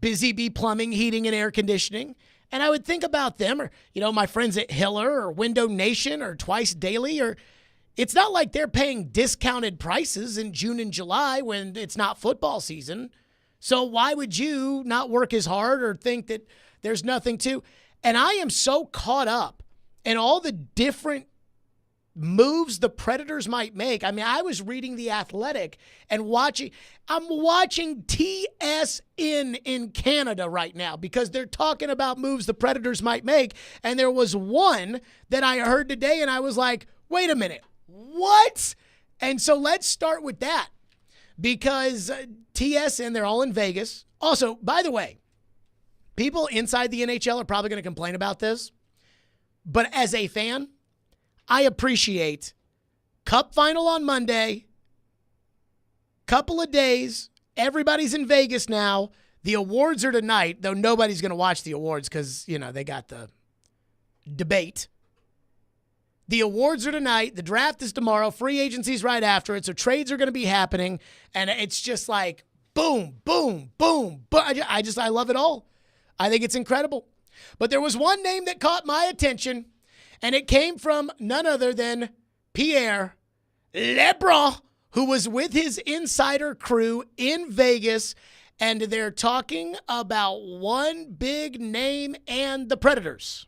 Busy Bee Plumbing, Heating, and Air Conditioning. And I would think about them or, my friends at Hiller or Window Nation or Twice Daily. Or it's not like they're paying discounted prices in June and July when it's not football season. So why would you not work as hard or think that there's nothing to? And I am so caught up in all the different moves the Predators might make. I mean, I was reading The Athletic and I'm watching TSN in Canada right now because they're talking about moves the Predators might make. And there was one that I heard today and I was like, wait a minute, what? And so let's start with that because TSN, they're all in Vegas. Also, by the way, people inside the NHL are probably going to complain about this, but as a fan, I appreciate Cup final on Monday, couple of days, everybody's in Vegas now. The awards are tonight, though nobody's going to watch the awards because, they got the debate. The awards are tonight. The draft is tomorrow. Free agency's right after it, so trades are going to be happening, and it's just like boom, boom, boom. But I love it all. I think it's incredible. But there was one name that caught my attention, and it came from none other than Pierre LeBrun, who was with his insider crew in Vegas, and they're talking about one big name and the Predators.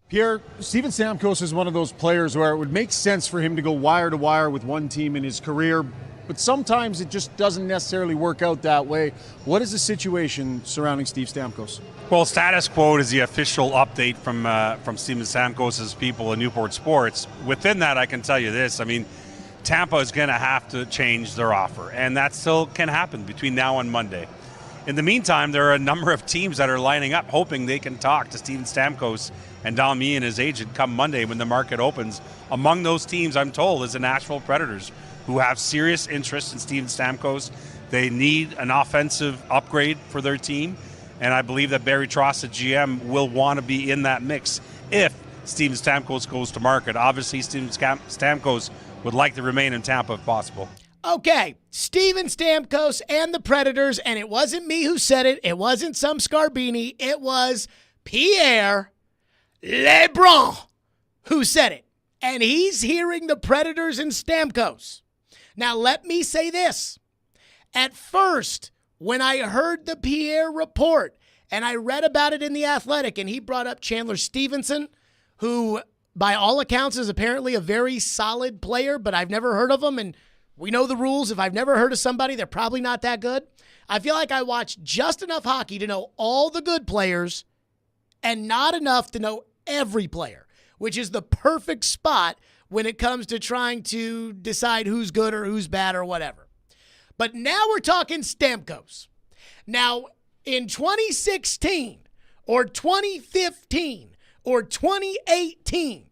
Pierre, Steven Stamkos is one of those players where it would make sense for him to go wire to wire with one team in his career, but sometimes it just doesn't necessarily work out that way. What is the situation surrounding Steve Stamkos? Well, status quo is the official update from Steven Stamkos' people in Newport Sports. Within that, I can tell you this. I mean, Tampa is going to have to change their offer, and that still can happen between now and Monday. In the meantime, there are a number of teams that are lining up hoping they can talk to Steven Stamkos and Don Mee and his agent come Monday when the market opens. Among those teams, I'm told, is the Nashville Predators, who have serious interest in Steven Stamkos. They need an offensive upgrade for their team, and I believe that Barry Trotz, the GM, will want to be in that mix if Steven Stamkos goes to market. Obviously, Steven Stamkos would like to remain in Tampa if possible. Okay, Steven Stamkos and the Predators, and it wasn't me who said it. It wasn't some Scarbini. It was Pierre LeBrun who said it. And he's hearing the Predators and Stamkos. Now, let me say this. At first, when I heard the Pierre report, and I read about it in The Athletic, and he brought up Chandler Stevenson, who, by all accounts, is apparently a very solid player, but I've never heard of him, and we know the rules. If I've never heard of somebody, they're probably not that good. I feel like I watch just enough hockey to know all the good players and not enough to know every player, which is the perfect spot when it comes to trying to decide who's good or who's bad or whatever. But now we're talking Stamkos. Now, in 2016 or 2015 or 2018,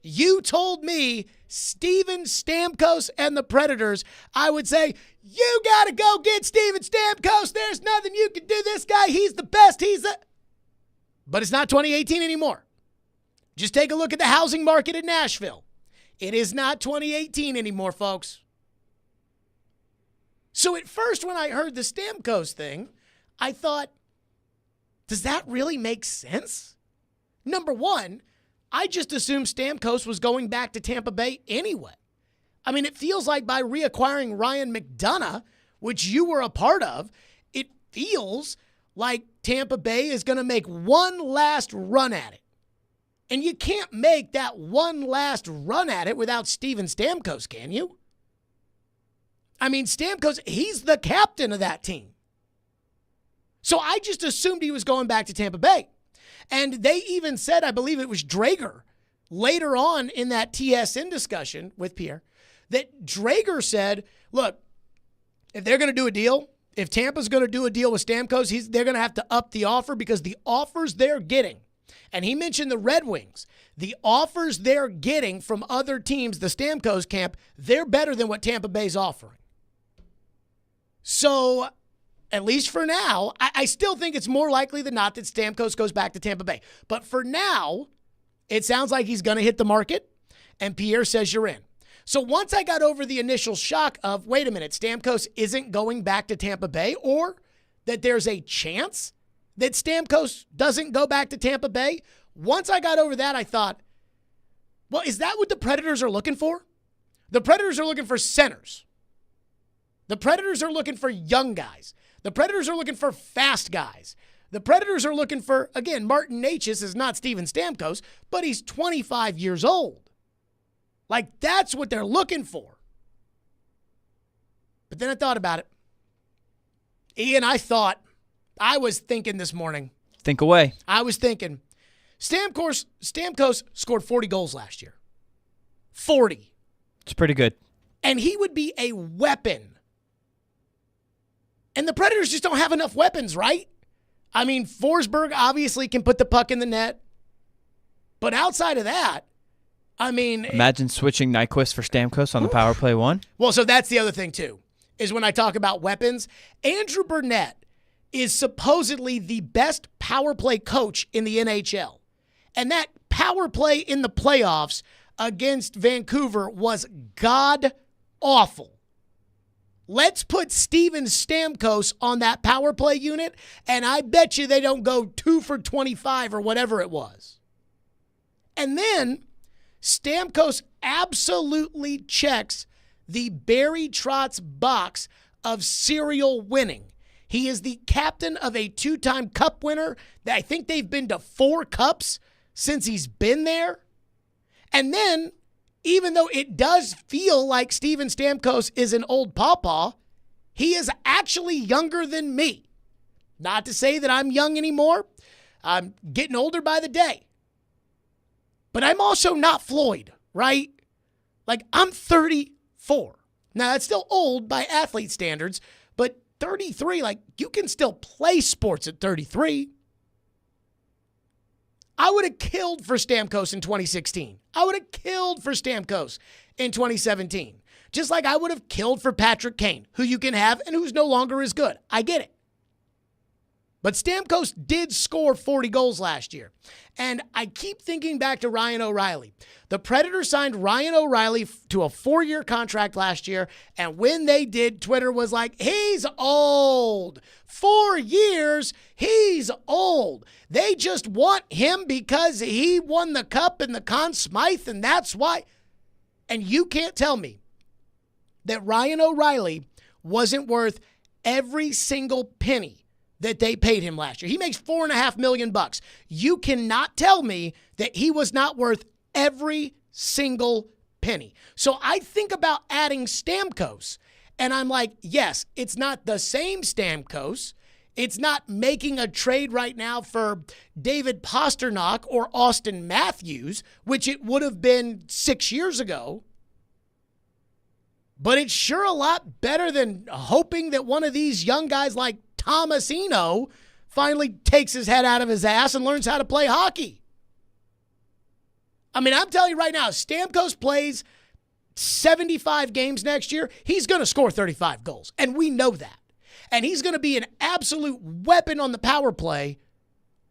you told me Steven Stamkos and the Predators, I would say, you got to go get Steven Stamkos. There's nothing you can do. This guy, he's the best. But it's not 2018 anymore. Just take a look at the housing market in Nashville. It is not 2018 anymore, folks. So at first, when I heard the Stamkos thing, I thought, does that really make sense? Number one, I just assumed Stamkos was going back to Tampa Bay anyway. I mean, it feels like by reacquiring Ryan McDonough, which you were a part of, it feels like Tampa Bay is going to make one last run at it. And you can't make that one last run at it without Steven Stamkos, can you? I mean, Stamkos, he's the captain of that team. So I just assumed he was going back to Tampa Bay. And they even said, I believe it was Drager, later on in that TSN discussion with Pierre, that Drager said, look, if they're going to do a deal, if Tampa's going to do a deal with Stamkos, they're going to have to up the offer because the offers they're getting, and he mentioned the Red Wings, the offers they're getting from other teams, the Stamkos camp, they're better than what Tampa Bay's offering. So, at least for now, I still think it's more likely than not that Stamkos goes back to Tampa Bay. But for now, it sounds like he's going to hit the market, and Pierre says you're in. So once I got over the initial shock of, wait a minute, Stamkos isn't going back to Tampa Bay, or that there's a chance that Stamkos doesn't go back to Tampa Bay. Once I got over that, I thought, well, is that what the Predators are looking for? The Predators are looking for centers. The Predators are looking for young guys. The Predators are looking for fast guys. The Predators are looking for, again, Martin Necas is not Steven Stamkos, but he's 25 years old. Like, that's what they're looking for. But then I thought about it. Ian, I was thinking this morning. Think away. I was thinking, Stamkos scored 40 goals last year. 40. It's pretty good. And he would be a weapon. And the Predators just don't have enough weapons, right? I mean, Forsberg obviously can put the puck in the net. But outside of that, I mean... Imagine switching Nyquist for Stamkos on the power play one. Well, so that's the other thing, too, is when I talk about weapons, Andrew Burnett is supposedly the best power play coach in the NHL. And that power play in the playoffs against Vancouver was god-awful. Let's put Steven Stamkos on that power play unit, and I bet you they don't go 2 for 25 or whatever it was. And then Stamkos absolutely checks the Barry Trotz box of serial winning. He is the captain of a 2-time cup winner. I think they've been to 4 cups since he's been there. And then, even though it does feel like Steven Stamkos is an old pawpaw, he is actually younger than me. Not to say that I'm young anymore. I'm getting older by the day. But I'm also not Floyd, right? Like, I'm 34. Now, that's still old by athlete standards, but 33, like, you can still play sports at 33. I would have killed for Stamkos in 2016. I would have killed for Stamkos in 2017. Just like I would have killed for Patrick Kane, who you can have and who's no longer as good. I get it. But Stamkos did score 40 goals last year. And I keep thinking back to Ryan O'Reilly. The Predators signed Ryan O'Reilly to a 4-year contract last year. And when they did, Twitter was like, he's old. 4 years, he's old. They just want him because he won the cup in the Conn Smythe, and that's why. And you can't tell me that Ryan O'Reilly wasn't worth every single penny that they paid him last year. He makes $4.5 million. You cannot tell me that he was not worth every single penny. So I think about adding Stamkos, and I'm like, yes, it's not the same Stamkos. It's not making a trade right now for David Pastrnak or Austin Matthews, which it would have been 6 years ago. But it's sure a lot better than hoping that one of these young guys like Tomasino finally takes his head out of his ass and learns how to play hockey. I mean, I'm telling you right now, Stamkos plays 75 games next year, he's going to score 35 goals. And we know that. And he's going to be an absolute weapon on the power play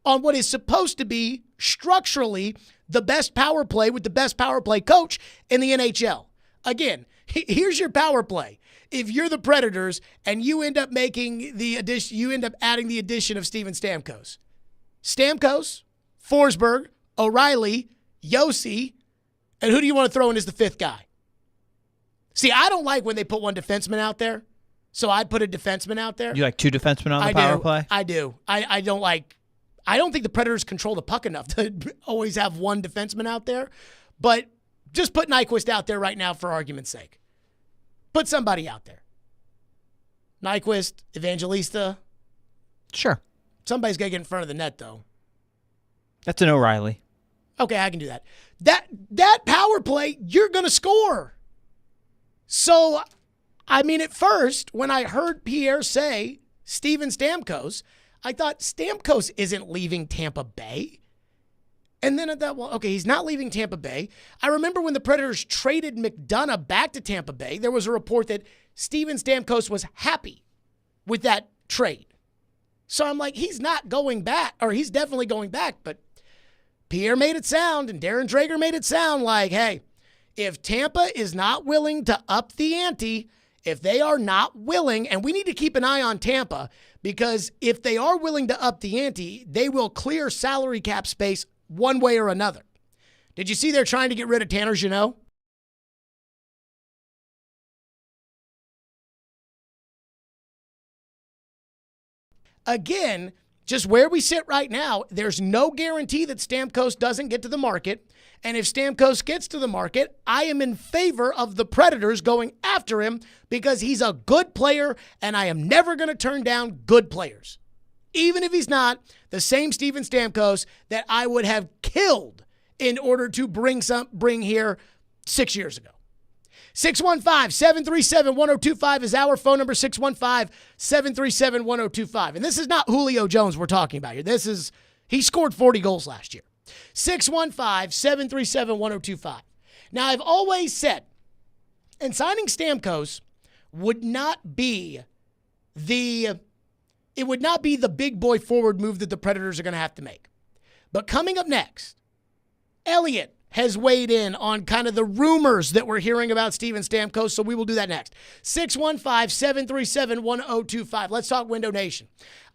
on what is supposed to be structurally the best power play with the best power play coach in the NHL. Again, here's your power play. If you're the Predators and you end up making the addition, you end up adding the addition of Steven Stamkos. Stamkos, Forsberg, O'Reilly, Yossi, and who do you want to throw in as the 5th guy? See, I don't like when they put one defenseman out there, so I'd put a defenseman out there. You like 2 defensemen on the power play? I do. I don't think the Predators control the puck enough to always have one defenseman out there, but just put Nyquist out there right now for argument's sake. Put somebody out there. Nyquist, Evangelista. Sure. Somebody's got to get in front of the net, though. That's an O'Reilly. Okay, I can do that. That power play, you're going to score. So, I mean, at first, when I heard Pierre say Steven Stamkos, I thought Stamkos isn't leaving Tampa Bay. And then I thought, well, okay, he's not leaving Tampa Bay. I remember when the Predators traded McDonough back to Tampa Bay, there was a report that Steven Stamkos was happy with that trade. So I'm like, he's not going back, or he's definitely going back. But Pierre made it sound, and Darren Drager made it sound like, hey, if Tampa is not willing to up the ante, if they are not willing, and we need to keep an eye on Tampa, because if they are willing to up the ante, they will clear salary cap space one way or another. Did you see they're trying to get rid of Tanner Jeannot? Again, just where we sit right now, there's no guarantee that Stamkos doesn't get to the market. And if Stamkos gets to the market, I am in favor of the Predators going after him because he's a good player, and I am never going to turn down good players. Even if he's not the same Steven Stamkos that I would have killed in order to bring here 6 years ago. 615-737-1025 is our phone number, 615-737-1025. And this is not Julio Jones we're talking about here. He scored 40 goals last year. 615-737-1025. Now, I've always said, and signing Stamkos would not be the big boy forward move that the Predators are going to have to make. But coming up next, Elliot has weighed in on kind of the rumors that we're hearing about Steven Stamkos, so we will do that next. 615-737-1025. Let's talk Window Nation.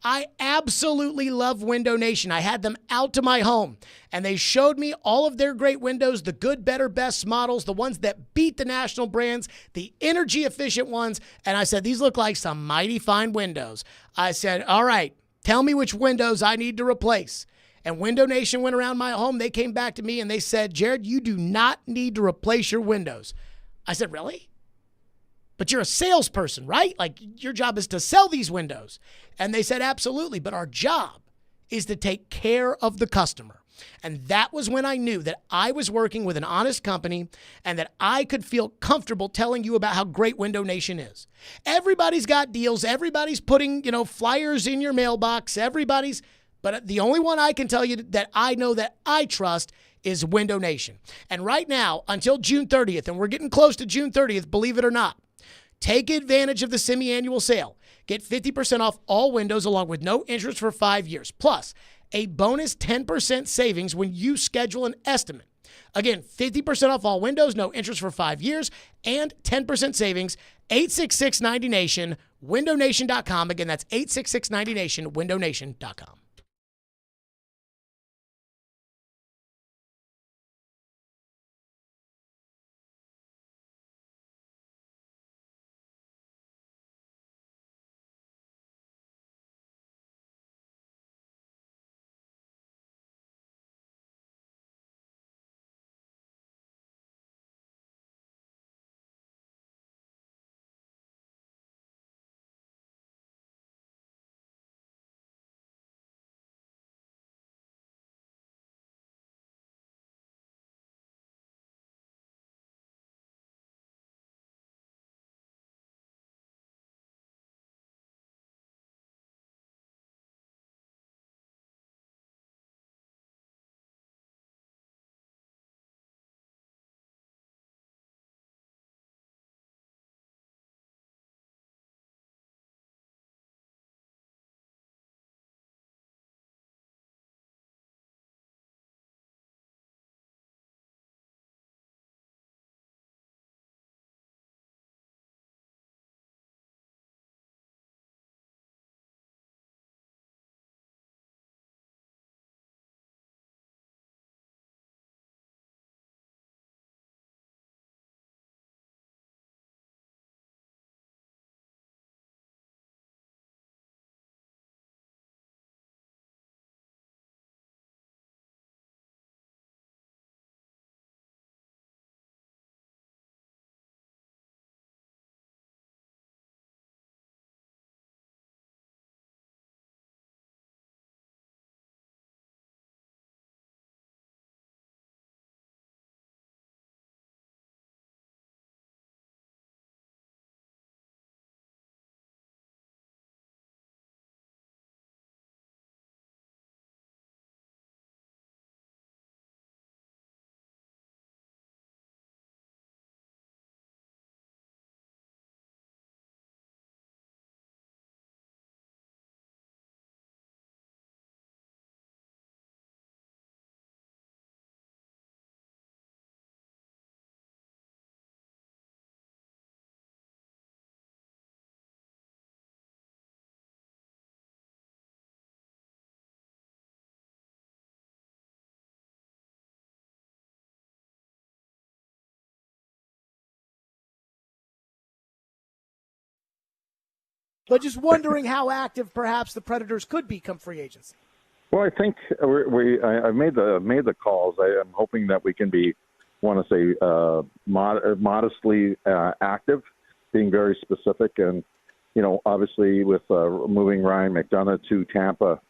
I absolutely love Window Nation. I had them out to my home, and they showed me all of their great windows, the good, better, best models, the ones that beat the national brands, the energy-efficient ones, and I said, these look like some mighty fine windows. I said, all right, tell me which windows I need to replace. And Window Nation went around my home. They came back to me and they said, Jared, you do not need to replace your windows. I said, really? But you're a salesperson, right? Like, your job is to sell these windows. And they said, absolutely. But our job is to take care of the customer. And that was when I knew that I was working with an honest company and that I could feel comfortable telling you about how great Window Nation is. Everybody's got deals. Everybody's putting, flyers in your mailbox. But the only one I can tell you that I know that I trust is Window Nation. And right now, until June 30th, and we're getting close to June 30th, believe it or not, take advantage of the semi-annual sale. Get 50% off all windows along with no interest for 5 years. Plus, a bonus 10% savings when you schedule an estimate. Again, 50% off all windows, no interest for 5 years, and 10% savings. 866-90-NATION, windownation.com. Again, that's 866-90-NATION, windownation.com. but just wondering how active perhaps the Predators could become free agents. Well, I think I made the calls. I'm hoping that we can be, modestly active, being very specific. And, obviously with moving Ryan McDonagh to Tampa,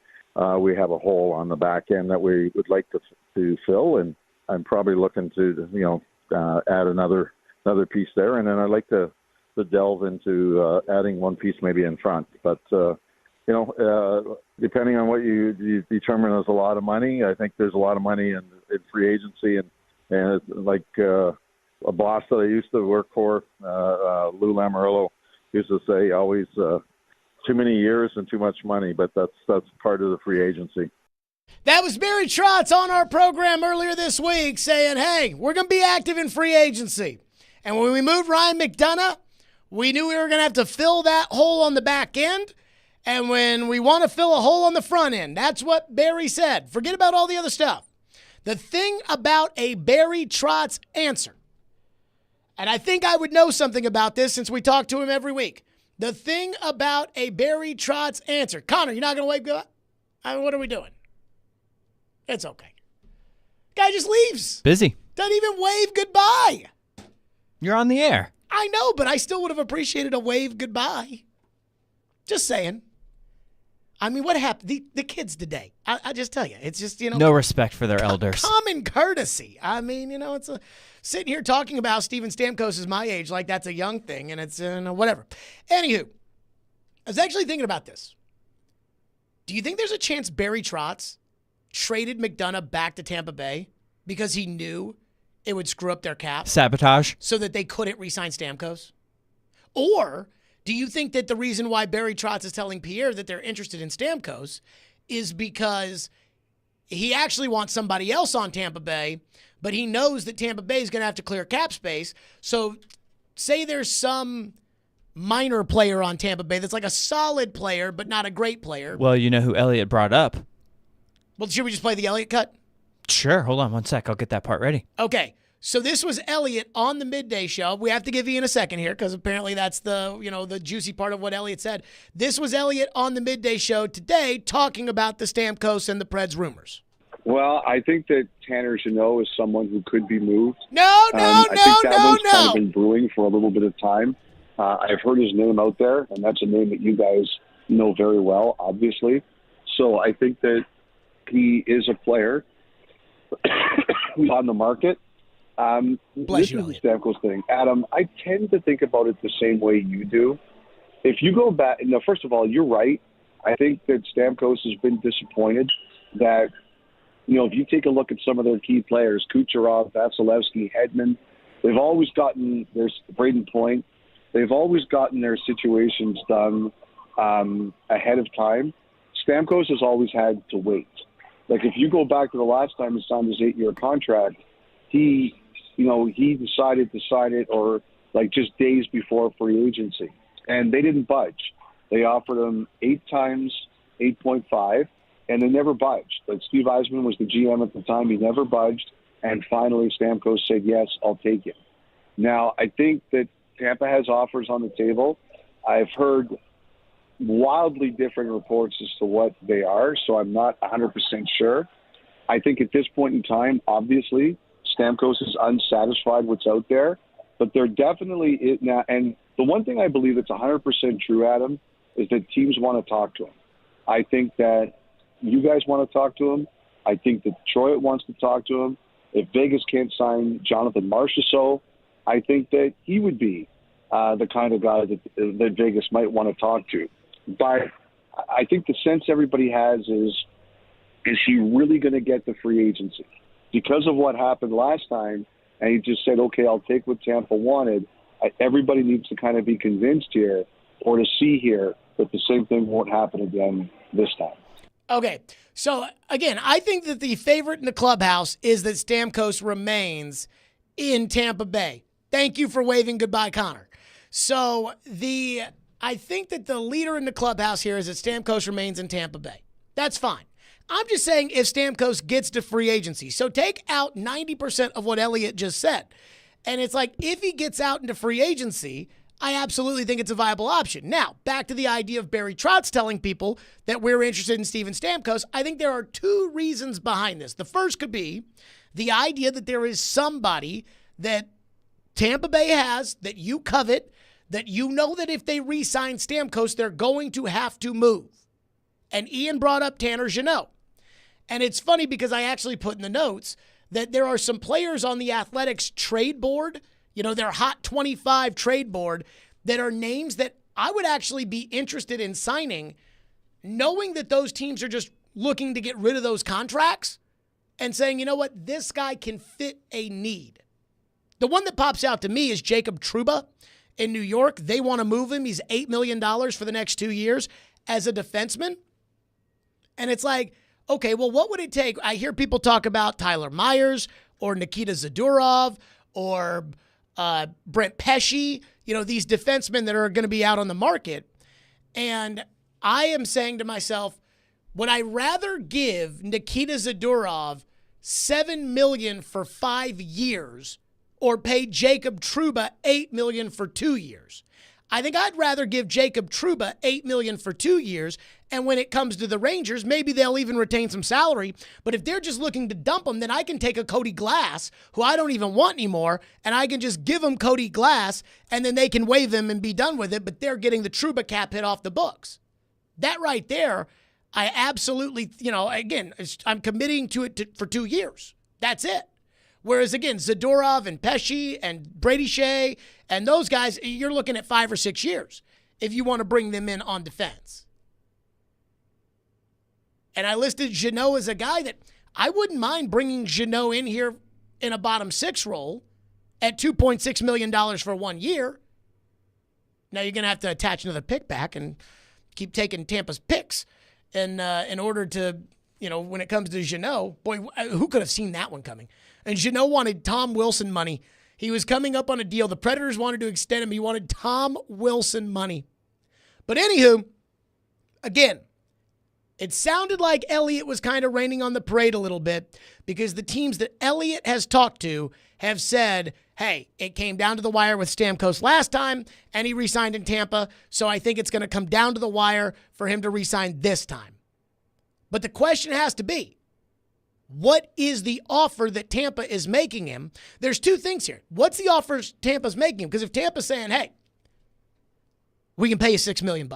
we have a hole on the back end that we would like to fill. And I'm probably looking to, add another piece there. And then I'd like to delve into adding one piece maybe in front. But, depending on what you determine as a lot of money, I think there's a lot of money in free agency. And like a boss that I used to work for, Lou Lamoriello, used to say, always too many years and too much money, but that's part of the free agency. That was Barry Trotz on our program earlier this week saying, hey, we're going to be active in free agency. And when we moved Ryan McDonagh, we knew we were going to have to fill that hole on the back end. And when we want to fill a hole on the front end, that's what Barry said. Forget about all the other stuff. The thing about a Barry Trotz answer, and I think I would know something about this since we talk to him every week. The thing about a Barry Trotz answer. Connor, you're not going to wave goodbye? I mean, what are we doing? It's okay. Guy just leaves. Busy. Doesn't even wave goodbye. You're on the air. I know, but I still would have appreciated a wave goodbye. Just saying. I mean, what happened? The kids today. I just tell you, it's just, no respect for their elders. Common courtesy. I mean, it's sitting here talking about Steven Stamkos is my age like that's a young thing, and it's whatever. Anywho, I was actually thinking about this. Do you think there's a chance Barry Trotz traded McDonagh back to Tampa Bay because he knew it would screw up their cap? Sabotage. So that they couldn't re-sign Stamkos? Or do you think that the reason why Barry Trotz is telling Pierre that they're interested in Stamkos is because he actually wants somebody else on Tampa Bay, but he knows that Tampa Bay is going to have to clear cap space? So say there's some minor player on Tampa Bay that's like a solid player but not a great player. Well, you know who Elliott brought up. Well, should we just play the Elliott cut? Sure. Hold on one sec. I'll get that part ready. Okay. So this was Elliott on the midday show. We have to give Ian a second here because apparently that's the juicy part of what Elliott said. This was Elliott on the midday show today talking about the Stamkos and the Preds rumors. Well, I think that Tanner Jeannot is someone who could be moved. I think that one's kind of been brewing for a little bit of time. I've heard his name out there, and that's a name that you guys know very well, obviously. So I think that he is a player on the market. Bless this you, is the Stamkos thing. Adam, I tend to think about it the same way you do. If you go back, first of all, you're right. I think that Stamkos has been disappointed that, if you take a look at some of their key players, Kucherov, Vasilevsky, Hedman, they've always gotten their Braden Point. They've always gotten their situations done ahead of time. Stamkos has always had to wait. Like if you go back to the last time he signed his 8-year contract, he decided to sign it or like just days before free agency, and they didn't budge. They offered him 8 times 8.5, and they never budged. But Steve Eisman was the GM at the time. He never budged, and finally Stamkos said, yes, I'll take it. Now, I think that Tampa has offers on the table. I've heard wildly different reports as to what they are, so I'm not 100% sure. I think at this point in time, obviously, Stamkos is unsatisfied what's out there, but they're definitely it now. And the one thing I believe that's 100% true, Adam, is that teams want to talk to him. I think that you guys want to talk to him. I think that Detroit wants to talk to him. If Vegas can't sign Jonathan Marchessault, I think that he would be the kind of guy that Vegas might want to talk to. But I think the sense everybody has is he really going to get the free agency? Because of what happened last time, and he just said, okay, I'll take what Tampa wanted, everybody needs to kind of be convinced here or to see here that the same thing won't happen again this time. Okay, so again, I think that the favorite in the clubhouse is that Stamkos remains in Tampa Bay. Thank you for waving goodbye, Connor. So I think that the leader in the clubhouse here is that Stamkos remains in Tampa Bay. That's fine. I'm just saying if Stamkos gets to free agency. So take out 90% of what Elliott just said. And it's like if he gets out into free agency, I absolutely think it's a viable option. Now, back to the idea of Barry Trotz telling people that we're interested in Steven Stamkos. I think there are two reasons behind this. The first could be the idea that there is somebody that Tampa Bay has that you covet, that you know that if they re-sign Stamkos, they're going to have to move. And Ian brought up Tanner Jeannot. And it's funny because I actually put in the notes that there are some players on the Athletics trade board, their Hot 25 trade board, that are names that I would actually be interested in signing, knowing that those teams are just looking to get rid of those contracts and saying, you know what, this guy can fit a need. The one that pops out to me is Jacob Trouba in New York. They want to move him. He's $8 million for the next 2 years as a defenseman. And it's like, okay, well, what would it take? I hear people talk about Tyler Myers or Nikita Zadorov or Brent Pesce, these defensemen that are going to be out on the market. And I am saying to myself, would I rather give Nikita Zadorov $7 million for 5 years or pay Jacob Trouba $8 million for 2 years? I think I'd rather give Jacob Trouba $8 million for 2 years, and when it comes to the Rangers, maybe they'll even retain some salary. But if they're just looking to dump him, then I can take a Cody Glass, who I don't even want anymore, and I can just give them Cody Glass, and then they can waive him and be done with it, but they're getting the Trouba cap hit off the books. That right there, I absolutely, again, I'm committing to it for 2 years. That's it. Whereas, again, Zadorov and Pesce and Brady Shea and those guys, you're looking at 5 or 6 years if you want to bring them in on defense. And I listed Jeannot as a guy that I wouldn't mind bringing Jeannot in here in a bottom 6 role at $2.6 million for 1 year. Now you're going to have to attach another pick back and keep taking Tampa's picks in order to, when it comes to Jeannot. Boy, who could have seen that one coming? And Jeannot wanted Tom Wilson money. He was coming up on a deal. The Predators wanted to extend him. He wanted Tom Wilson money. But anywho, again, it sounded like Elliott was kind of raining on the parade a little bit because the teams that Elliott has talked to have said, hey, it came down to the wire with Stamkos last time, and he re-signed in Tampa, so I think it's going to come down to the wire for him to re-sign this time. But the question has to be, what is the offer that Tampa is making him? There's two things here. What's the offer Tampa's making him? Because if Tampa's saying, hey, we can pay you $6 million.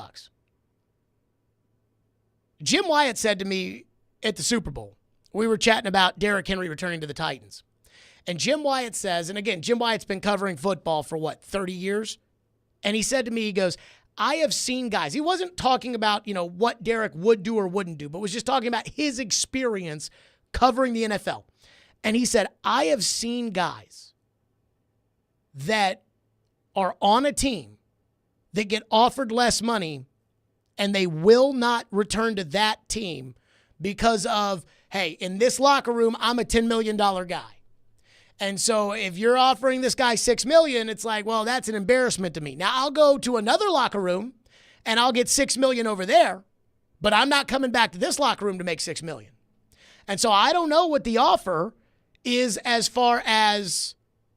Jim Wyatt said to me at the Super Bowl, we were chatting about Derrick Henry returning to the Titans. And Jim Wyatt says, and again, Jim Wyatt's been covering football for 30 years? And he said to me, he goes, I have seen guys. He wasn't talking about, what Derrick would do or wouldn't do, but was just talking about his experience covering the NFL. And he said, I have seen guys that are on a team that get offered less money and they will not return to that team because of, hey, in this locker room, I'm a $10 million guy. And so if you're offering this guy $6 million, it's like, well, that's an embarrassment to me. Now I'll go to another locker room and I'll get $6 million over there, but I'm not coming back to this locker room to make $6 million. And so I don't know what the offer is as far as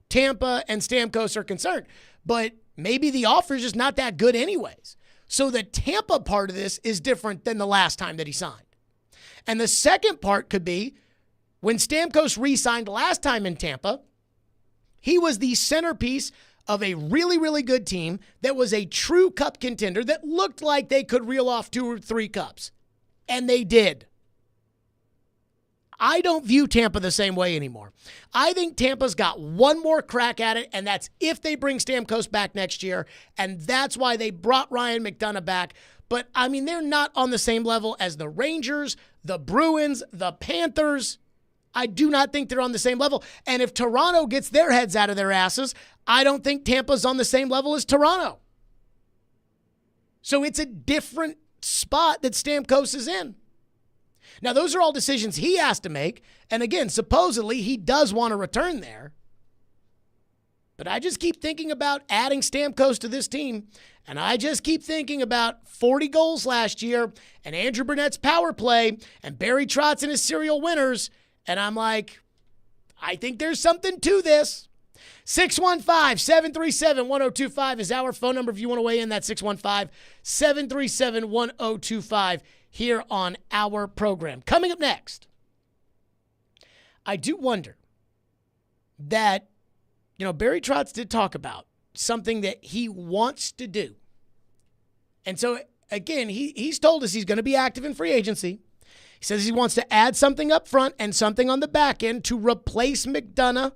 Tampa and Stamkos are concerned, but maybe the offer is just not that good anyways. So the Tampa part of this is different than the last time that he signed. And the second part could be when Stamkos re-signed last time in Tampa, he was the centerpiece of a really, really good team that was a true cup contender that looked like they could reel off 2 or 3 cups. And they did. I don't view Tampa the same way anymore. I think Tampa's got one more crack at it, and that's if they bring Stamkos back next year, and that's why they brought Ryan McDonagh back. But, they're not on the same level as the Rangers, the Bruins, the Panthers. I do not think they're on the same level. And if Toronto gets their heads out of their asses, I don't think Tampa's on the same level as Toronto. So it's a different spot that Stamkos is in. Now, those are all decisions he has to make. And again, supposedly he does want to return there. But I just keep thinking about adding Stamkos to this team. And I just keep thinking about 40 goals last year and Andrew Burnett's power play and Barry Trotz and his serial winners. And I'm like, I think there's something to this. 615-737-1025 is our phone number if you want to weigh in. That's 615-737-1025 here on our program. Coming up next, I do wonder that, Barry Trotz did talk about something that he wants to do. And so, again, he's told us he's going to be active in free agency. He says he wants to add something up front and something on the back end to replace McDonough.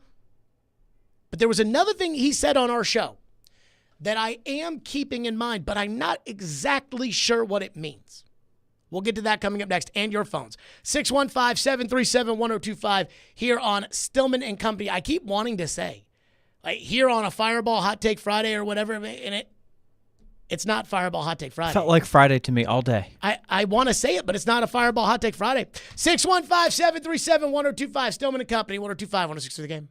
But there was another thing he said on our show that I am keeping in mind, but I'm not exactly sure what it means. We'll get to that coming up next, and your phones. 615-737-1025 here on Stillman and Company. I keep wanting to say, like, here on a Fireball Hot Take Friday or whatever, and it's not Fireball Hot Take Friday. Felt like Friday to me all day. I want to say it, but it's not a Fireball Hot Take Friday. 615-737-1025, Stillman and Company, 1025, 106 for the game.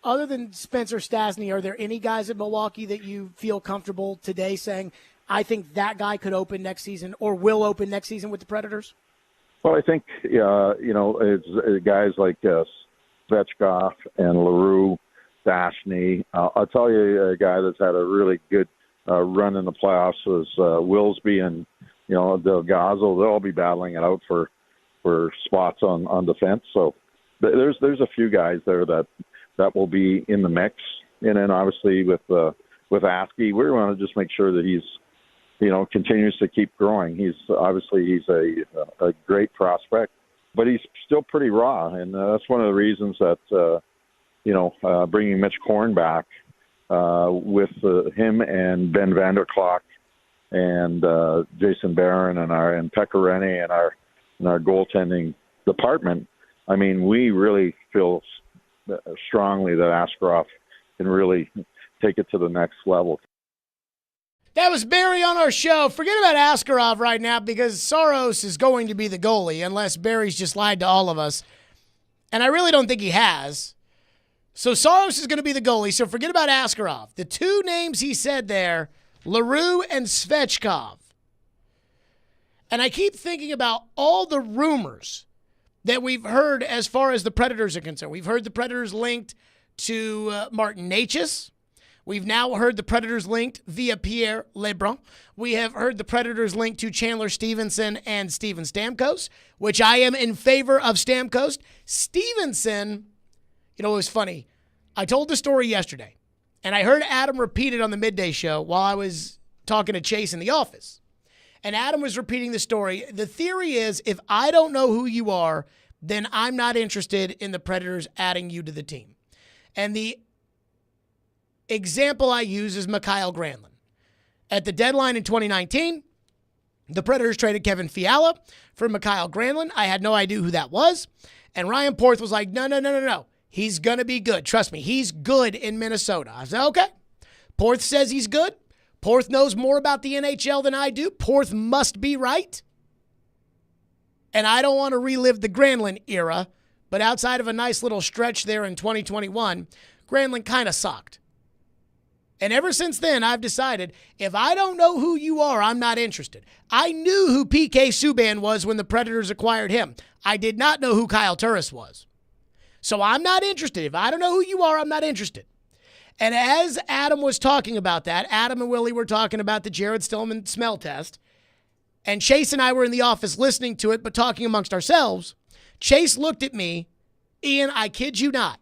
Other than Spencer Stasny, are there any guys at Milwaukee that you feel comfortable today saying, I think that guy could open next season or will open next season with the Predators? Well, I think, it's guys like Svechkov and LaRue, Dashny. I'll tell you a guy that's had a really good run in the playoffs was Willsby and, Delgazzo. They'll all be battling it out for spots on defense. So there's a few guys there that will be in the mix. And then obviously with Askey, we want to just make sure that he's, continues to keep growing. He's a great prospect, but he's still pretty raw. And that's one of the reasons that, bringing Mitch Korn back with him and Ben Vanderklok and Jason Barron and Pekka Rinne and our goaltending department, I mean, we really feel strongly that Askarov can really take it to the next level. That was Barry on our show. Forget about Askarov right now because Saros is going to be the goalie unless Barry's just lied to all of us. And I really don't think he has. So Saros is going to be the goalie, so forget about Askarov. The two names he said there, LaRue and Svechkov. And I keep thinking about all the rumors that we've heard as far as the Predators are concerned. We've heard the Predators linked to Martin Necas. We've now heard the Predators linked via Pierre Lebrun. We have heard the Predators linked to Chandler Stevenson and Steven Stamkos, which I am in favor of Stamkos. Stevenson, you know, it was funny. I told the story yesterday, and I heard Adam repeat it on the midday show while I was talking to Chase in the office. And Adam was repeating the story. The theory is if I don't know who you are, then I'm not interested in the Predators adding you to the team. And the example I use is Mikhail Granlund. At the deadline in 2019, the Predators traded Kevin Fiala for Mikhail Granlund. I had no idea who that was. And Ryan Porth was like, no. He's going to be good. Trust me, he's good in Minnesota. I said, okay. Porth says he's good. Porth knows more about the NHL than I do. Porth must be right. And I don't want to relive the Granlund era, but outside of a nice little stretch there in 2021, Granlund kind of sucked. And ever since then, I've decided if I don't know who you are, I'm not interested. I knew who PK Subban was when the Predators acquired him. I did not know who Kyle Turris was. So I'm not interested. If I don't know who you are, I'm not interested. And as Adam was talking about that, Adam and Willie were talking about the Jared Stillman smell test. And Chase and I were in the office listening to it, but talking amongst ourselves. Chase looked at me. Ian, I kid you not.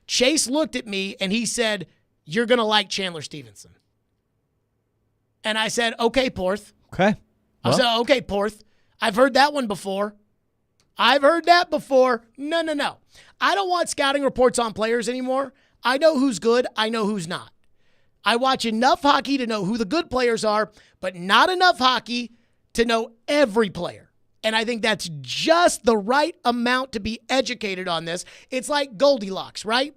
Chase looked at me and he said, "You're going to like Chandler Stevenson." And I said, okay, Porth. Okay. I said, okay, Porth. I've heard that one before. No. I don't want scouting reports on players anymore. I know who's good. I know who's not. I watch enough hockey to know who the good players are, but not enough hockey to know every player. And I think that's just the right amount to be educated on this. It's like Goldilocks, right?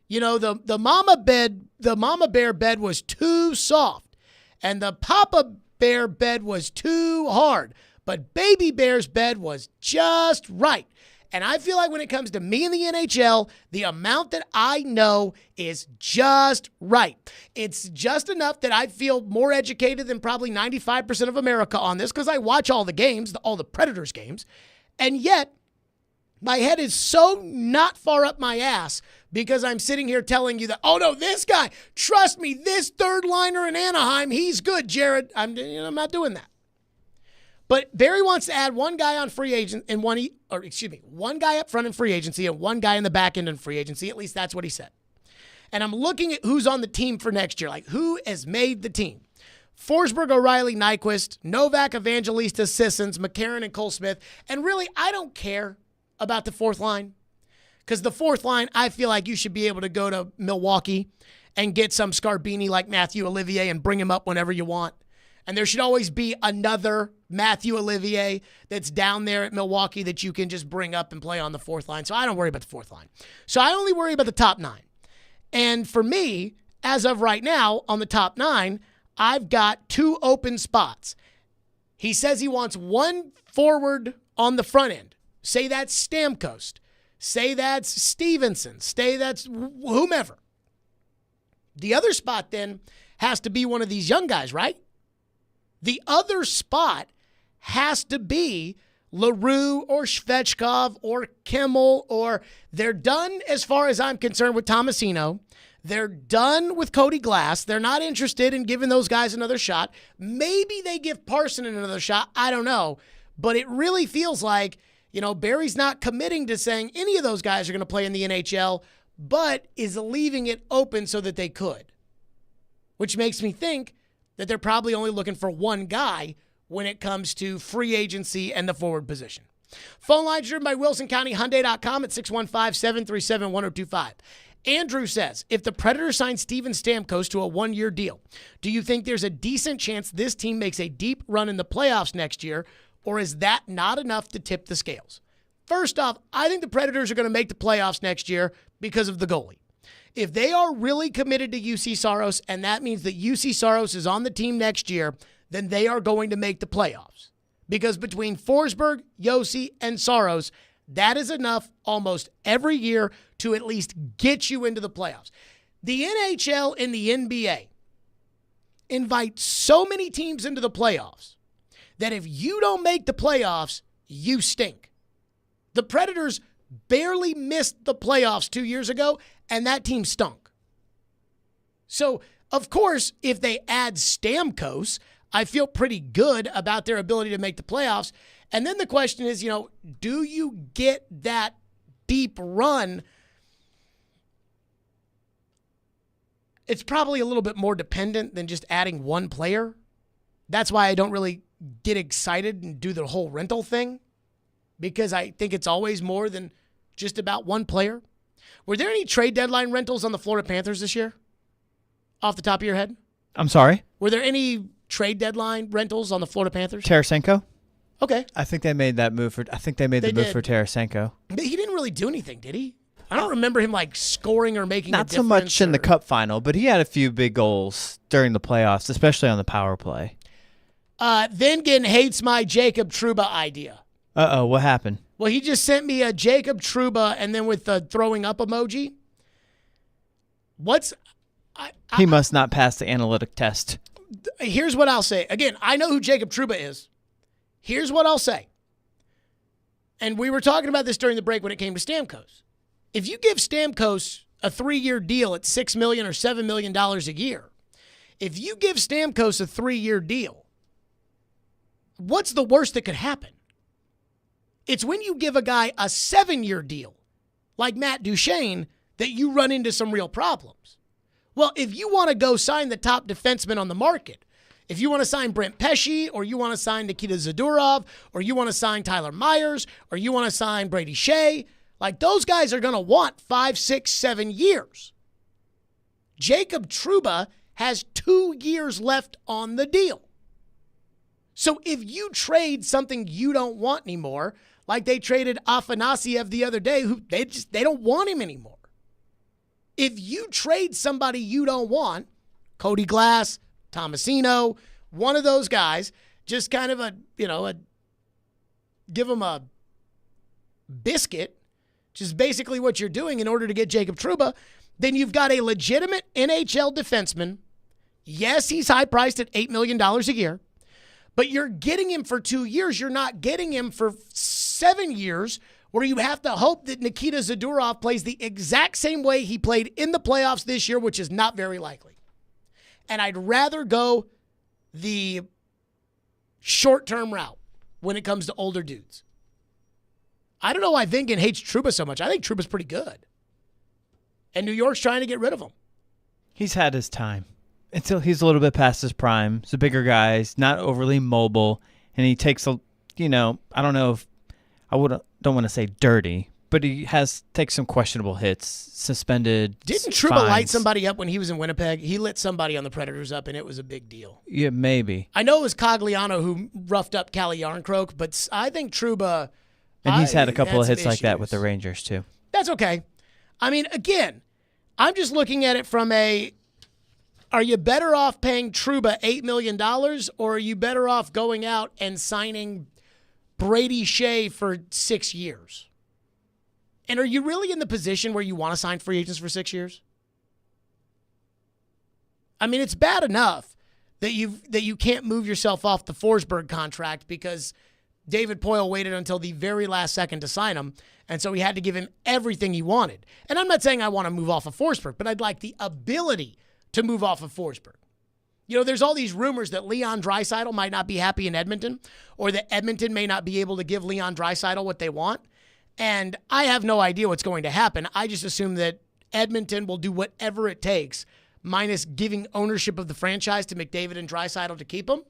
You know, the mama bear bed was too soft, and the papa bear bed was too hard, but baby bear's bed was just right. And I feel like when it comes to me in the NHL, the amount that I know is just right. It's just enough that I feel more educated than probably 95% of America on this because I watch all the games, all the Predators games, and yet my head is so not far up my ass because I'm sitting here telling you that, oh no, this guy, trust me, this third liner in Anaheim, he's good, Jared. I'm not doing that. But Barry wants to add one guy on free agent and one guy up front in free agency and one guy in the back end in free agency. At least that's what he said. And I'm looking at who's on the team for next year, like who has made the team. Forsberg, O'Reilly, Nyquist, Novak, Evangelista, Sissons, McCarron, and Cole Smith. And really, I don't care about the fourth line because the fourth line, I feel like you should be able to go to Milwaukee and get some Scarbini like Matthew Olivier and bring him up whenever you want. And there should always be another Matthew Olivier that's down there at Milwaukee that you can just bring up and play on the fourth line. So I don't worry about the fourth line. So I only worry about the top nine. And for me, as of right now, on the top nine, I've got 2 open spots. He says he wants one forward on the front end. Say that's Stamkos. Say that's Stevenson. Say that's whomever. The other spot then has to be one of these young guys, right? The other spot has to be LaRue or Svechkov or Kimmel, or they're done as far as I'm concerned with Tomasino. They're done with Cody Glass. They're not interested in giving those guys another shot. Maybe they give Parson another shot. I don't know. But it really feels like, Barry's not committing to saying any of those guys are going to play in the NHL, but is leaving it open so that they could. Which makes me think that they're probably only looking for one guy when it comes to free agency and the forward position. Phone lines driven by WilsonCountyHyundai.com at 615-737-1025. Andrew says, if the Predators sign Steven Stamkos to a 1-year deal, do you think there's a decent chance this team makes a deep run in the playoffs next year, or is that not enough to tip the scales? First off, I think the Predators are going to make the playoffs next year because of the goalie. If they are really committed to UC Saros, and that means that UC Saros is on the team next year, then they are going to make the playoffs. Because between Forsberg, Josi, and Saros, That is enough almost every year to at least get you into the playoffs. The NHL and the NBA invite so many teams into the playoffs that if you don't make the playoffs, you stink. The Predators barely missed the playoffs 2 years ago, and that team stunk. So, of course, if they add Stamkos, I feel pretty good about their ability to make the playoffs. And then the question is, do you get that deep run? It's probably a little bit more dependent than just adding one player. That's why I don't really get excited and do the whole rental thing, because I think it's always more than just about one player. Were there any trade deadline rentals on the Florida Panthers this year? Off the top of your head? I'm sorry? Were there any trade deadline rentals on the Florida Panthers? Tarasenko? Okay. I think they made that move for the move for Tarasenko. But he didn't really do anything, did he? I don't remember him scoring or making a Not difference. so much in the cup final, but he had a few big goals during the playoffs, especially on the power play. Vingan hates my Jacob Trouba idea. Uh-oh, what happened? Well, he just sent me a Jacob Trouba and then with the throwing up emoji. He must not pass the analytic test. Here's what I'll say. Again, I know who Jacob Trouba is. Here's what I'll say. And we were talking about this during the break when it came to Stamkos. If you give Stamkos a 3-year deal at $6 million or $7 million a year, if you give Stamkos a 3-year deal, what's the worst that could happen? It's when you give a guy a 7-year deal, like Matt Duchene, that you run into some real problems. Well, if you want to go sign the top defenseman on the market, if you want to sign Brent Pesce, or you want to sign Nikita Zadorov, or you want to sign Tyler Myers, or you want to sign Brady Shea, those guys are going to want 5, 6, 7 years. Jacob Trouba has 2 years left on the deal. So if you trade something you don't want anymore, like they traded Afanasiev the other day, who they don't want him anymore. If you trade somebody you don't want, Cody Glass, Tomasino, one of those guys, just kind of give them a biscuit, which is basically what you're doing in order to get Jacob Trouba, then you've got a legitimate NHL defenseman. Yes, he's high priced at $8 million a year, but you're getting him for 2 years. You're not getting him for 7 years, where you have to hope that Nikita Zadorov plays the exact same way he played in the playoffs this year, which is not very likely. And I'd rather go the short-term route when it comes to older dudes. I don't know why Vingan hates Trouba so much. I think Trouba's pretty good. And New York's trying to get rid of him. He's had his time. Until he's a little bit past his prime. He's a bigger guy. He's not overly mobile. And he takes I don't know if, don't want to say dirty, but he takes some questionable hits, suspended. Didn't Trouba light somebody up when he was in Winnipeg? He lit somebody on the Predators up, and it was a big deal. Yeah, maybe. I know it was Cogliano who roughed up Calle Yarncroke, but I think Trouba... And he's had a couple of hits like that with the Rangers, too. That's okay. I mean, again, I'm just looking at it from are you better off paying Trouba $8 million, or are you better off going out and signing Brady Shea for 6 years? And are you really in the position where you want to sign free agents for 6 years? I mean, it's bad enough that you can't move yourself off the Forsberg contract because David Poile waited until the very last second to sign him, and so he had to give him everything he wanted. And I'm not saying I want to move off of Forsberg, but I'd like the ability to move off of Forsberg. There's all these rumors that Leon Draisaitl might not be happy in Edmonton, or that Edmonton may not be able to give Leon Draisaitl what they want. And I have no idea what's going to happen. I just assume that Edmonton will do whatever it takes, minus giving ownership of the franchise to McDavid and Draisaitl to keep them.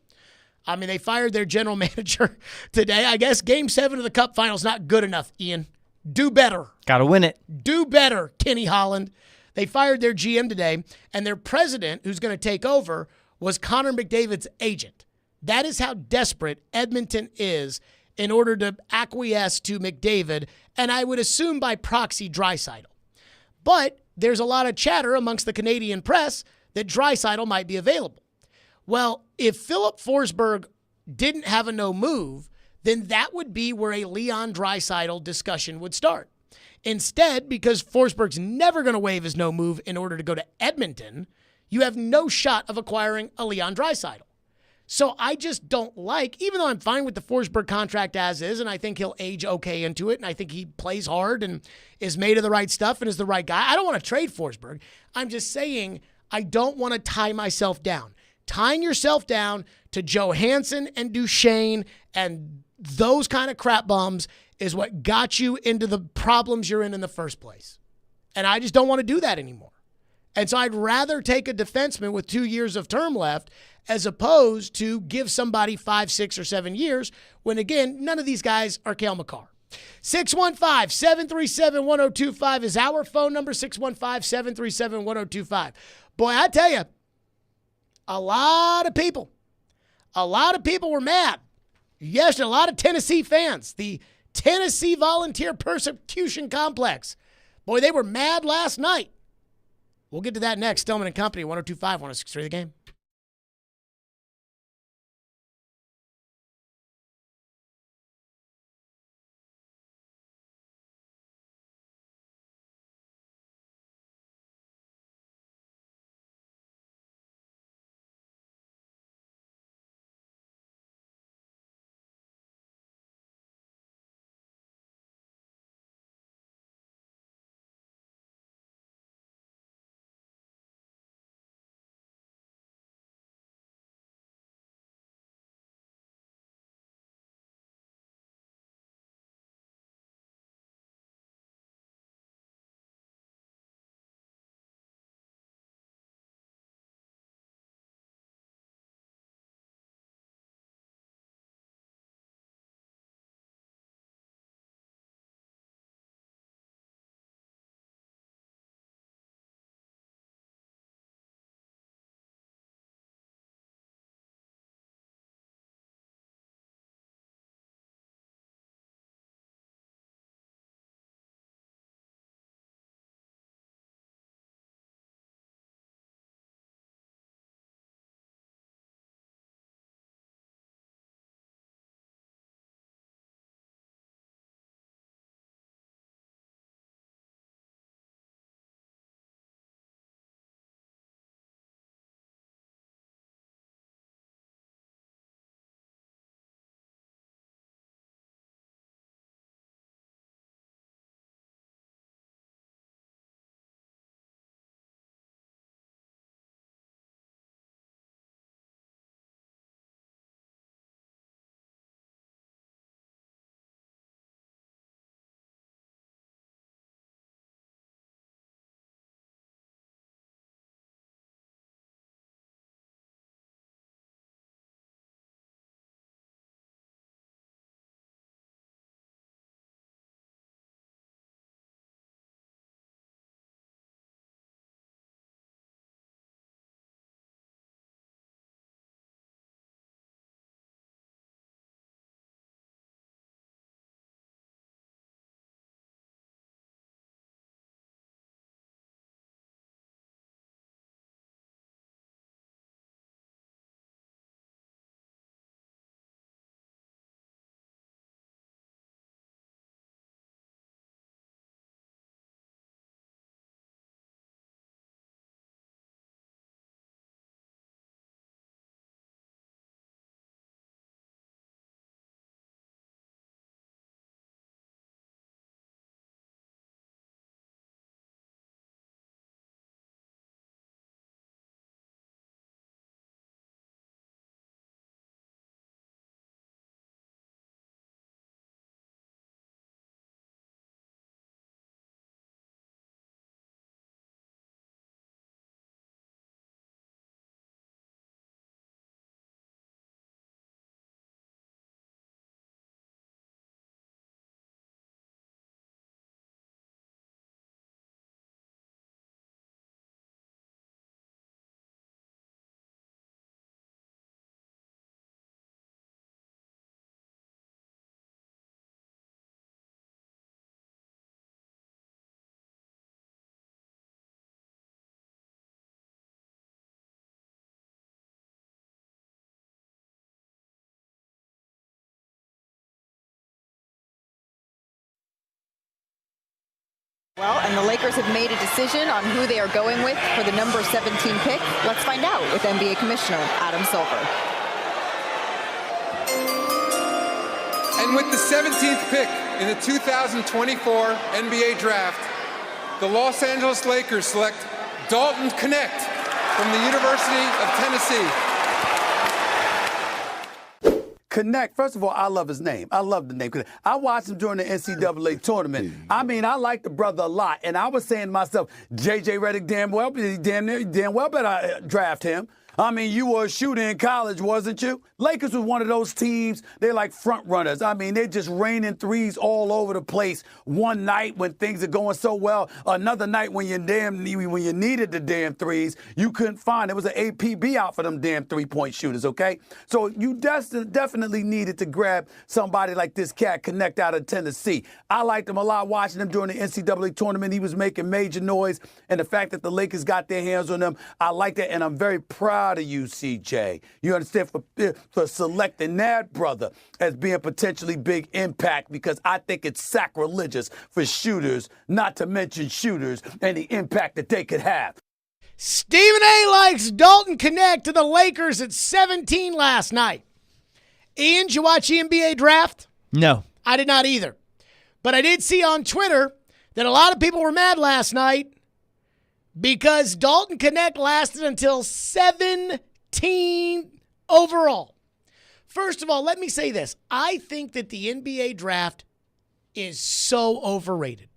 I mean, they fired their general manager today. I guess Game 7 of the Cup Final's not good enough, Ian. Do better. Got to win it. Do better, Kenny Holland. They fired their GM today, and their president, who's going to take over, was Connor McDavid's agent. That is how desperate Edmonton is in order to acquiesce to McDavid, and I would assume by proxy Draisaitl. But there's a lot of chatter amongst the Canadian press that Draisaitl might be available. Well, if Philip Forsberg didn't have a no move, then that would be where a Leon Draisaitl discussion would start. Instead, because Forsberg's never going to waive his no move in order to go to Edmonton, you have no shot of acquiring a Leon Draisaitl. So I just don't like, even though I'm fine with the Forsberg contract as is, and I think he'll age okay into it, and I think he plays hard and is made of the right stuff and is the right guy. I don't want to trade Forsberg. I'm just saying I don't want to tie myself down. Tying yourself down to Johansson and Duchesne and those kind of crap bums is what got you into the problems you're in the first place. And I just don't want to do that anymore. And so I'd rather take a defenseman with 2 years of term left as opposed to give somebody 5, 6, or 7 years when, again, none of these guys are Cale Makar. 615-737-1025 is our phone number, 615-737-1025. Boy, I tell you, a lot of people were mad. Yes, a lot of Tennessee fans, the Tennessee Volunteer Persecution Complex. Boy, they were mad last night. We'll get to that next. Stillman and Company, 102.5, 106.3 The Game. Well, and the Lakers have made a decision on who they are going with for the number 17 pick. Let's find out with NBA Commissioner Adam Silver. And with the 17th pick in the 2024 NBA Draft, the Los Angeles Lakers select Dalton Knecht from the University of Tennessee. Knecht, first of all, I love his name. I love the name. I watched him during the NCAA tournament. I mean, I like the brother a lot. And I was saying to myself, J.J. Redick damn well better draft him. I mean, you were a shooter in college, wasn't you? Lakers was one of those teams, they're like front runners. I mean, they're just raining threes all over the place. One night when things are going so well, another night when you needed the damn threes, you couldn't find. There was an APB out for them damn three-point shooters, okay? So you definitely needed to grab somebody like this cat, Knecht out of Tennessee. I liked him a lot watching him during the NCAA tournament. He was making major noise, and the fact that the Lakers got their hands on him, I like that, and I'm very proud of you, CJ. You understand, for selecting that brother as being potentially big impact, because I think it's sacrilegious for shooters not to mention shooters and the impact that they could have. Stephen A. likes Dalton Knecht to the Lakers at 17 last night. Ian, did you watch the NBA draft? No. I did not either. But I did see on Twitter that a lot of people were mad last night because Dalton Knecht lasted until 17 overall. First of all, let me say this. I think that the NBA draft is so overrated.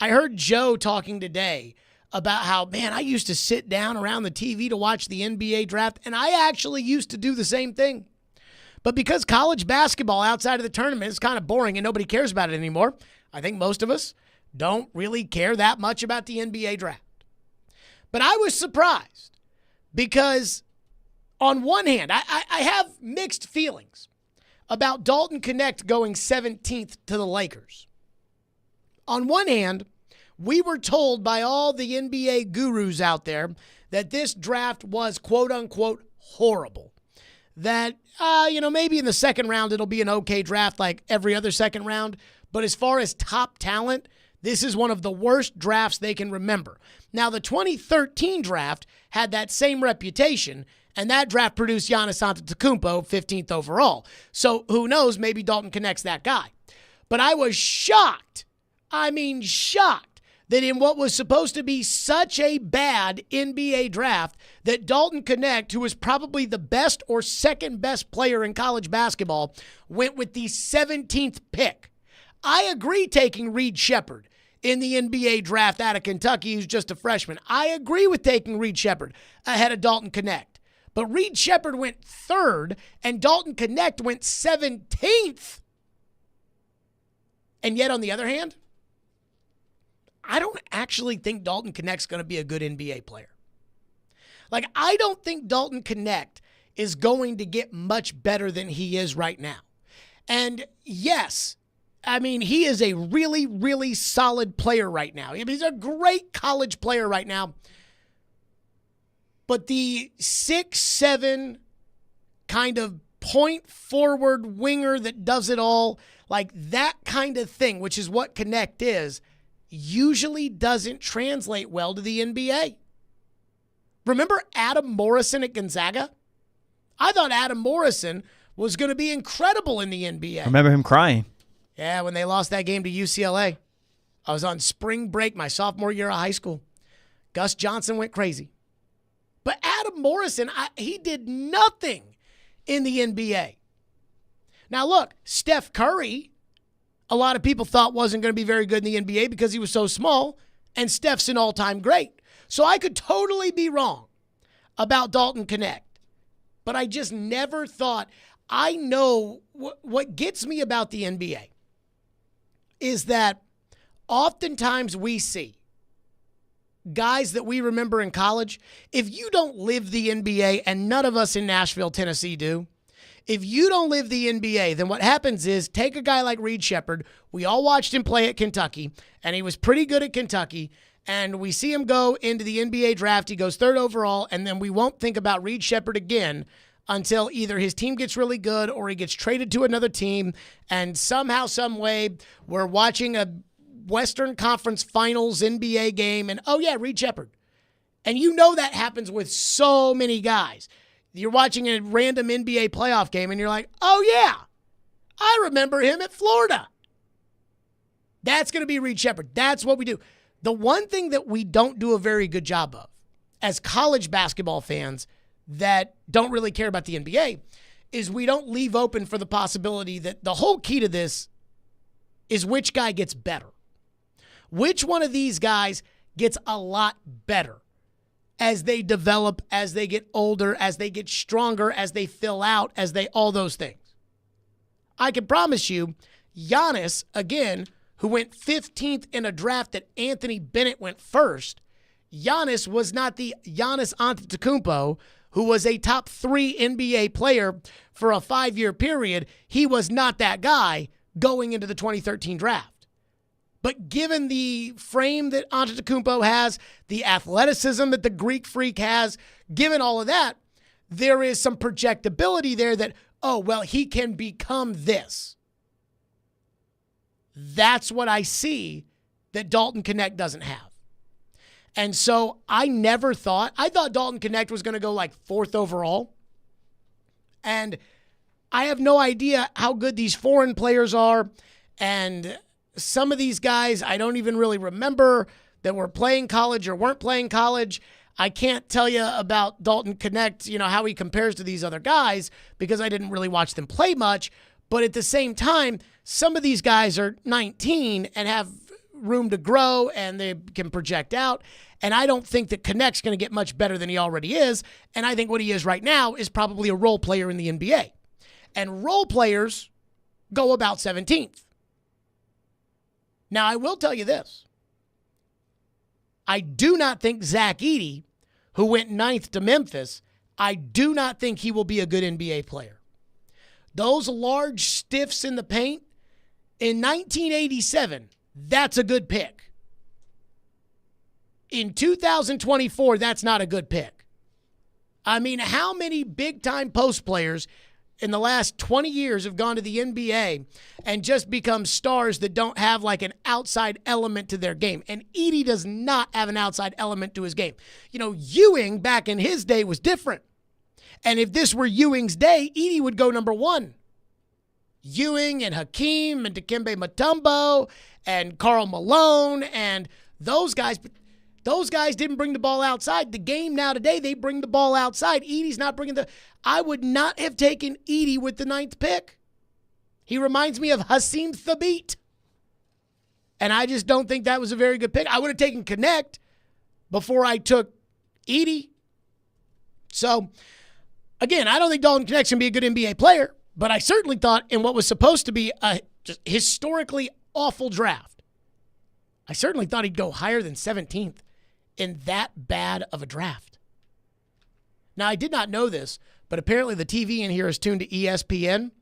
I heard Joe talking today about how, man, I used to sit down around the TV to watch the NBA draft, and I actually used to do the same thing. But because college basketball outside of the tournament is kind of boring and nobody cares about it anymore, I think most of us don't really care that much about the NBA draft. But I was surprised because on one hand, I have mixed feelings about Dalton Knecht going 17th to the Lakers. On one hand, we were told by all the NBA gurus out there that this draft was quote-unquote horrible. That, maybe in the second round it'll be an okay draft like every other second round. But as far as top talent, this is one of the worst drafts they can remember. Now, the 2013 draft had that same reputation, and that draft produced Giannis Antetokounmpo 15th overall. So who knows, maybe Dalton Knecht's that guy. But I was shocked, that in what was supposed to be such a bad NBA draft, that Dalton Knecht, who was probably the best or second best player in college basketball, went with the 17th pick. I agree taking Reed Sheppard in the NBA draft out of Kentucky, who's just a freshman. I agree with taking Reed Sheppard ahead of Dalton Knecht. But Reed Sheppard went 3rd, and Dalton Knecht went 17th. And yet, on the other hand, I don't actually think Dalton Knecht's going to be a good NBA player. Like, I don't think Dalton Knecht is going to get much better than he is right now. And yes, he is a really, really solid player right now. He's a great college player right now. But the 6'7" kind of point forward winger that does it all, like that kind of thing, which is what Knecht is, usually doesn't translate well to the NBA. Remember Adam Morrison at Gonzaga? I thought Adam Morrison was going to be incredible in the NBA. I remember him crying. Yeah, when they lost that game to UCLA. I was on spring break my sophomore year of high school. Gus Johnson went crazy. But Adam Morrison, he did nothing in the NBA. Now look, Steph Curry, a lot of people thought wasn't going to be very good in the NBA because he was so small, and Steph's an all-time great. So I could totally be wrong about Dalton Knecht. But I just never thought, I know what gets me about the NBA is that oftentimes we see guys that we remember in college. If you don't live the NBA, and none of us in Nashville, Tennessee do, if you don't live the NBA, then what happens is take a guy like Reed Sheppard. We all watched him play at Kentucky, and he was pretty good at Kentucky. And we see him go into the NBA draft. He goes 3rd overall, and then we won't think about Reed Sheppard again until either his team gets really good or he gets traded to another team. And somehow, some way, we're watching a Western Conference Finals NBA game, and oh yeah, Reed Sheppard. And you know that happens with so many guys. You're watching a random NBA playoff game, and you're like, oh yeah, I remember him at Florida. That's going to be Reed Sheppard. That's what we do. The one thing that we don't do a very good job of as college basketball fans that don't really care about the NBA is we don't leave open for the possibility that the whole key to this is which guy gets better. Which one of these guys gets a lot better as they develop, as they get older, as they get stronger, as they fill out, all those things. I can promise you, Giannis, again, who went 15th in a draft that Anthony Bennett went first, Giannis was not the Giannis Antetokounmpo who was a top 3 NBA player for a 5-year period. He was not that guy going into the 2013 draft. But given the frame that Antetokounmpo has, the athleticism that the Greek Freak has, given all of that, there is some projectability there that, oh, well, he can become this. That's what I see that Dalton Knecht doesn't have. And so I thought Dalton Knecht was going to go like 4th overall. And I have no idea how good these foreign players are. And some of these guys I don't even really remember that were playing college or weren't playing college. I can't tell you about Dalton Knecht, how he compares to these other guys because I didn't really watch them play much. But at the same time, some of these guys are 19 and have room to grow and they can project out. And I don't think that Knecht's going to get much better than he already is. And I think what he is right now is probably a role player in the NBA. And role players go about 17th. Now, I will tell you this. I do not think Zach Edey, who went 9th to Memphis, I do not think he will be a good NBA player. Those large stiffs in the paint, in 1987, that's a good pick. In 2024, that's not a good pick. I mean, how many big-time post players in the last 20 years have gone to the NBA and just become stars that don't have like an outside element to their game? And Edey does not have an outside element to his game. Ewing back in his day was different. And if this were Ewing's day, Edey would go number 1. Ewing and Hakeem and Dikembe Mutombo and Karl Malone and those guys. But those guys didn't bring the ball outside. The game now today, they bring the ball outside. Edey's not bringing I would not have taken Edey with the 9th pick. He reminds me of Hassim Thabit. And I just don't think that was a very good pick. I would have taken Knecht before I took Edey. So, again, I don't think Dalton Knecht's going to be a good NBA player, but I certainly thought in what was supposed to be a just historically awful draft, I certainly thought he'd go higher than 17th in that bad of a draft. Now, I did not know this, but apparently the TV in here is tuned to ESPN.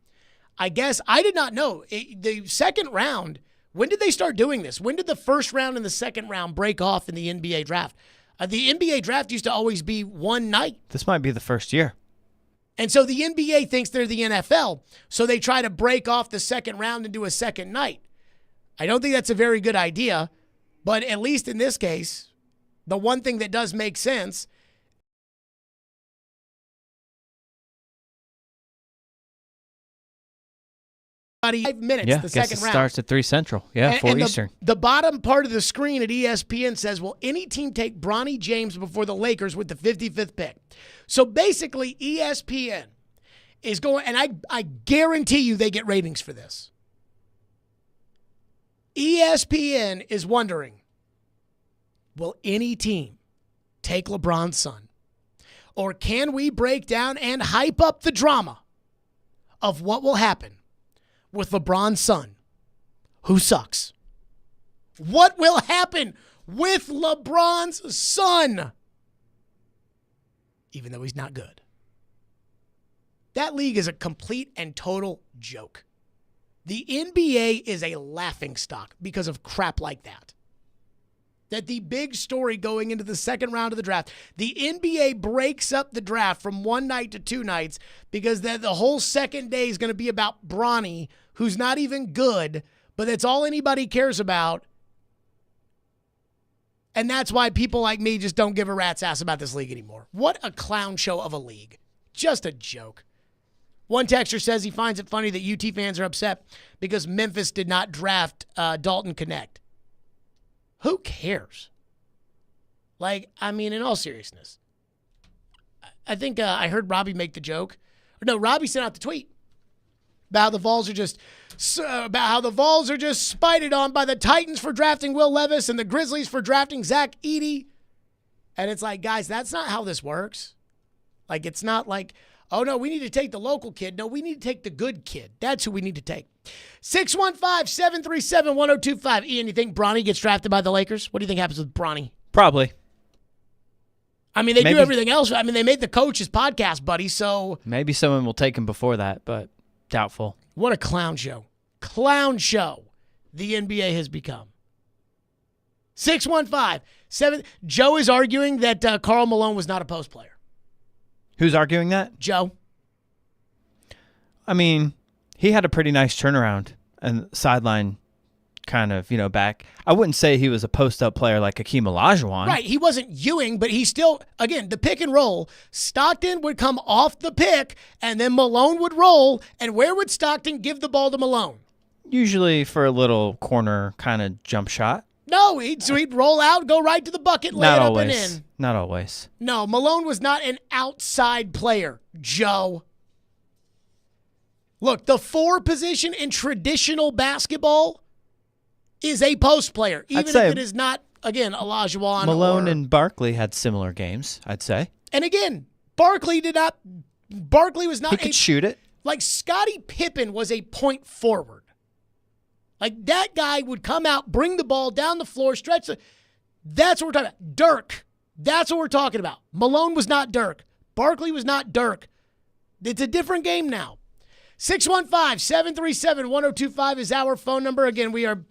I guess I did not know. The second round, when did they start doing this? When did the first round and the second round break off in the NBA draft? The NBA draft used to always be one night. This might be the first year. And so the NBA thinks they're the NFL, so they try to break off the second round and do a second night. I don't think that's a very good idea, but at least in this case, the one thing that does make sense about 5 minutes, yeah, the guess second it round. Starts at 3 Central. Yeah, 4 Eastern. The bottom part of the screen at ESPN says, will any team take Bronny James before the Lakers with the 55th pick? So basically, ESPN is going, and I guarantee you they get ratings for this. ESPN is wondering, will any team take LeBron's son? Or can we break down and hype up the drama of what will happen with LeBron's son, who sucks? What will happen with LeBron's son, even though he's not good? That league is a complete and total joke. The NBA is a laughingstock because of crap like that. That the big story going into the second round of the draft, the NBA breaks up the draft from one night to 2 nights because the whole second day is going to be about Bronny, who's not even good, but that's all anybody cares about, And that's why people like me just don't give a rat's ass about this league anymore. What a clown show of a league. Just a joke. One texter says he finds it funny that UT fans are upset because Memphis did not draft Dalton Connect. Who cares? Like, I mean, in all seriousness. I think I heard Robbie make the joke. No, Robbie sent out the tweet about how the Vols are just spited on by the Titans for drafting Will Levis and the Grizzlies for drafting Zach Edey. And it's like, guys, that's not how this works. Like, it's not like, oh, no, we need to take the local kid. No, we need to take the good kid. That's who we need to take. 615-737-1025. Ian, you think Bronny gets drafted by the Lakers? What do you think happens with Bronny? Probably. I mean, they do everything else. I mean, they made the coach his podcast buddy, so. Maybe someone will take him before that, but doubtful. What a clown show. Clown show the NBA has become. 615-7. Joe is arguing that Karl Malone was not a post player. Who's arguing that? Joe. I mean, he had a pretty nice turnaround and sideline kind of, back. I wouldn't say he was a post-up player like Hakeem Olajuwon. Right. He wasn't Ewing, but he still, again, the pick and roll. Stockton would come off the pick, and then Malone would roll. And where would Stockton give the ball to Malone? Usually for a little corner kind of jump shot. No, he'd roll out, go right to the bucket, lay it up and in. Not always. No, Malone was not an outside player, Joe. Look, the 4 position in traditional basketball is a post player, even if it is not, again, Olajuwon. Malone and Barkley had similar games, I'd say. And again, Barkley was not. He could shoot it. Like Scottie Pippen was a point forward. Like that guy would come out, bring the ball down the floor, stretch the. That's what we're talking about. Dirk. That's what we're talking about. Malone was not Dirk. Barkley was not Dirk. It's a different game now. 615-737-1025 is our phone number. Again, we are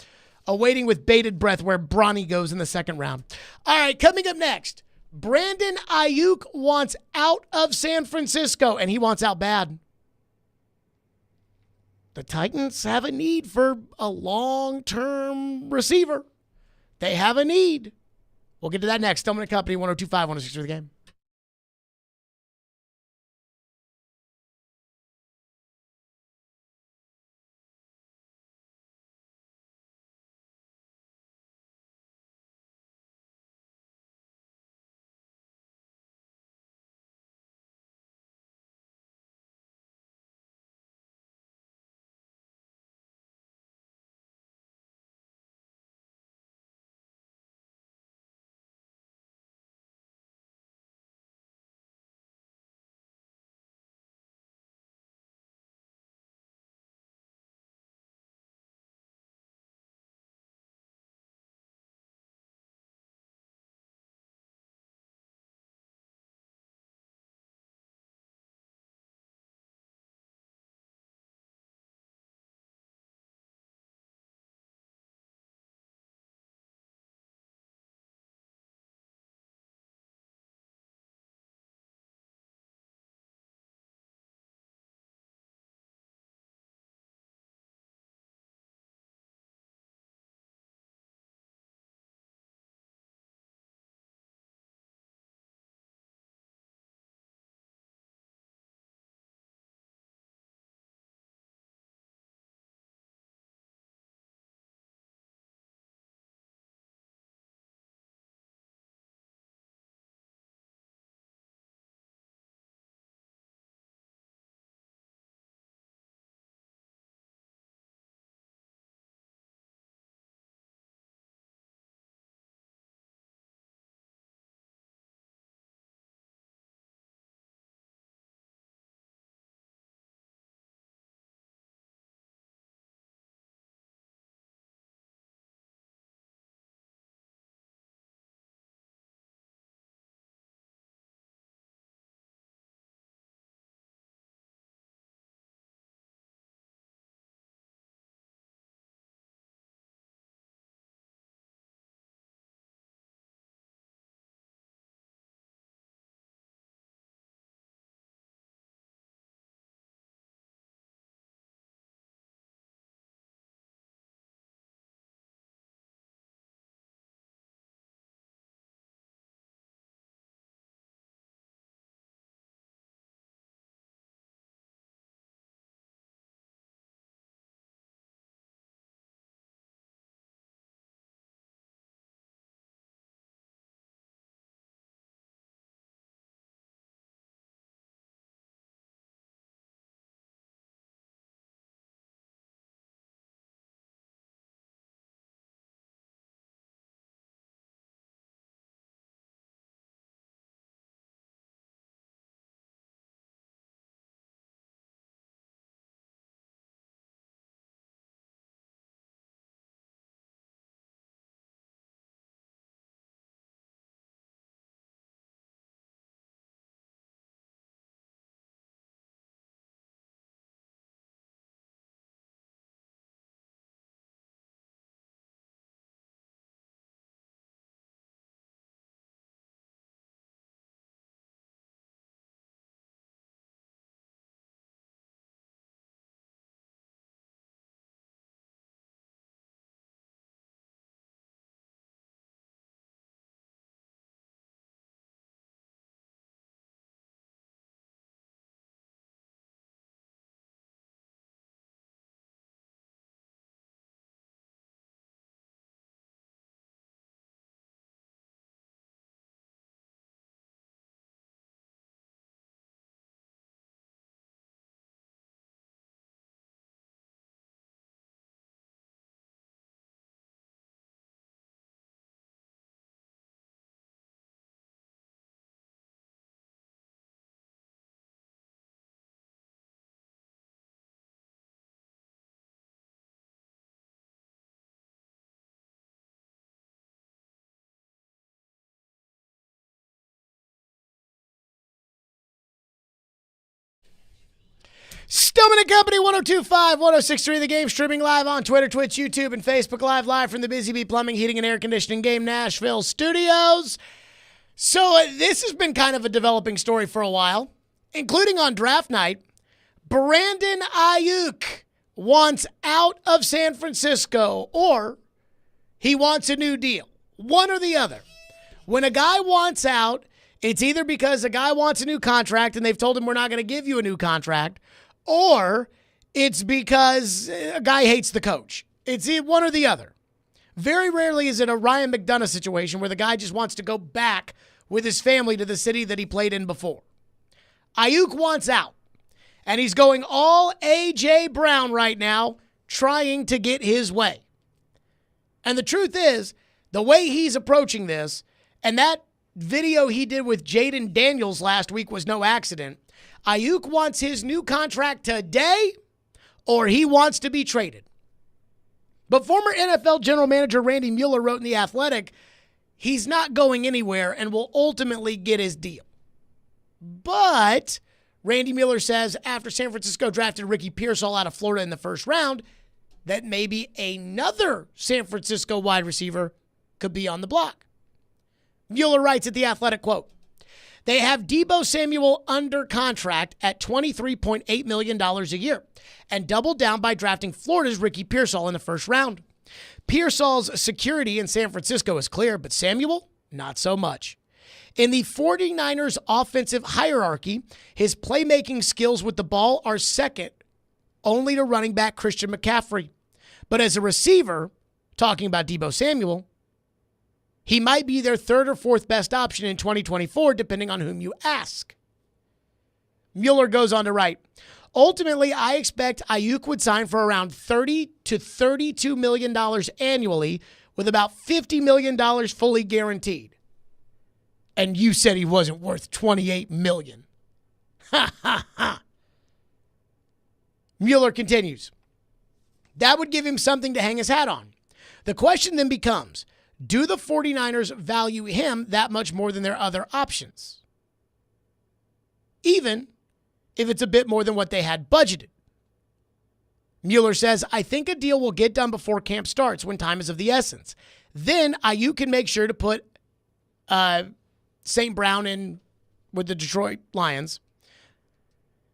awaiting with bated breath where Bronny goes in the second round. All right, coming up next, Brandon Aiyuk wants out of San Francisco, and he wants out bad. The Titans have a need for a long-term receiver. They have a need. We'll get to that next. Stillman & Company, 102.5, 106 for the game. Stillman and Company, 102.5, 106.3 The Game, streaming live on Twitter, Twitch, YouTube, and Facebook live from the Busy Bee Plumbing, Heating, and Air Conditioning Game Nashville studios. So this has been kind of a developing story for a while, including on draft night. Brandon Aiyuk wants out of San Francisco, or he wants a new deal. One or the other. When a guy wants out, it's either because a guy wants a new contract and they've told him we're not going to give you a new contract, or it's because a guy hates the coach. It's one or the other. Very rarely is it a Ryan McDonough situation where the guy just wants to go back with his family to the city that he played in before. Aiyuk wants out, and he's going all A.J. Brown right now, trying to get his way. And the truth is, the way he's approaching this, and that video he did with Jaden Daniels last week was no accident. Aiyuk wants his new contract today, or he wants to be traded. But former NFL general manager Randy Mueller wrote in The Athletic, he's not going anywhere and will ultimately get his deal. But Randy Mueller says after San Francisco drafted Ricky Pearsall out of Florida in the first round, that maybe another San Francisco wide receiver could be on the block. Mueller writes at The Athletic, quote, they have Deebo Samuel under contract at $23.8 million a year and doubled down by drafting Florida's Ricky Pearsall in the first round. Pearsall's security in San Francisco is clear, but Samuel, not so much. In the 49ers offensive hierarchy, his playmaking skills with the ball are second only to running back Christian McCaffrey. But as a receiver, talking about Deebo Samuel, he might be their third or fourth best option in 2024, depending on whom you ask. Mueller goes on to write, ultimately, I expect Aiyuk would sign for around $30 to $32 million annually, with about $50 million fully guaranteed. And you said he wasn't worth $28 million. Ha, ha, ha. Mueller continues, that would give him something to hang his hat on. The question then becomes, do the 49ers value him that much more than their other options? Even if it's a bit more than what they had budgeted. Mueller says, I think a deal will get done before camp starts when time is of the essence. Then Aiyuk can make sure to put St. Brown in with the Detroit Lions.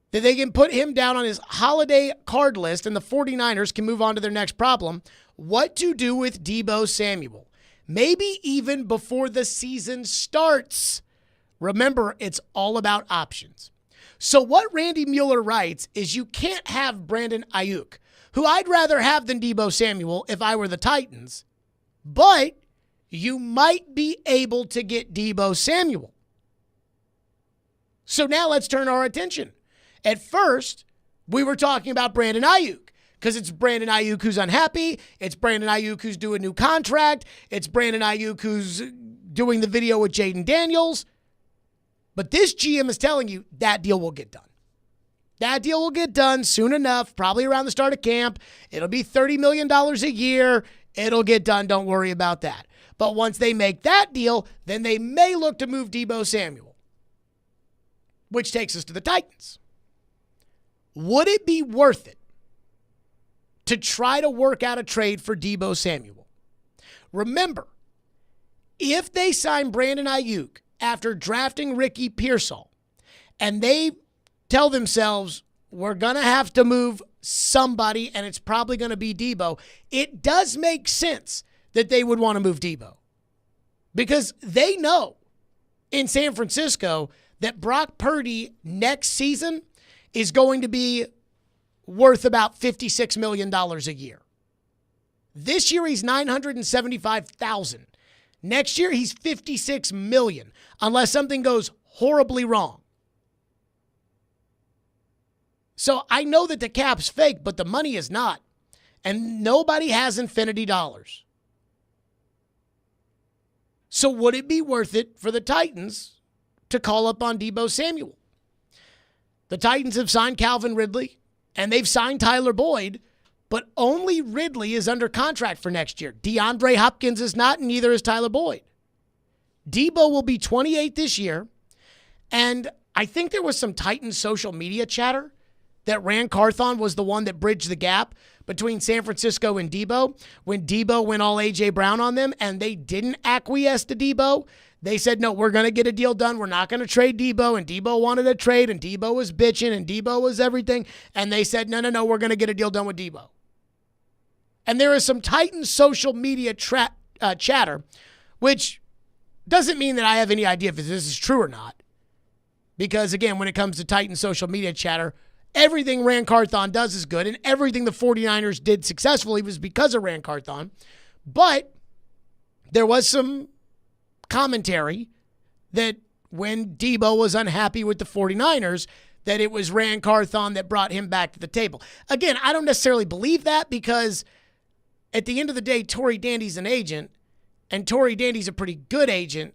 That they can put him down on his holiday card list and the 49ers can move on to their next problem. What to do with Deebo Samuel? Maybe even before the season starts. Remember, it's all about options. So what Randy Mueller writes is you can't have Brandon Aiyuk, who I'd rather have than Deebo Samuel if I were the Titans, but you might be able to get Deebo Samuel. So now let's turn our attention. At first, we were talking about Brandon Aiyuk, because it's Brandon Aiyuk who's unhappy. It's Brandon Aiyuk who's doing a new contract. It's Brandon Aiyuk who's doing the video with Jaden Daniels. But this GM is telling you that deal will get done. That deal will get done soon enough, probably around the start of camp. It'll be $30 million a year. It'll get done. Don't worry about that. But once they make that deal, then they may look to move Deebo Samuel, which takes us to the Titans. Would it be worth it to try to work out a trade for Deebo Samuel? Remember, if they sign Brandon Aiyuk after drafting Ricky Pearsall and they tell themselves, we're going to have to move somebody and it's probably going to be Deebo, it does make sense that they would want to move Deebo because they know in San Francisco that Brock Purdy next season is going to be worth about $56 million a year. This year, he's $975,000. Next year, he's $56 million, unless something goes horribly wrong. So I know that the cap's fake, but the money is not. And nobody has infinity dollars. So would it be worth it for the Titans to call up on Deebo Samuel? The Titans have signed Calvin Ridley, and they've signed Tyler Boyd, but only Ridley is under contract for next year. DeAndre Hopkins is not, and neither is Tyler Boyd. Deebo will be 28 this year, and I think there was some Titans social media chatter that Rand Carthon was the one that bridged the gap between San Francisco and Debo when Debo went all A.J. Brown on them and they didn't acquiesce to Debo. They said, no, we're going to get a deal done. We're not going to trade Debo. And Debo wanted a trade, and Debo was bitching, and Debo was everything. And they said, no, we're going to get a deal done with Debo. And there is some Titans social media chatter, which doesn't mean that I have any idea if this is true or not. Because, again, when it comes to Titans social media chatter, everything Rand Carthon does is good, and everything the 49ers did successfully was because of Rand Carthon. But there was some commentary that when Debo was unhappy with the 49ers, that it was Rand Carthon that brought him back to the table. Again, I don't necessarily believe that because at the end of the day, Tory Dandy's an agent, and Tory Dandy's a pretty good agent,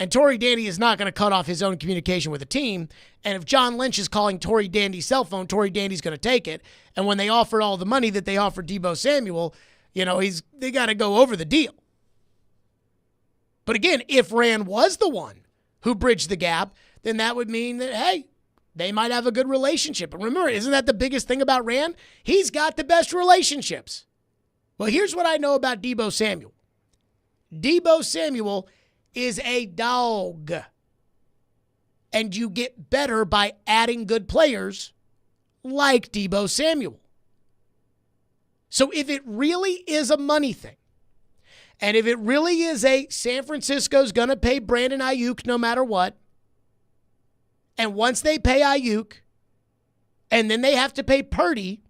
and Tory Dandy is not going to cut off his own communication with the team. And if John Lynch is calling Tory Dandy's cell phone, Tory Dandy's going to take it. And when they offer all the money that they offered Debo Samuel, they got to go over the deal. But again, if Rand was the one who bridged the gap, then that would mean that, hey, they might have a good relationship. And remember, isn't that the biggest thing about Rand? He's got the best relationships. Well, here's what I know about Debo Samuel. Debo Samuel is a dog. And you get better by adding good players like Debo Samuel. So if it really is a money thing, and if it really is San Francisco's going to pay Brandon Aiyuk no matter what, and once they pay Aiyuk, and then they have to pay Purdy,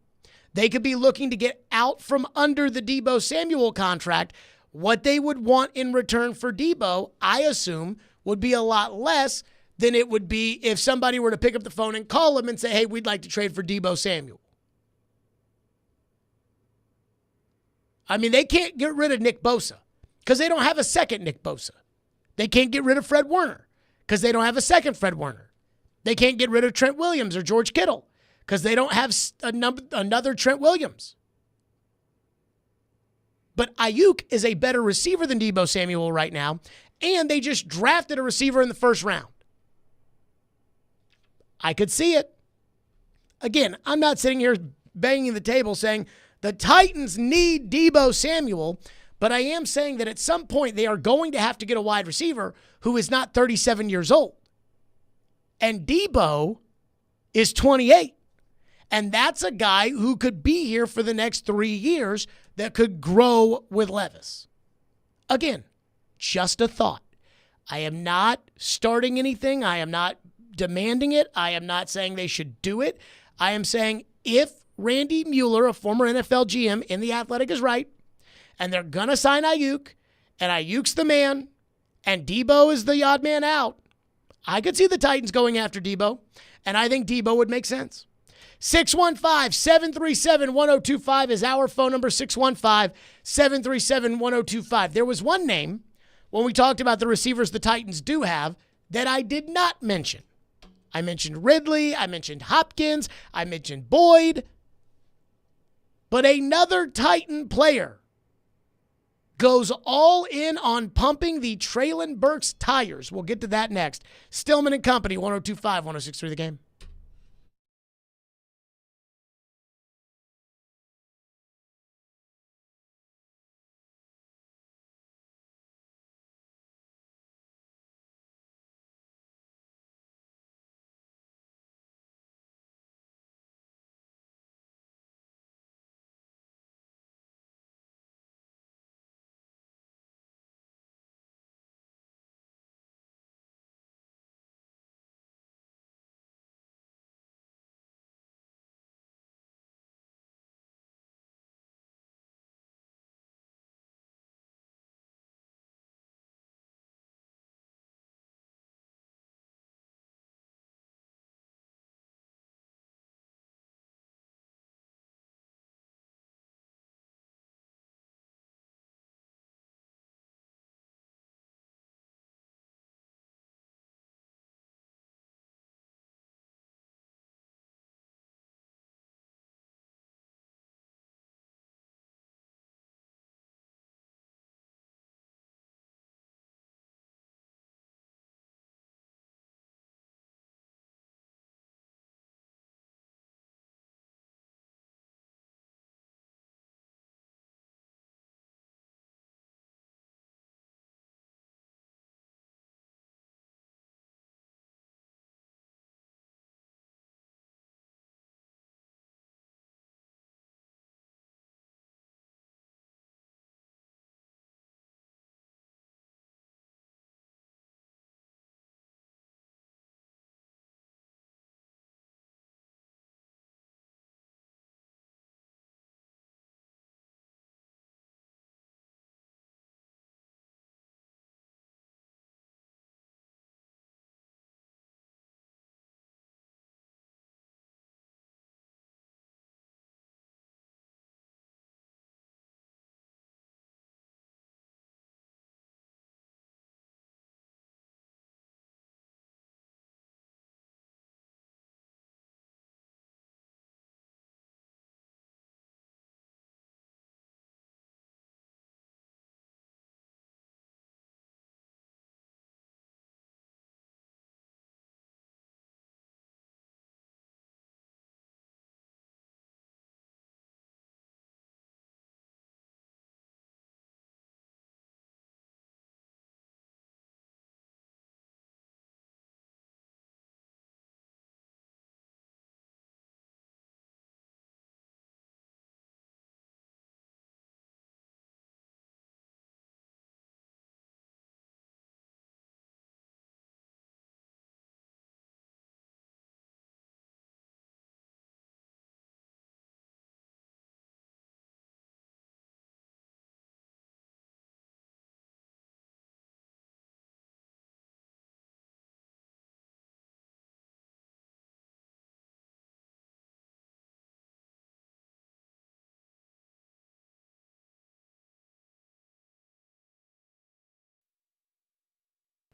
they could be looking to get out from under the Debo Samuel contract. What they would want in return for Debo, I assume, would be a lot less than it would be if somebody were to pick up the phone and call him and say, hey, we'd like to trade for Debo Samuel. I mean, they can't get rid of Nick Bosa because they don't have a second Nick Bosa. They can't get rid of Fred Warner because they don't have a second Fred Warner. They can't get rid of Trent Williams or George Kittle because they don't have another Trent Williams. But Aiyuk is a better receiver than Debo Samuel right now, and they just drafted a receiver in the first round. I could see it. Again, I'm not sitting here banging the table saying the Titans need Debo Samuel, but I am saying that at some point they are going to have to get a wide receiver who is not 37 years old. And Debo is 28. And that's a guy who could be here for the next 3 years that could grow with Levis. Again, just a thought. I am not starting anything. I am not demanding it. I am not saying they should do it. I am saying if Randy Mueller, a former NFL GM in The Athletic, is right, and they're going to sign Aiyuk, and Ayuk's the man, and Debo is the odd man out, I could see the Titans going after Debo, and I think Debo would make sense. 615-737-1025 is our phone number, 615-737-1025. There was one name when we talked about the receivers the Titans do have that I did not mention. I mentioned Ridley, I mentioned Hopkins, I mentioned Boyd. But another Titan player goes all in on pumping the Treylon Burks tires. We'll get to that next. Stillman and Company, 102.5, 106.3 The Game.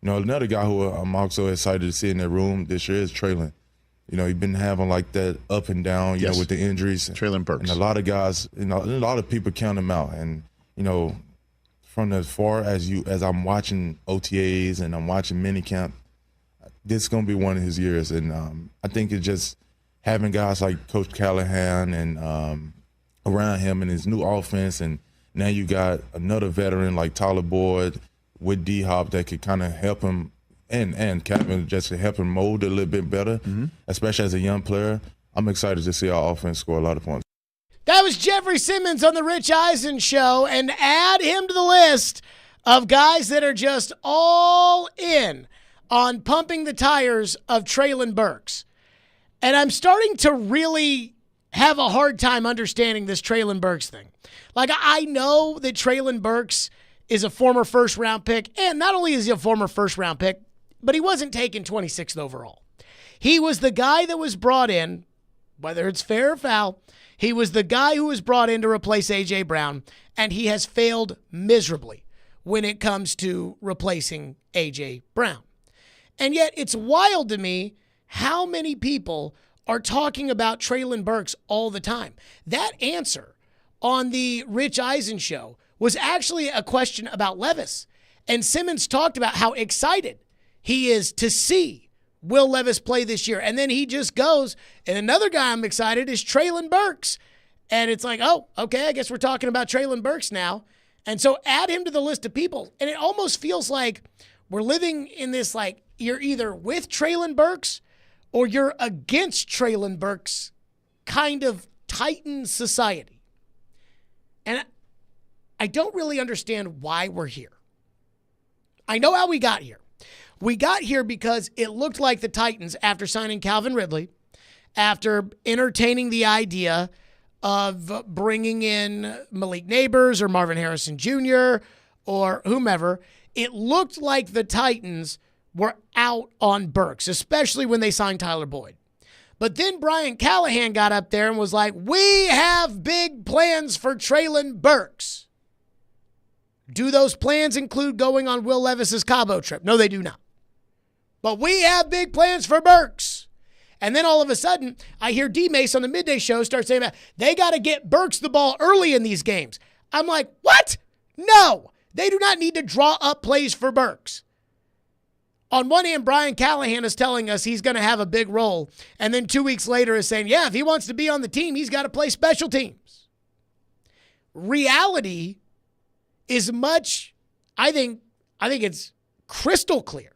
Another guy who I'm also excited to see in that room this year is Treylon. He's been having like that up and down, you know, with the injuries. Treylon Burks. And a lot of guys, a lot of people count him out. And, from as far as I'm watching OTAs and I'm watching minicamp, this is going to be one of his years. And I think it's just having guys like Coach Callahan and around him and his new offense. And now you got another veteran like Tyler Boyd with D-Hop that could kind of help him and Kevin just to help him mold a little bit better, especially as a young player. I'm excited to see our offense score a lot of points. That was Jeffrey Simmons on the Rich Eisen Show, and add him to the list of guys that are just all in on pumping the tires of Treylon Burks. And I'm starting to really have a hard time understanding this Treylon Burks thing. Like, I know that Treylon Burks is a former first-round pick, and not only is he a former first-round pick, but he wasn't taken 26th overall. He was the guy that was brought in, whether it's fair or foul, he was the guy who was brought in to replace A.J. Brown, and he has failed miserably when it comes to replacing A.J. Brown. And yet it's wild to me how many people are talking about Treylon Burks all the time. That answer on the Rich Eisen Show was actually a question about Levis. And Simmons talked about how excited he is to see Will Levis play this year. And then he just goes, and another guy I'm excited is Treylon Burks. And it's like, oh, okay, I guess we're talking about Treylon Burks now. And so add him to the list of people. And it almost feels like we're living in this, like, you're either with Treylon Burks or you're against Treylon Burks kind of Titan society. And I don't really understand why we're here. I know how we got here. We got here because it looked like the Titans, after signing Calvin Ridley, after entertaining the idea of bringing in Malik Neighbors or Marvin Harrison Jr. or whomever, it looked like the Titans were out on Burks, especially when they signed Tyler Boyd. But then Brian Callahan got up there and was like, we have big plans for Treylon Burks. Do those plans include going on Will Levis's Cabo trip? No, they do not. But we have big plans for Burks. And then all of a sudden, I hear D-Mace on the midday show start saying, they got to get Burks the ball early in these games. I'm like, what? No, they do not need to draw up plays for Burks. On one hand, Brian Callahan is telling us he's going to have a big role. And then 2 weeks later is saying, yeah, if he wants to be on the team, he's got to play special teams. Reality is much, I think it's crystal clear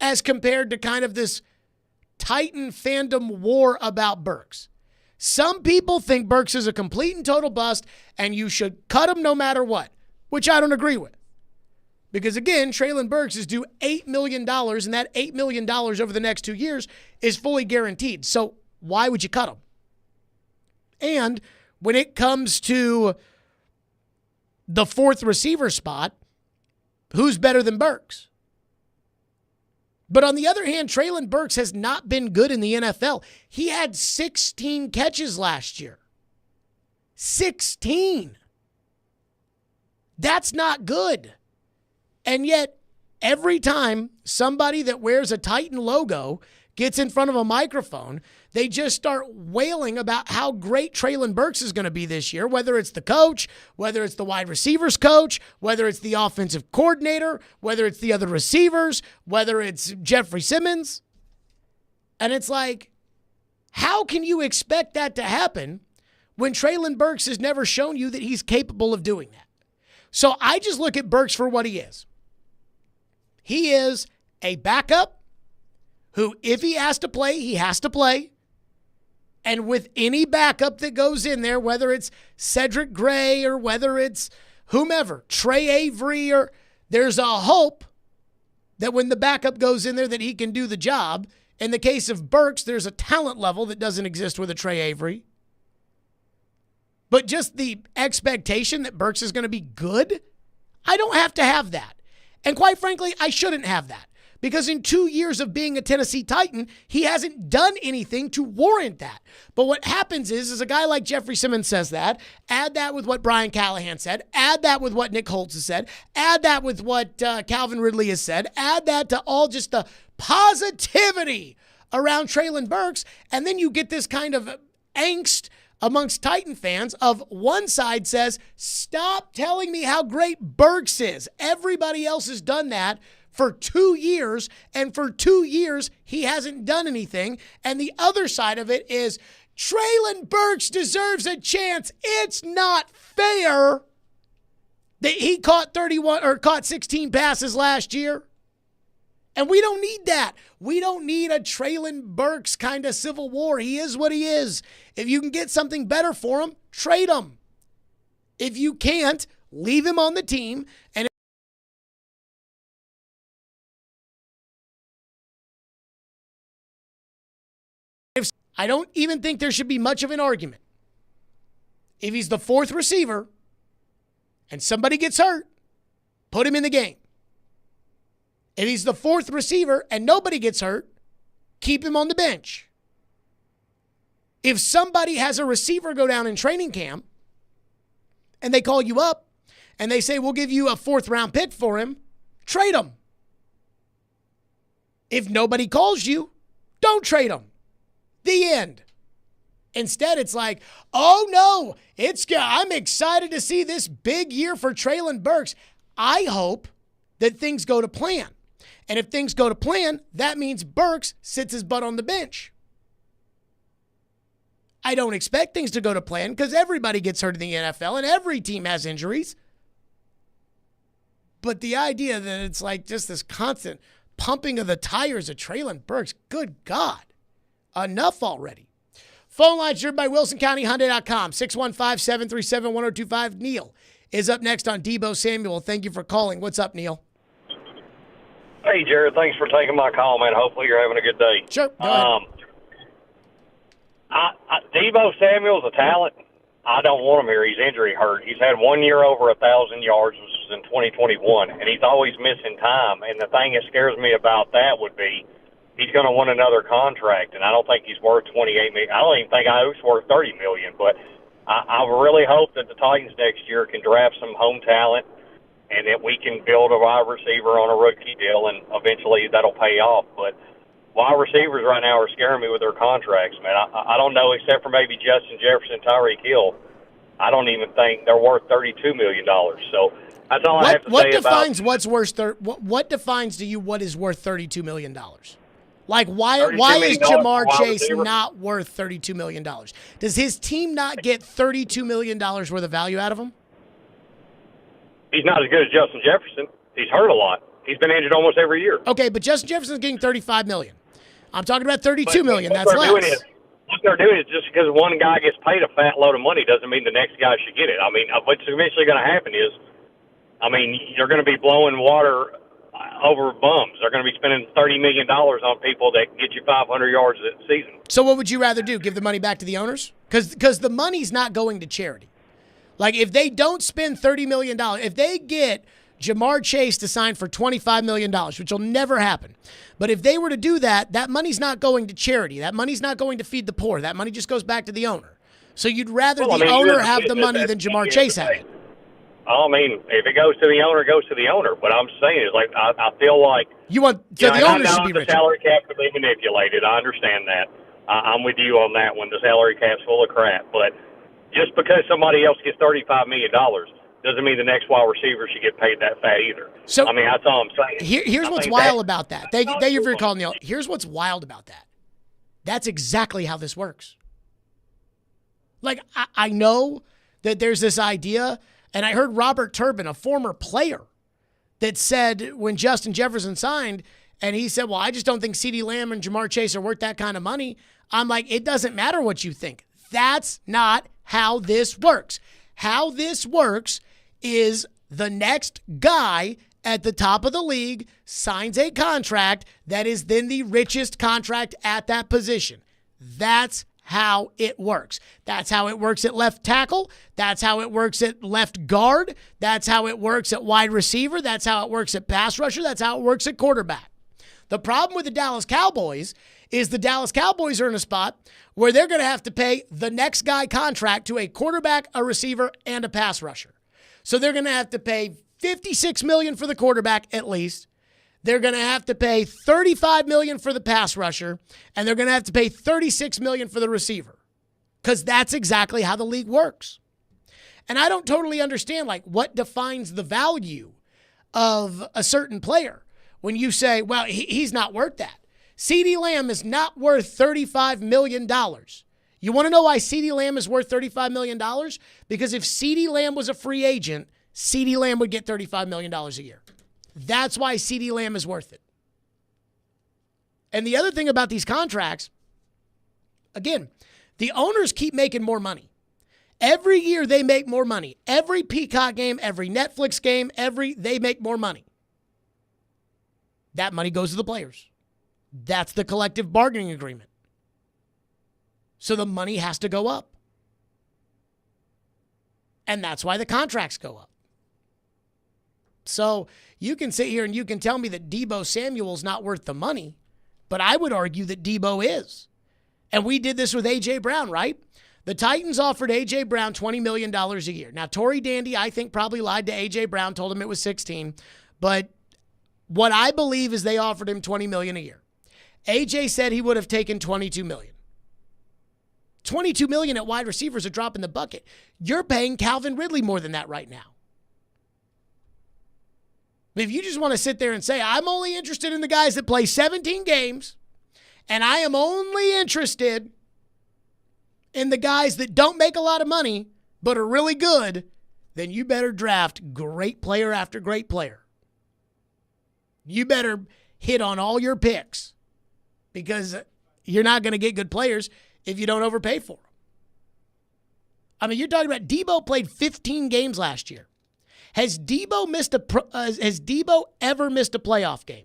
as compared to kind of this Titan fandom war about Burks. Some people think Burks is a complete and total bust and you should cut him no matter what, which I don't agree with. Because again, Treylon Burks is due $8 million, and that $8 million over the next 2 years is fully guaranteed. So why would you cut him? And when it comes to the fourth receiver spot, who's better than Burks? But on the other hand, Treylon Burks has not been good in the NFL. He had 16 catches last year. 16. That's not good. And yet, every time somebody that wears a Titan logo gets in front of a microphone, they just start wailing about how great Treylon Burks is going to be this year, whether it's the coach, whether it's the wide receivers coach, whether it's the offensive coordinator, whether it's the other receivers, whether it's Jeffrey Simmons. And it's like, how can you expect that to happen when Treylon Burks has never shown you that he's capable of doing that? So I just look at Burks for what he is. He is a backup who, if he has to play, he has to play. And with any backup that goes in there, whether it's Cedric Gray or whether it's whomever, Trey Avery, or there's a hope that when the backup goes in there that he can do the job. In the case of Burks, there's a talent level that doesn't exist with a Trey Avery. But just the expectation that Burks is going to be good, I don't have to have that. And quite frankly, I shouldn't have that. Because in 2 years of being a Tennessee Titan, he hasn't done anything to warrant that. But what happens is a guy like Jeffrey Simmons says that, add that with what Brian Callahan said, add that with what Nick Holtz has said, add that with what Calvin Ridley has said, add that to all just the positivity around Treylon Burks, and then you get this kind of angst amongst Titan fans of one side says, stop telling me how great Burks is. Everybody else has done that for 2 years, and for 2 years, he hasn't done anything. And the other side of it is, Treylon Burks deserves a chance. It's not fair that he caught 16 passes last year. And we don't need that. We don't need a Treylon Burks kind of civil war. He is what he is. If you can get something better for him, trade him. If you can't, leave him on the team. And I don't even think there should be much of an argument. If he's the fourth receiver and somebody gets hurt, put him in the game. If he's the fourth receiver and nobody gets hurt, keep him on the bench. If somebody has a receiver go down in training camp and they call you up and they say, we'll give you a 4th-round pick for him, trade him. If nobody calls you, don't trade him. The end. Instead, it's like, oh no, I'm excited to see this big year for Treylon Burks. I hope that things go to plan. And if things go to plan, that means Burks sits his butt on the bench. I don't expect things to go to plan because everybody gets hurt in the NFL and every team has injuries. But the idea that it's like just this constant pumping of the tires of Treylon Burks, good God. Enough already. Phone lines driven by WilsonCountyHyundai.com, 615-737-1025. Neil is up next on Debo Samuel. Thank you for calling. What's up, Neil? Hey, Jared. Thanks for taking my call, man. Hopefully you're having a good day. Sure. Go ahead. Debo Samuel's a talent. I don't want him here. He's injury hurt. He's had 1 year over 1,000 yards, which was in 2021, and he's always missing time. And the thing that scares me about that would be he's going to want another contract, and I don't think he's worth $28 million. I don't even think Aiyuk's worth $30 million. But I really hope that the Titans next year can draft some home talent, and that we can build a wide receiver on a rookie deal, and eventually that'll pay off. But wide receivers right now are scaring me with their contracts, man. I don't know, except for maybe Justin Jefferson, Tyreek Hill. I don't even think they're worth $32 million. So that's all I have to say about. What defines to you what is worth $32 million? Like, why is Jamar Chase not worth $32 million? Does his team not get $32 million worth of value out of him? He's not as good as Justin Jefferson. He's hurt a lot. He's been injured almost every year. Okay, but Justin Jefferson's getting $35 million. I'm talking about $32 million. That's less. What they're doing is just because one guy gets paid a fat load of money doesn't mean the next guy should get it. I mean, what's eventually going to happen is, you're going to be blowing water over bums. They're going to be spending $30 million on people that get you 500 yards a season. So what would you rather do, give the money back to the owners? Because the money's not going to charity. Like, if they don't spend $30 million, if they get Jamar Chase to sign for $25 million, which will never happen. But if they were to do that, that money's not going to charity. That money's not going to feed the poor. That money just goes back to the owner. So you'd rather the owner have the money than Jamar Chase have it. If it goes to the owner, it goes to the owner. What I'm saying is, like, I feel like the owner should be rich. The salary cap could be manipulated. I understand that. I'm with you on that one. The salary cap's full of crap. But just because somebody else gets $35 million doesn't mean the next wide receiver should get paid that fat either. So, that's all I'm saying. Here's what's wild about that. Thank you for your call, Neil. Here's what's wild about that. That's exactly how this works. Like, I know that there's this idea, and I heard Robert Turbin, a former player, that said when Justin Jefferson signed, and he said, well, I just don't think CeeDee Lamb and Jamar Chase are worth that kind of money. I'm like, it doesn't matter what you think. That's not how this works. How this works is the next guy at the top of the league signs a contract that is then the richest contract at that position. That's how it works. That's how it works at left tackle. That's how it works at left guard. That's how it works at wide receiver. That's how it works at pass rusher. That's how it works at quarterback. The problem with the Dallas Cowboys is the Dallas Cowboys are in a spot where they're going to have to pay the next guy contract to a quarterback, a receiver, and a pass rusher. So they're going to have to pay $56 million for the quarterback at least. They're going to have to pay $35 million for the pass rusher, and they're going to have to pay $36 million for the receiver, because that's exactly how the league works. And I don't totally understand, like, what defines the value of a certain player when you say, well, he's not worth that. CeeDee Lamb is not worth $35 million. You want to know why CeeDee Lamb is worth $35 million? Because if CeeDee Lamb was a free agent, CeeDee Lamb would get $35 million a year. That's why CeeDee Lamb is worth it. And the other thing about these contracts, again, the owners keep making more money. Every year they make more money. Every Peacock game, every Netflix game, they make more money. That money goes to the players. That's the collective bargaining agreement. So the money has to go up. And that's why the contracts go up. So you can sit here and you can tell me that Deebo Samuel's not worth the money, but I would argue that Deebo is. And we did this with A.J. Brown, right? The Titans offered A.J. Brown $20 million a year. Now, Tory Dandy, I think, probably lied to A.J. Brown, told him it was 16. But what I believe is they offered him $20 million a year. A.J. said he would have taken $22 million. $22 million at wide receiver is a drop in the bucket. You're paying Calvin Ridley more than that right now. If you just want to sit there and say, I'm only interested in the guys that play 17 games, and I am only interested in the guys that don't make a lot of money but are really good, then you better draft great player after great player. You better hit on all your picks, because you're not going to get good players if you don't overpay for them. I mean, you're talking about Deebo played 15 games last year. Has Deebo ever missed a playoff game?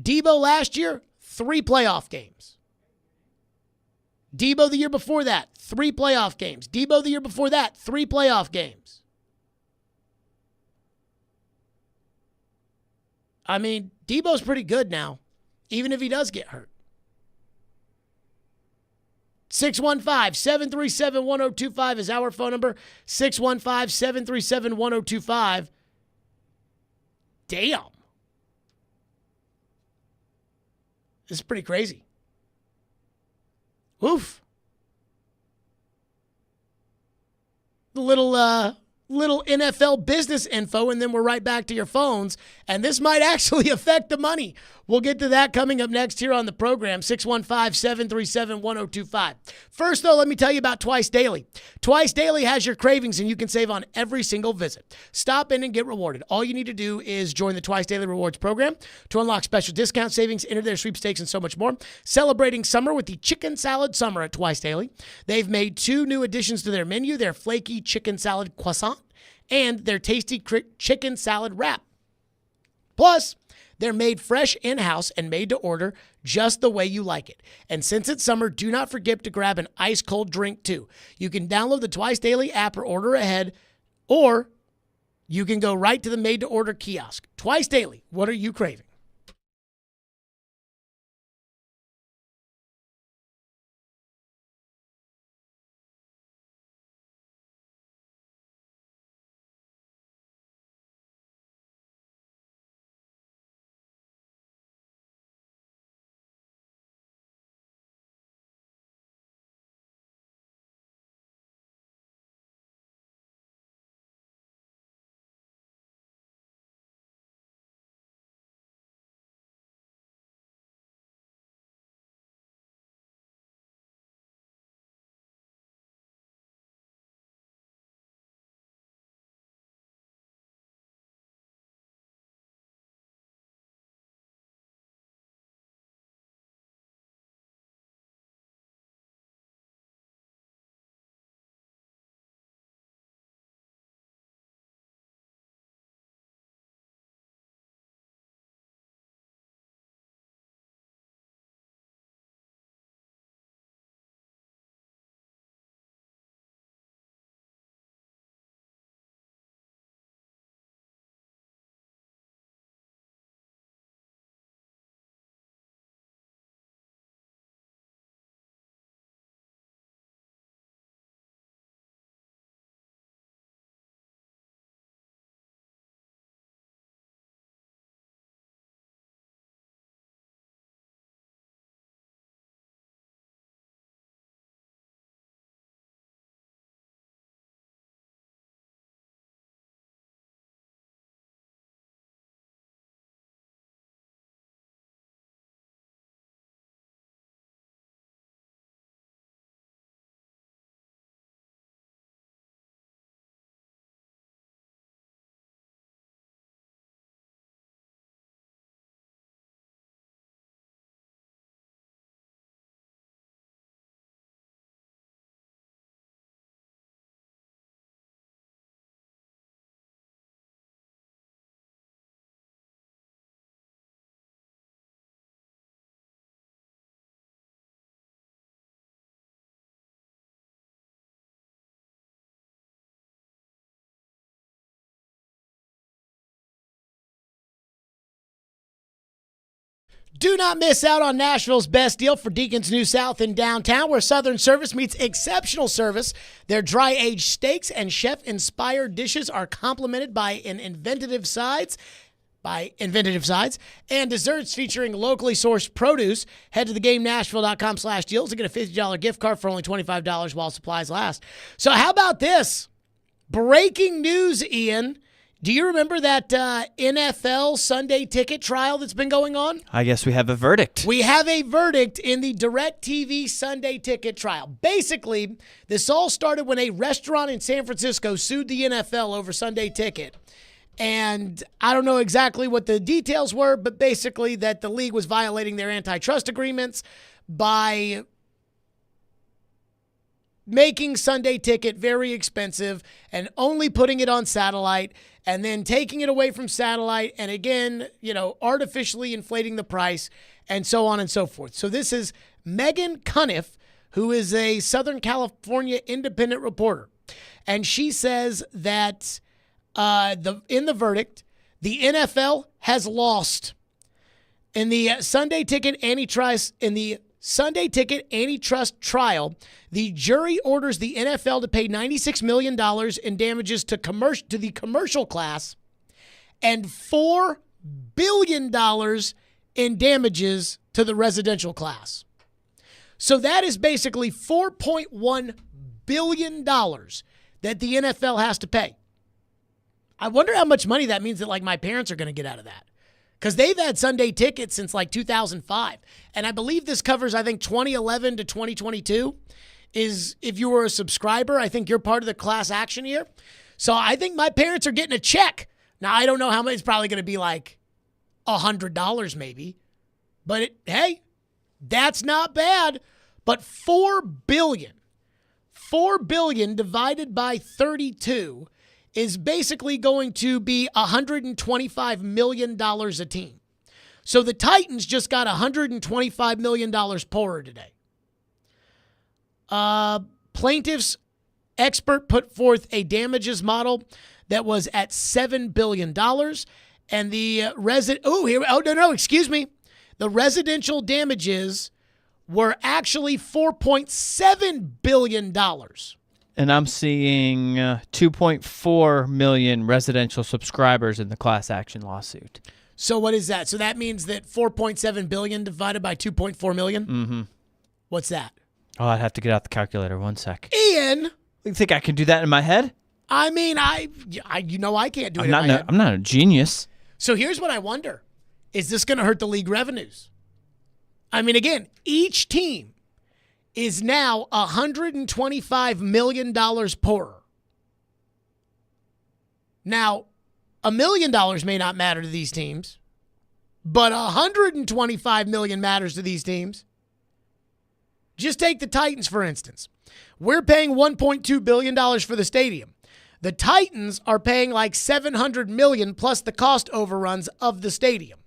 Deebo last year, 3 playoff games. Deebo the year before that, 3 playoff games. Deebo the year before that, 3 playoff games. I mean, Deebo's pretty good now, even if he does get hurt. 615-737-1025 is our phone number. 615-737-1025. Damn. This is pretty crazy. Oof. The little NFL business info, and then we're right back to your phones. And this might actually affect the money. We'll get to that coming up next here on the program, 615-737-1025. First, though, let me tell you about Twice Daily. Twice Daily has your cravings, and you can save on every single visit. Stop in and get rewarded. All you need to do is join the Twice Daily Rewards program to unlock special discount savings, enter their sweepstakes, and so much more. Celebrating summer with the Chicken Salad Summer at Twice Daily. They've made 2 new additions to their menu, their flaky chicken salad croissant and their tasty chicken salad wrap. Plus, they're made fresh in-house and made to order just the way you like it. And since it's summer, do not forget to grab an ice-cold drink, too. You can download the Twice Daily app or order ahead, or you can go right to the made-to-order kiosk. Twice Daily, what are you craving? Do not miss out on Nashville's best deal for Deacon's New South in downtown, where Southern service meets exceptional service. Their dry-aged steaks and chef-inspired dishes are complemented by inventive sides and desserts featuring locally sourced produce. Head to theGameNashville.com/deals to get a $50 gift card for only $25 while supplies last. So how about this? Breaking news, Ian. Do you remember that NFL Sunday ticket trial that's been going on? I guess we have a verdict. We have a verdict in the DirecTV Sunday ticket trial. Basically, this all started when a restaurant in San Francisco sued the NFL over Sunday ticket. And I don't know exactly what the details were, but basically that the league was violating their antitrust agreements by making Sunday ticket very expensive and only putting it on satellite and then taking it away from satellite and again, artificially inflating the price and so on and so forth. So this is Megan Cuniff, who is a Southern California independent reporter. And she says that in the verdict, the NFL has lost. In the Sunday ticket antitrust trial, the jury orders the NFL to pay $96 million in damages to the commercial class and $4 billion in damages to the residential class. So that is basically $4.1 billion that the NFL has to pay. I wonder how much money that means that my parents are going to get out of that. Because they've had Sunday tickets since 2005. And I believe this covers, 2011 to 2022. Is if you were a subscriber, I think you're part of the class action here. So I think my parents are getting a check. Now, I don't know how much. It's probably going to be $100 maybe. But hey, that's not bad. But $4 billion divided by 32 is basically going to be $125 million a team. So the Titans just got $125 million poorer today. Plaintiff's expert put forth a damages model that was at $7 billion. And the the residential damages were actually $4.7 billion. And I'm seeing 2.4 million residential subscribers in the class action lawsuit. So what is that? So that means that 4.7 billion divided by 2.4 million? Mm-hmm. What's that? Oh, I'd have to get out the calculator. 1 sec. Ian! You think I can do that in my head? I mean, I can't do it in my head. I'm not a genius. So here's what I wonder. Is this going to hurt the league revenues? I mean, again, each team is now $125 million poorer. Now, $1 million may not matter to these teams, but $125 million matters to these teams. Just take the Titans, for instance. We're paying $1.2 billion for the stadium. The Titans are paying $700 million plus the cost overruns of the stadium.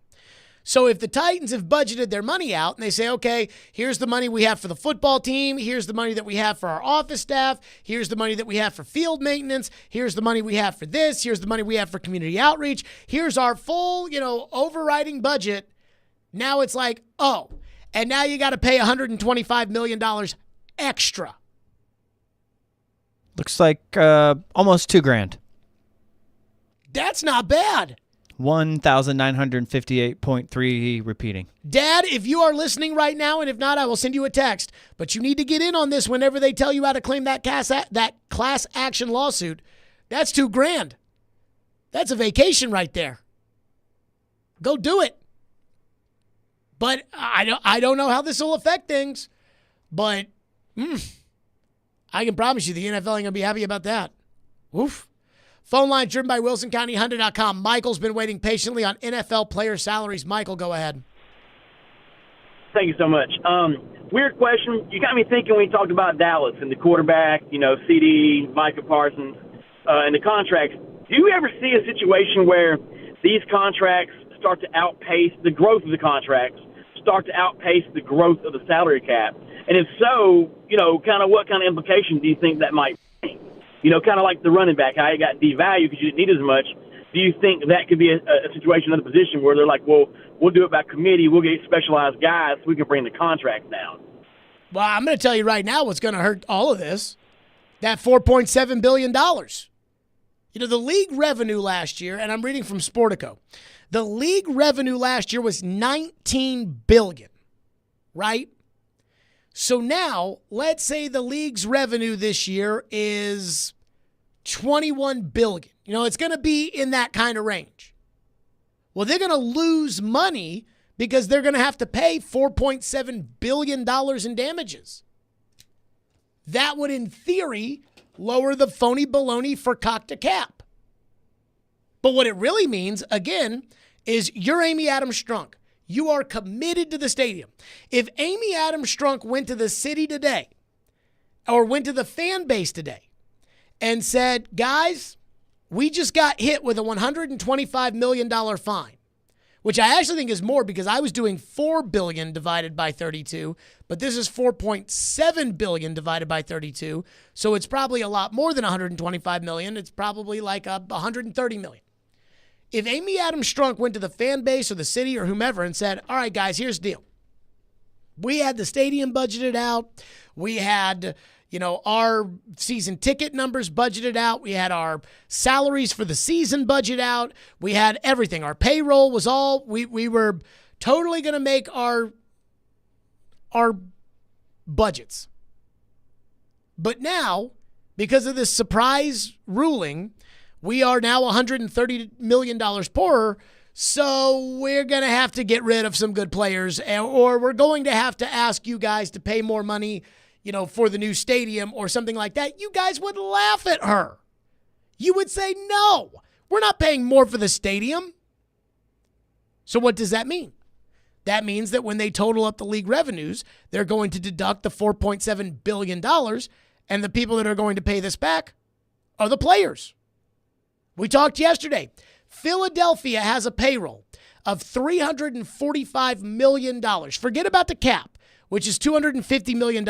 So if the Titans have budgeted their money out and they say, okay, here's the money we have for the football team, here's the money that we have for our office staff, here's the money that we have for field maintenance, here's the money we have for this, here's the money we have for community outreach, here's our full, overriding budget. Now it's and now you got to pay $125 million extra. Looks like almost $2,000. That's not bad. 1,958.3 repeating. Dad, if you are listening right now, and if not, I will send you a text. But you need to get in on this whenever they tell you how to claim that class action lawsuit. That's $2,000. That's a vacation right there. Go do it. But I don't know how this will affect things. But I can promise you the NFL ain't going to be happy about that. Oof. Phone line driven by WilsonCountyHunter.com. Michael's been waiting patiently on NFL player salaries. Michael, go ahead. Thank you so much. Weird question. You got me thinking when you talked about Dallas and the quarterback, CD, Micah Parsons, and the contracts. Do you ever see a situation where these contracts start to outpace the growth of the contracts, start to outpace the growth of the salary cap? And if so, what kind of implication do you think that might bring? Kind of like the running back, how he got devalued because you didn't need as much. do you think that could be a situation in the position where they're like, well, we'll do it by committee, we'll get specialized guys so we can bring the contracts down? Well, I'm going to tell you right now what's going to hurt all of this. That $4.7 billion. The league revenue last year, and I'm reading from Sportico, the league revenue last year was $19 billion, right? So now, let's say the league's revenue this year is $21 billion. It's going to be in that kind of range. Well, they're going to lose money because they're going to have to pay $4.7 billion in damages. That would, in theory, lower the phony baloney for cock to cap. But what it really means, again, is you're Amy Adams Strunk. You are committed to the stadium. If Amy Adams Strunk went to the city today or went to the fan base today and said, guys, we just got hit with a $125 million fine, which I actually think is more because I was doing $4 billion divided by 32, but this is $4.7 billion divided by 32, so it's probably a lot more than $125 million. It's probably like $130 million. If Amy Adams Strunk went to the fan base or the city or whomever and said, all right, guys, here's the deal. We had the stadium budgeted out. We had, our season ticket numbers budgeted out. We had our salaries for the season budgeted out. We had everything. Our payroll was all, we were totally going to make our budgets. But now, because of this surprise ruling, we are now $130 million poorer, so we're going to have to get rid of some good players, or we're going to have to ask you guys to pay more money, for the new stadium or something like that. You guys would laugh at her. You would say, no, we're not paying more for the stadium. So what does that mean? That means that when they total up the league revenues, they're going to deduct the $4.7 billion, and the people that are going to pay this back are the players. We talked yesterday. Philadelphia has a payroll of $345 million. Forget about the cap, which is $250 million.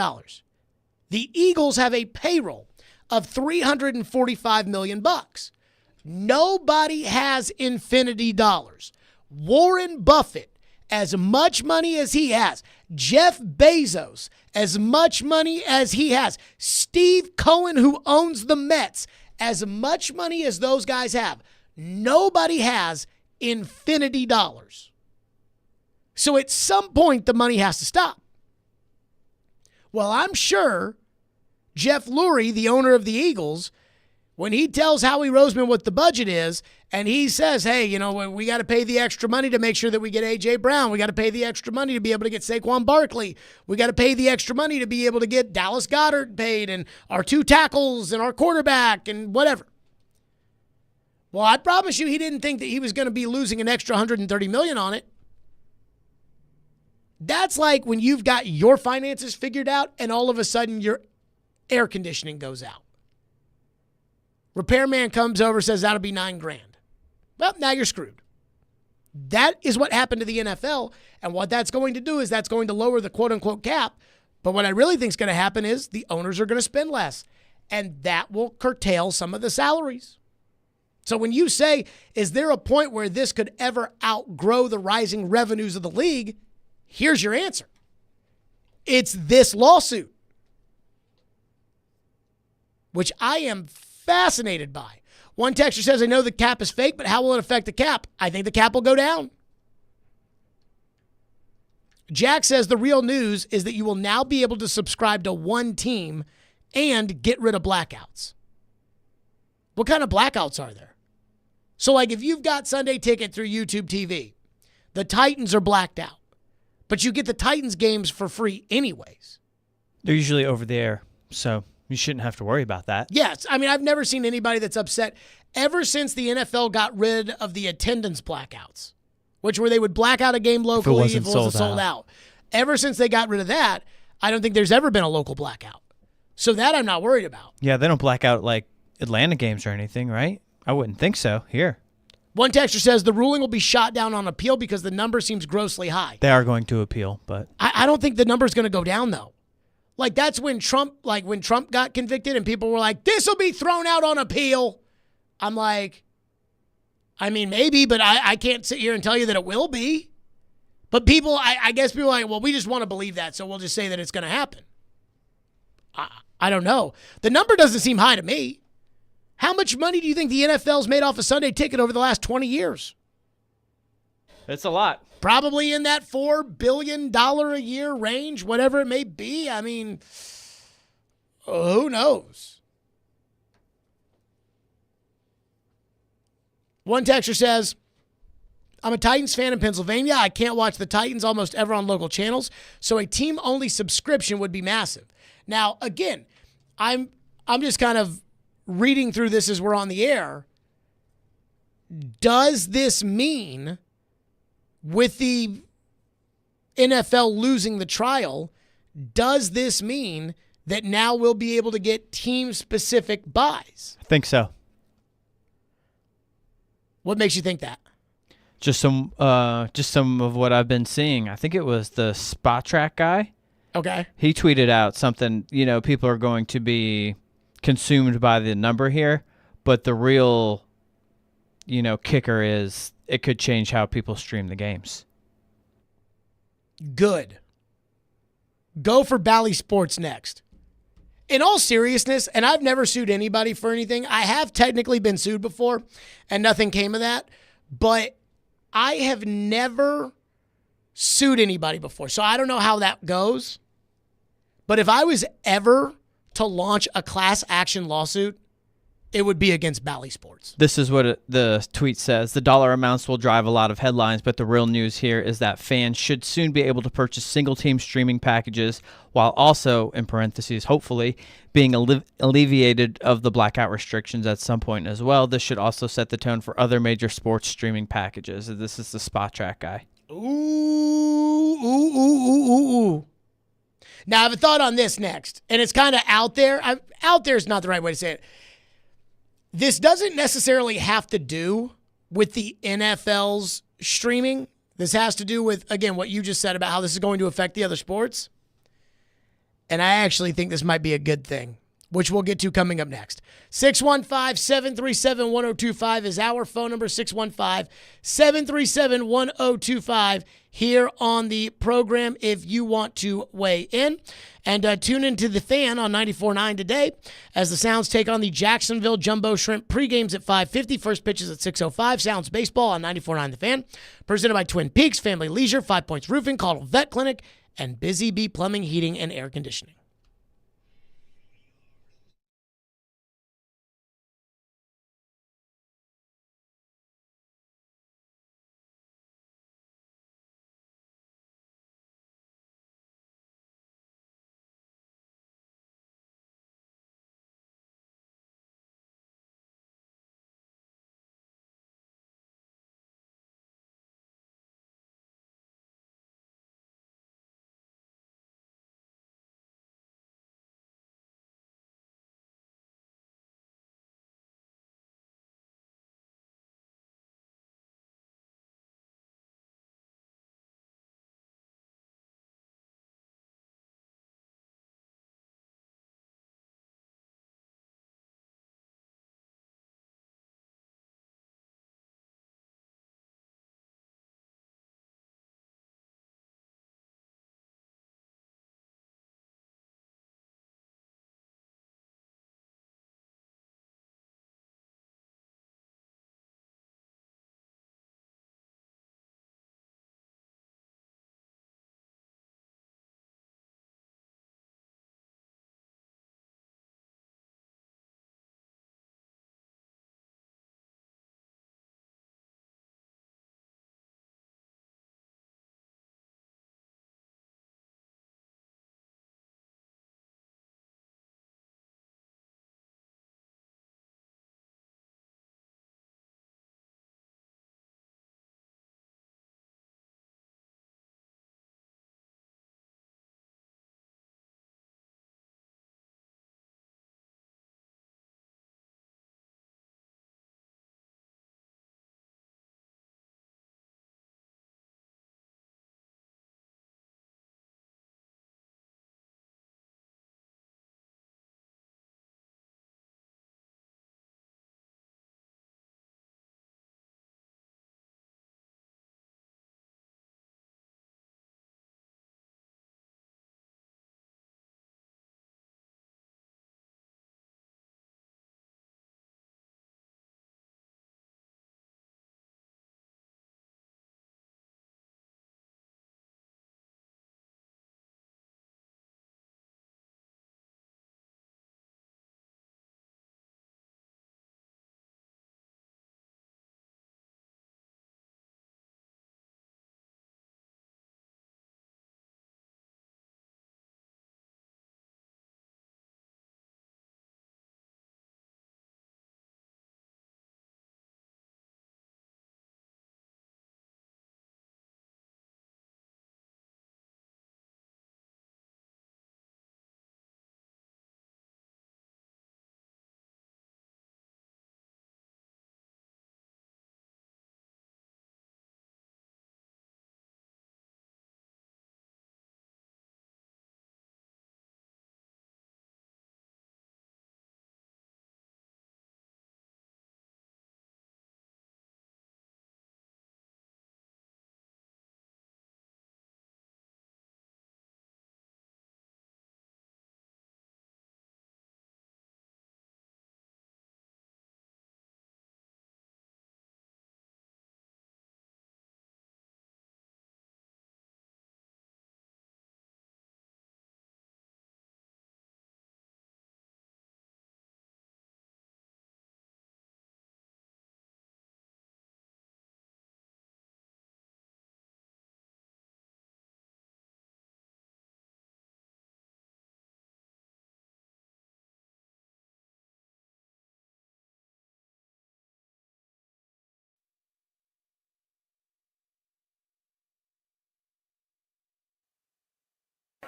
The Eagles have a payroll of $345 million. Nobody has infinity dollars. Warren Buffett, as much money as he has. Jeff Bezos, as much money as he has. Steve Cohen, who owns the Mets, as much money as those guys have. Nobody has infinity dollars. So at some point, the money has to stop. Well, I'm sure Jeff Lurie, the owner of the Eagles, when he tells Howie Roseman what the budget is, and he says, hey, we got to pay the extra money to make sure that we get A.J. Brown. We got to pay the extra money to be able to get Saquon Barkley. We got to pay the extra money to be able to get Dallas Goedert paid and our 2 tackles and our quarterback and whatever. Well, I promise you he didn't think that he was going to be losing an extra $130 million on it. That's like when you've got your finances figured out and all of a sudden your air conditioning goes out. Repairman comes over, says that'll be $9,000. Well, now you're screwed. That is what happened to the NFL, and what that's going to do is that's going to lower the quote-unquote cap, but what I really think is going to happen is the owners are going to spend less, and that will curtail some of the salaries. So when you say, is there a point where this could ever outgrow the rising revenues of the league, here's your answer. It's this lawsuit, which I am fascinated by. One texter says, I know the cap is fake, but how will it affect the cap? I think the cap will go down. Jack says the real news is that you will now be able to subscribe to one team and get rid of blackouts. What kind of blackouts are there? So like if you've got Sunday Ticket through YouTube TV, the Titans are blacked out, but you get the Titans games for free anyways. They're usually over the air, so you shouldn't have to worry about that. Yes. I mean, I've never seen anybody that's upset ever since the NFL got rid of the attendance blackouts, which where they would black out a game locally if it wasn't sold out. Ever since they got rid of that, I don't think there's ever been a local blackout. So that I'm not worried about. Yeah, they don't black out like Atlanta games or anything, right? I wouldn't think so. Here. One texter says the ruling will be shot down on appeal because the number seems grossly high. They are going to appeal, but I don't think the number's going to go down, though. Like, that's when Trump got convicted and people were like, this will be thrown out on appeal. I'm like, I mean, maybe, but I can't sit here and tell you that it will be. But people, I guess people are like, well, we just want to believe that, so we'll just say that it's going to happen. I don't know. The number doesn't seem high to me. How much money do you think the NFL's made off a Sunday ticket over the last 20 years? It's a lot. Probably in that $4 billion a year range, whatever it may be. I mean, who knows? One texter says, I'm a Titans fan in Pennsylvania. I can't watch the Titans almost ever on local channels, so a team-only subscription would be massive. Now, again, I'm just kind of reading through this as we're on the air. Does this mean, with the NFL losing the trial, does this mean that now we'll be able to get team-specific buys? I think so. What makes you think that? Just some of what I've been seeing. I think it was the Spot Track guy. Okay. He tweeted out something, people are going to be consumed by the number here, but the real, kicker is it could change how people stream the games. Good. Go for Bally Sports next. In all seriousness, and I've never sued anybody for anything. I have technically been sued before, and nothing came of that, but I have never sued anybody before, so I don't know how that goes. But if I was ever to launch a class action lawsuit, it would be against Bally Sports. This is what the tweet says. The dollar amounts will drive a lot of headlines, but the real news here is that fans should soon be able to purchase single-team streaming packages while also, in parentheses, hopefully, being alleviated of the blackout restrictions at some point as well. This should also set the tone for other major sports streaming packages. This is the Spot Track guy. Ooh. Now, I have a thought on this next, and it's kind of out there. Out there is not the right way to say it. This doesn't necessarily have to do with the NFL's streaming. This has to do with, again, what you just said about how this is going to affect the other sports. And I actually think this might be a good thing, which we'll get to coming up next. 615-737-1025 is our phone number, 615-737-1025 here on the program if you want to weigh in. And tune into The Fan on 94.9 today as the Sounds take on the Jacksonville Jumbo Shrimp. Pregames at 5:50, first pitches at 6:05. Sounds Baseball on 94.9 The Fan. Presented by Twin Peaks, Family Leisure, 5 Points Roofing, Caldwell Vet Clinic, and Busy Bee Plumbing, Heating, and Air Conditioning.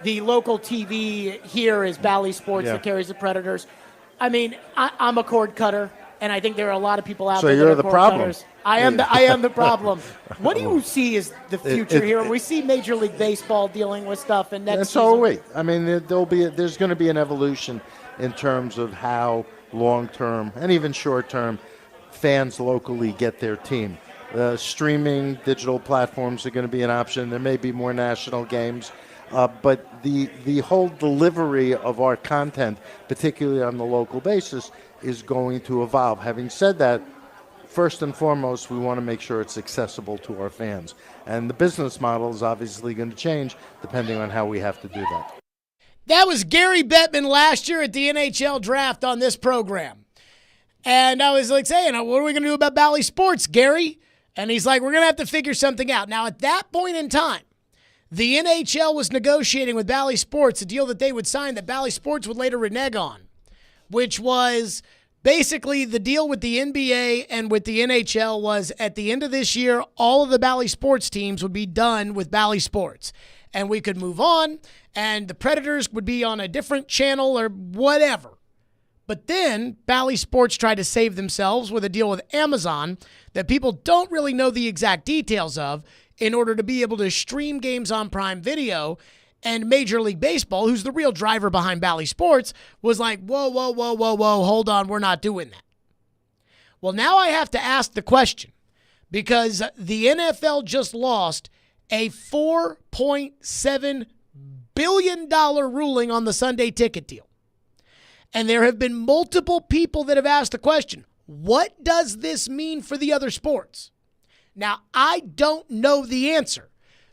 The local TV here is Bally Sports that carries the Predators. I mean, I'm a cord cutter, and I think there are a lot of people out there that are cord cutters. I am the problem. What do you see as the future here? We see Major League Baseball dealing with stuff, and next season. So wait, I mean, there's going to be an evolution in terms of how long-term and even short-term fans locally get their team. Streaming digital platforms are going to be an option. There may be more national games. But the whole delivery of our content, particularly on the local basis, is going to evolve. Having said that, first and foremost, we want to make sure it's accessible to our fans. And the business model is obviously going to change depending on how we have to do that. That was Gary Bettman last year at the NHL draft on this program. And I was like saying, what are we going to do about Bally Sports, Gary? And he's like, we're going to have to figure something out. Now, at that point in time, the NHL was negotiating with Bally Sports a deal that they would sign that Bally Sports would later renege on, which was basically the deal with the NBA and with the NHL was at the end of this year, all of the Bally Sports teams would be done with Bally Sports. And we could move on, and the Predators would be on a different channel or whatever. But then Bally Sports tried to save themselves with a deal with Amazon that people don't really know the exact details of in order to be able to stream games on Prime Video. And Major League Baseball, who's the real driver behind Bally Sports, was like, whoa, hold on, we're not doing that. Well, now I have to ask the question, because the NFL just lost a $4.7 billion ruling on the Sunday ticket deal. And there have been multiple people that have asked the question, what does this mean for the other sports? Now, I don't know the answer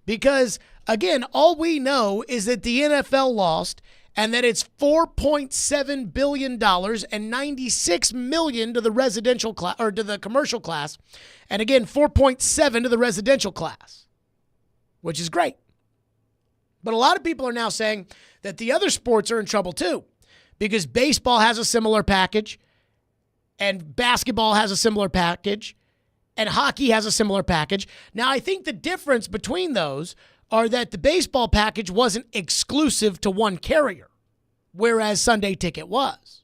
because, again, all we know is that the NFL lost and that it's $4.7 billion and $96 million to the residential class or to the commercial class. And again, 4.7 to the residential class, which is great. But a lot of people are now saying that the other sports are in trouble too because baseball has a similar package and basketball has a similar package. And hockey has a similar package. Now, I think the difference between those are that the baseball package wasn't exclusive to one carrier, whereas Sunday Ticket was.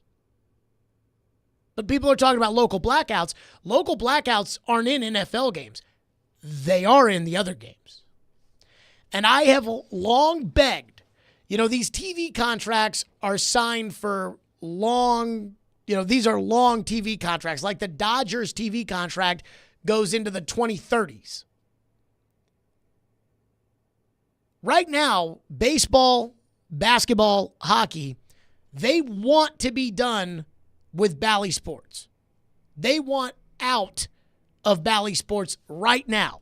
But people are talking about local blackouts. Local blackouts aren't in NFL games. They are in the other games. And I have long begged, these TV contracts are signed for long, these are long TV contracts, like the Dodgers TV contract goes into the 2030s. Right now, baseball, basketball, hockey, they want to be done with Bally Sports. They want out of Bally Sports right now.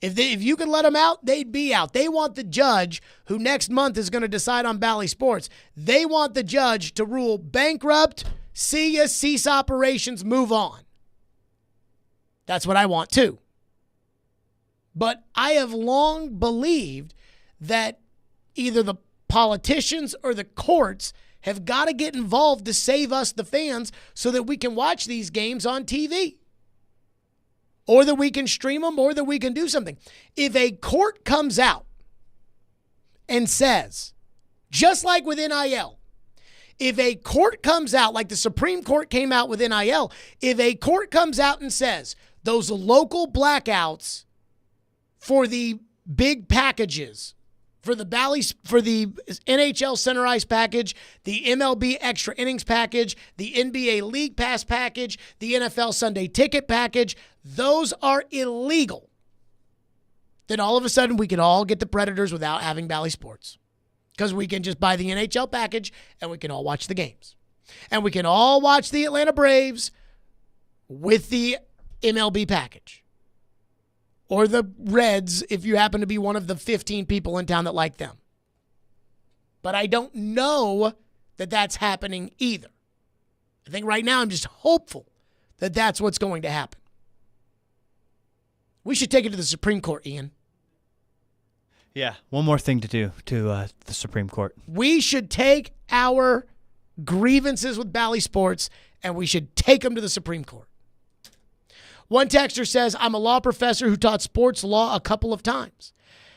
If you could let them out, they'd be out. They want the judge who next month is going to decide on Bally Sports. They want the judge to rule bankrupt, see ya, cease operations, move on. That's what I want too. But I have long believed that either the politicians or the courts have got to get involved to save us, the fans, so that we can watch these games on TV. Or that we can stream them, or that we can do something. If a court comes out and says, just like with NIL, if a court comes out, like the Supreme Court came out with NIL, if a court comes out and says, those local blackouts for the big packages, for the NHL Center Ice package, the MLB Extra Innings package, the NBA League Pass package, the NFL Sunday Ticket package, those are illegal. Then all of a sudden we can all get the Predators without having Bally Sports. Because we can just buy the NHL package and we can all watch the games. And we can all watch the Atlanta Braves with the MLB package. Or the Reds if you happen to be one of the 15 people in town that like them. But I don't know that that's happening either. I think right now I'm just hopeful that that's what's going to happen. We should take it to the Supreme Court, Ian. Yeah, one more thing to do to the Supreme Court. We should take our grievances with Bally Sports and we should take them to the Supreme Court. One texter says, I'm a law professor who taught sports law a couple of times.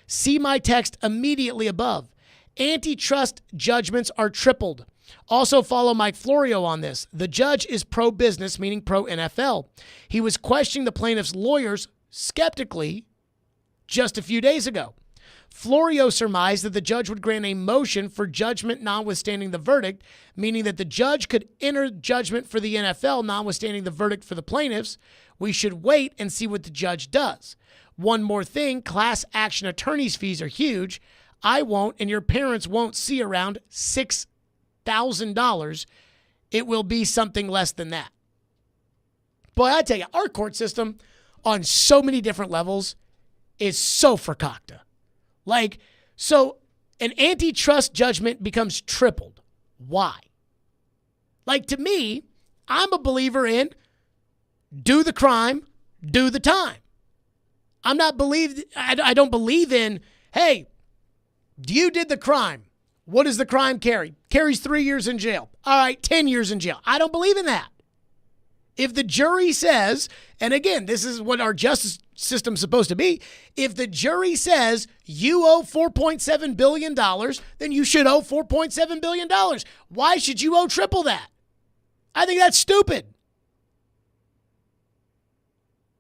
See my text immediately above. Antitrust judgments are tripled. Also follow Mike Florio on this. The judge is pro-business, meaning pro-NFL. He was questioning the plaintiff's lawyers skeptically just a few days ago. Florio surmised that the judge would grant a motion for judgment notwithstanding the verdict, meaning that the judge could enter judgment for the NFL notwithstanding the verdict for the plaintiffs. We should wait and see what the judge does. One more thing, class action attorney's fees are huge. I won't, and your parents won't see around $6,000. It will be something less than that. Boy, I tell you, our court system on so many different levels is so fakakta. Like, so an antitrust judgment becomes tripled. Why? Like, to me, I'm a believer in do the crime, do the time. I don't believe in, hey, you did the crime. What does the crime carry? Carries 3 years in jail. All right, 10 years in jail. I don't believe in that. If the jury says, and again, this is what our justice system's supposed to be, if the jury says you owe $4.7 billion, then you should owe $4.7 billion. Why should you owe triple that? I think that's stupid.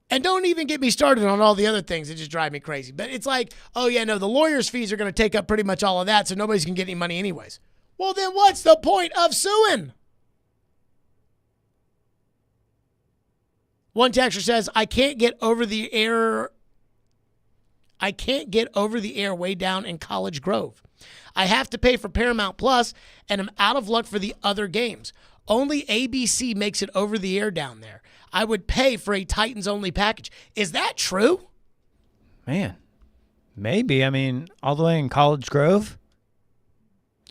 And don't even get me started on all the other things that just drive me crazy. But it's like, oh yeah, no, the lawyer's fees are going to take up pretty much all of that, so nobody's going to get any money anyways. Well, then what's the point of suing? One texter says, I can't get over the air way down in College Grove. I have to pay for Paramount Plus, and I'm out of luck for the other games. Only ABC makes it over the air down there. I would pay for a Titans-only package. Is that true? Man, maybe. I mean, all the way in College Grove?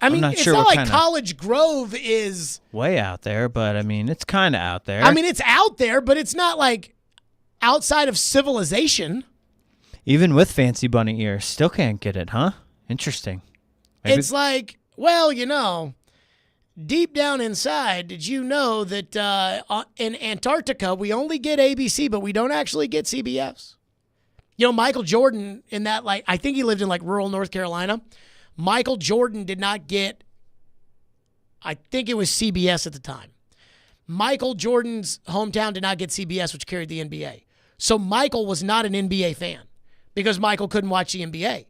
I mean, it's not like College Grove is way out there, but I mean, it's kind of out there. I mean, it's out there, but it's not like outside of civilization. Even with fancy bunny ears, still can't get it, huh? Interesting. Maybe. It's like, well, you know, deep down inside, did you know that in Antarctica, we only get ABC, but we don't actually get CBS? You know, Michael Jordan in that, like, I think he lived in like rural North Carolina. Michael Jordan did not get, I think it was CBS at the time. Michael Jordan's hometown did not get CBS, which carried the NBA. So Michael was not an NBA fan because Michael couldn't watch the NBA.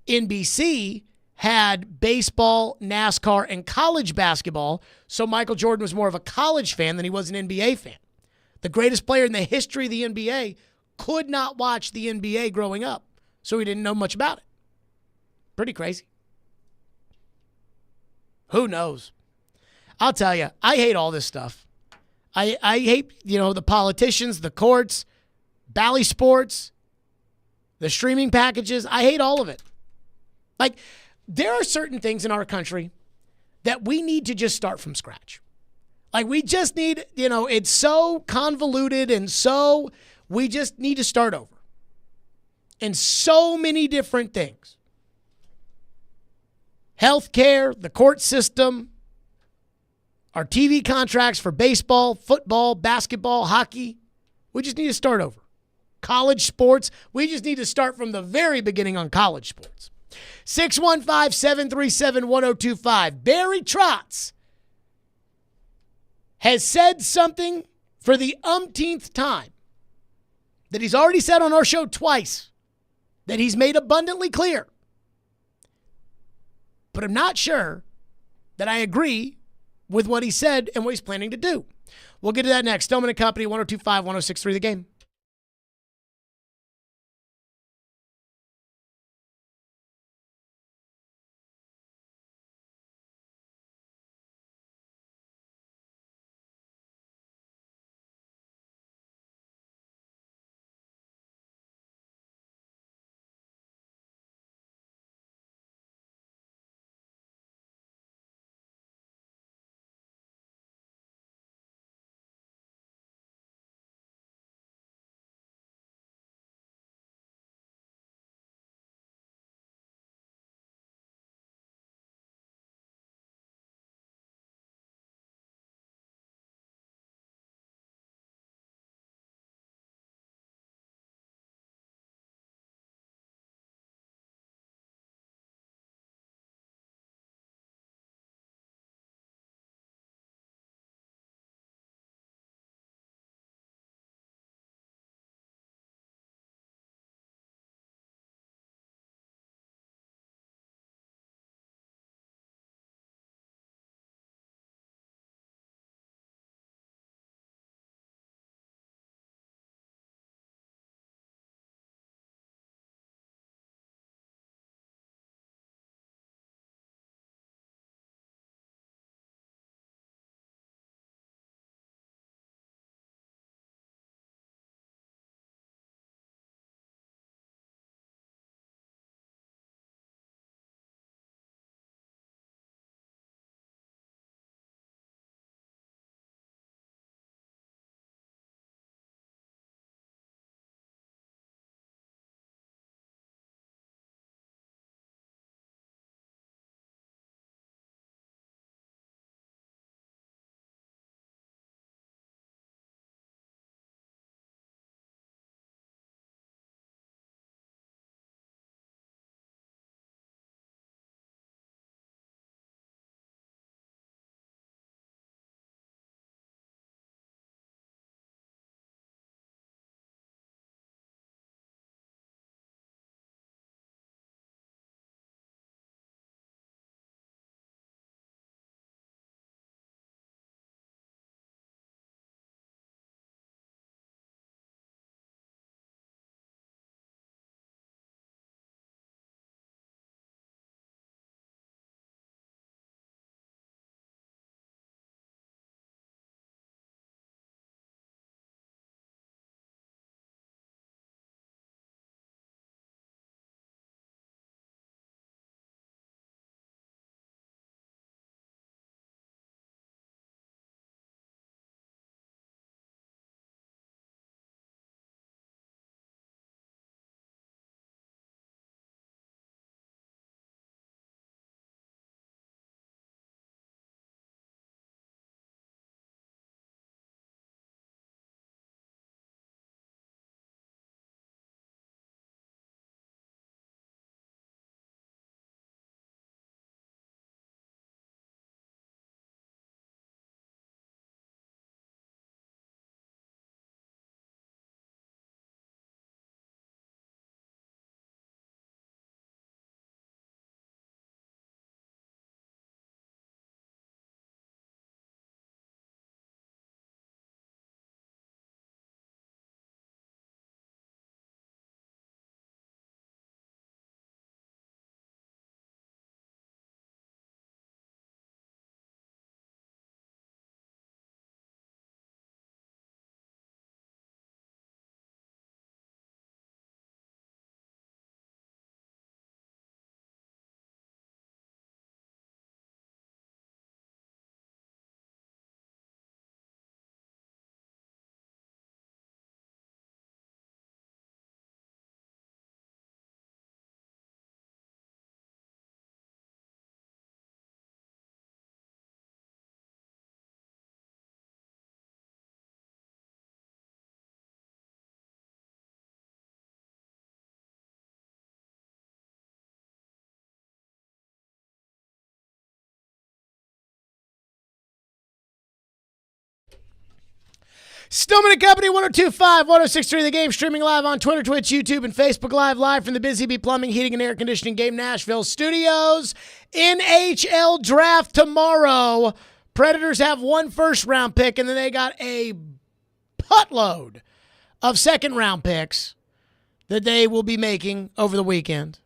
NBC had baseball, NASCAR, and college basketball, so Michael Jordan was more of a college fan than he was an NBA fan. The greatest player in the history of the NBA could not watch the NBA growing up, so he didn't know much about it. Pretty crazy. Who knows? I'll tell you, I hate all this stuff. I hate, you know, the politicians, the courts, Bally Sports, the streaming packages. I hate all of it. Like, there are certain things in our country that we need to just start from scratch. Like, we just need, you know, it's so convoluted and so we just need to start over. And so many different things. Healthcare, the court system, our TV contracts for baseball, football, basketball, hockey. We just need to start over. College sports, we just need to start from the very beginning on college sports. 615-737-1025. Barry Trotz has said something for the umpteenth time that he's already said on our show twice, that he's made abundantly clear. But I'm not sure that I agree with what he said and what he's planning to do. We'll get to that next. Stillman & Company, 102.5, 106.3 The Game. Stillman and Company, 102.5, 106.3 The Game, streaming live on Twitter, Twitch, YouTube, and Facebook live from the Busy Bee Plumbing, Heating, and Air Conditioning Game Nashville studios. NHL draft tomorrow. Predators have 1 first-round pick, and then they got a buttload of second-round picks that they will be making over the weekend.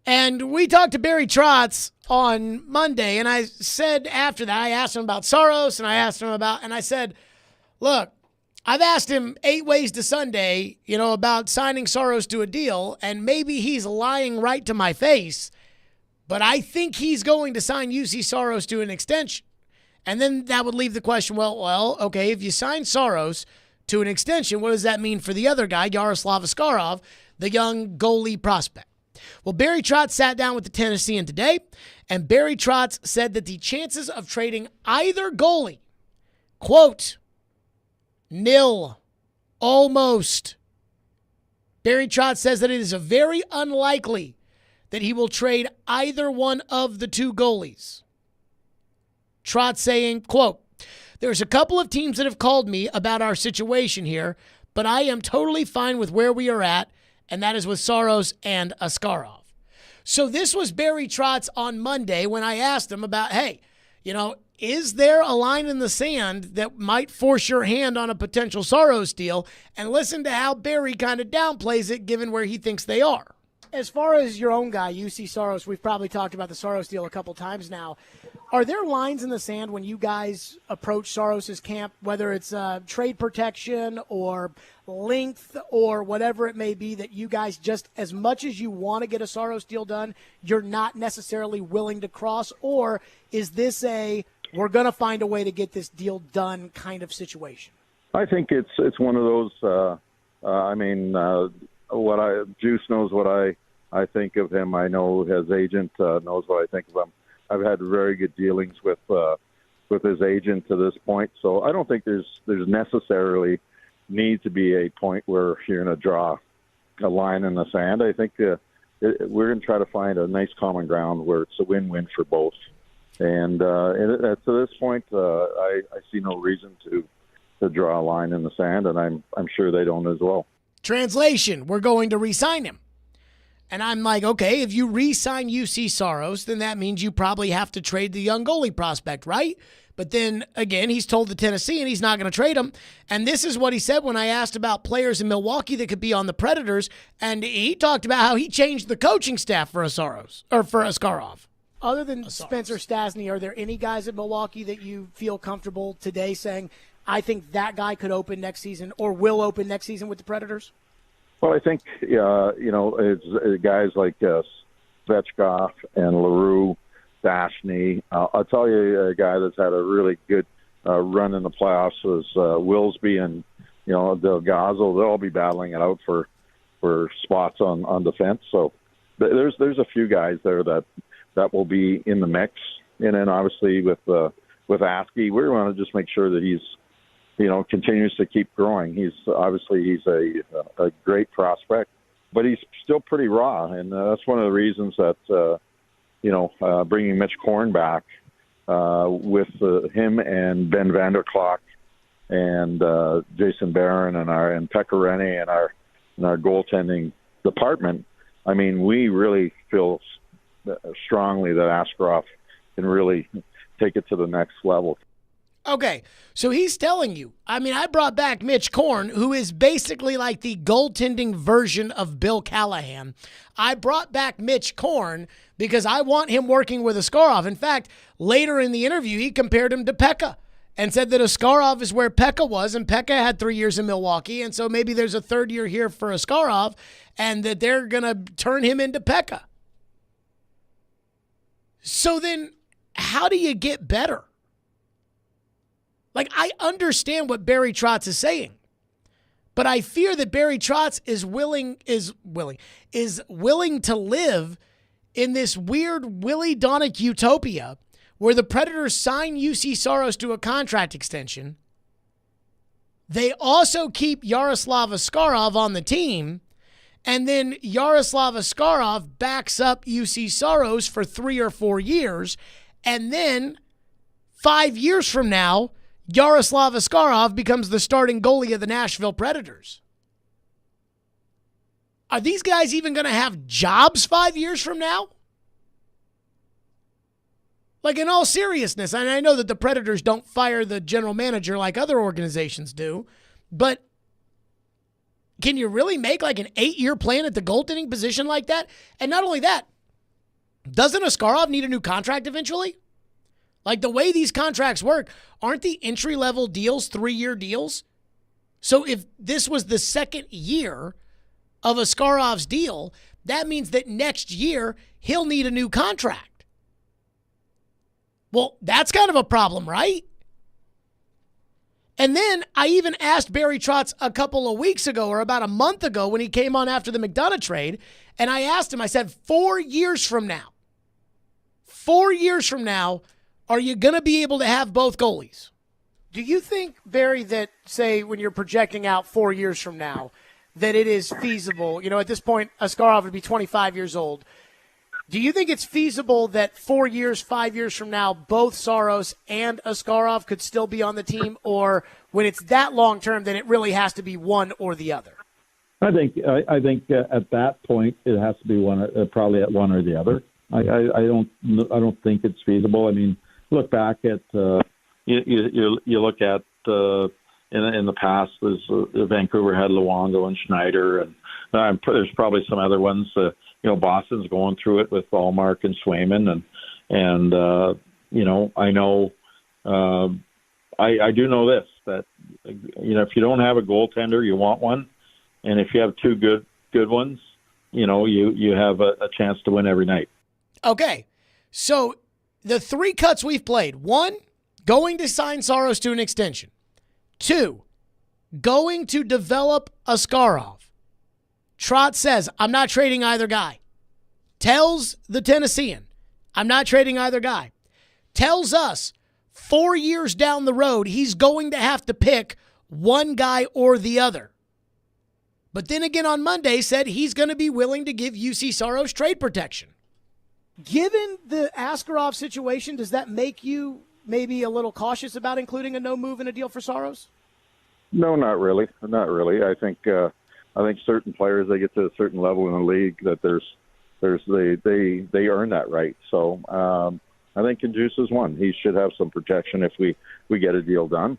And we talked to Barry Trotz on Monday, and I said after that, I asked him about Saros, and I said, look, I've asked him 8 ways to Sunday, about signing Saros to a deal, and maybe he's lying right to my face, but I think he's going to sign UC Saros to an extension. And then that would leave the question, well, okay, if you sign Saros to an extension, what does that mean for the other guy, Yaroslav Askarov, the young goalie prospect? Well, Barry Trotz sat down with the Tennessean today, and Barry Trotz said that the chances of trading either goalie, quote, nil, almost. Barry Trotz says that it is very unlikely that he will trade either one of the 2 goalies. Trotz saying, quote, there's a couple of teams that have called me about our situation here, but I am totally fine with where we are at, and that is with Saros and Askarov. So this was Barry Trotz on Monday when I asked him about, hey, is there a line in the sand that might force your hand on a potential Saros deal? And listen to how Barry kind of downplays it given where he thinks they are. As far as your own guy, UC Saros, we've probably talked about the Saros deal a couple times now. Are there lines in the sand when you guys approach Saros' camp, whether it's trade protection or length or whatever it may be, that you guys just, as much as you want to get a Saros deal done, you're not necessarily willing to cross? Or is this we're going to find a way to get this deal done kind of situation? I think it's one of those, Juice knows what I think of him. I know his agent knows what I think of him. I've had very good dealings with his agent to this point, so I don't think there's necessarily need to be a point where you're going to draw a line in the sand. I think we're going to try to find a nice common ground where it's a win-win for both. And to this point, I see no reason to draw a line in the sand, and I'm sure they don't as well. Translation, we're going to re-sign him. And I'm like, okay, if you re-sign UC Saros, then that means you probably have to trade the young goalie prospect, right? But then, again, he's told the Tennessean he's not going to trade him. And this is what he said when I asked about players in Milwaukee that could be on the Predators. And he talked about how he changed the coaching staff for Askarov. Other than Spencer Stastny, are there any guys at Milwaukee that you feel comfortable today saying, I think that guy could open next season or will open next season with the Predators? Well, I think, it's guys like Svechkov and LaRue, Stastny. I'll tell you a guy that's had a really good run in the playoffs was Willsby and, Delgazzo. They'll all be battling it out for spots on defense. So there's a few guys there that will be in the mix. And then obviously with Askey, we want to just make sure that he's, continues to keep growing. He's a great prospect, but he's still pretty raw. And that's one of the reasons that, bringing Mitch Korn back with him and Ben Vanderklok and Jason Barron and Pekka Rinne and our goaltending department. I mean, we really feel strongly that Askarov can really take it to the next level. Okay, so he's telling you. I brought back Mitch Korn, who is basically like the goaltending version of Bill Callahan. I brought back Mitch Korn because I want him working with Askarov. In fact, later in the interview, he compared him to Pekka and said that Askarov is where Pekka was, and Pekka had 3 years in Milwaukee, and so maybe there's a third year here for Askarov, and that they're going to turn him into Pekka. So then how do you get better? I understand what Barry Trotz is saying, but I fear that Barry Trotz is willing to live in this weird Willie Donick utopia where the Predators sign UC Saros to a contract extension. They also keep Yaroslav Askarov on the team, and then Yaroslav Askarov backs up UC Saros for 3 or 4 years, and then 5 years from now, Yaroslav Askarov becomes the starting goalie of the Nashville Predators. Are these guys even going to have jobs 5 years from now? Like, in all seriousness, and I know that the Predators don't fire the general manager like other organizations do, but can you really make like an 8-year plan at the goaltending position like that? And not only that, doesn't Askarov need a new contract eventually? Like, the way these contracts work, aren't the entry-level deals 3-year deals? So if this was the second year of Askarov's deal, that means that next year he'll need a new contract. Well, that's kind of a problem, right? And then I even asked Barry Trotz a couple of weeks ago, or about a month ago, when he came on after the McDonough trade, and I asked him, I said, 4 years from now, are you going to be able to have both goalies? Do you think, Barry, that, say, when you're projecting out 4 years from now, that it is feasible? You know, at this point, Askarov would be 25 years old. Do you think it's feasible that 4 years, 5 years from now, both Saros and Askarov could still be on the team? Or when it's that long term, then it really has to be one or the other? I think at that point it has to be one, probably at one or the other. I don't think it's feasible. I mean, look back at you look at in the past was Vancouver had Luongo and Schneider, and there's probably some other ones. Boston's going through it with Allmark and Swayman, and I know I do know this, that if you don't have a goaltender, you want one, and if you have two good ones, you have a chance to win every night. Okay, so the 3 cuts we've played: 1, going to sign Saros to an extension; 2, going to develop Askarov. Trotz says, I'm not trading either guy. Tells the Tennessean, I'm not trading either guy. Tells us 4 years down the road, he's going to have to pick one guy or the other. But then again on Monday said he's going to be willing to give UC Saros trade protection. Given the Askarov situation, does that make you maybe a little cautious about including a no move in a deal for Saros? No, not really. Not really. I think certain players, they get to a certain level in the league that they earn that right. So I think Kandus is one. He should have some protection if we get a deal done.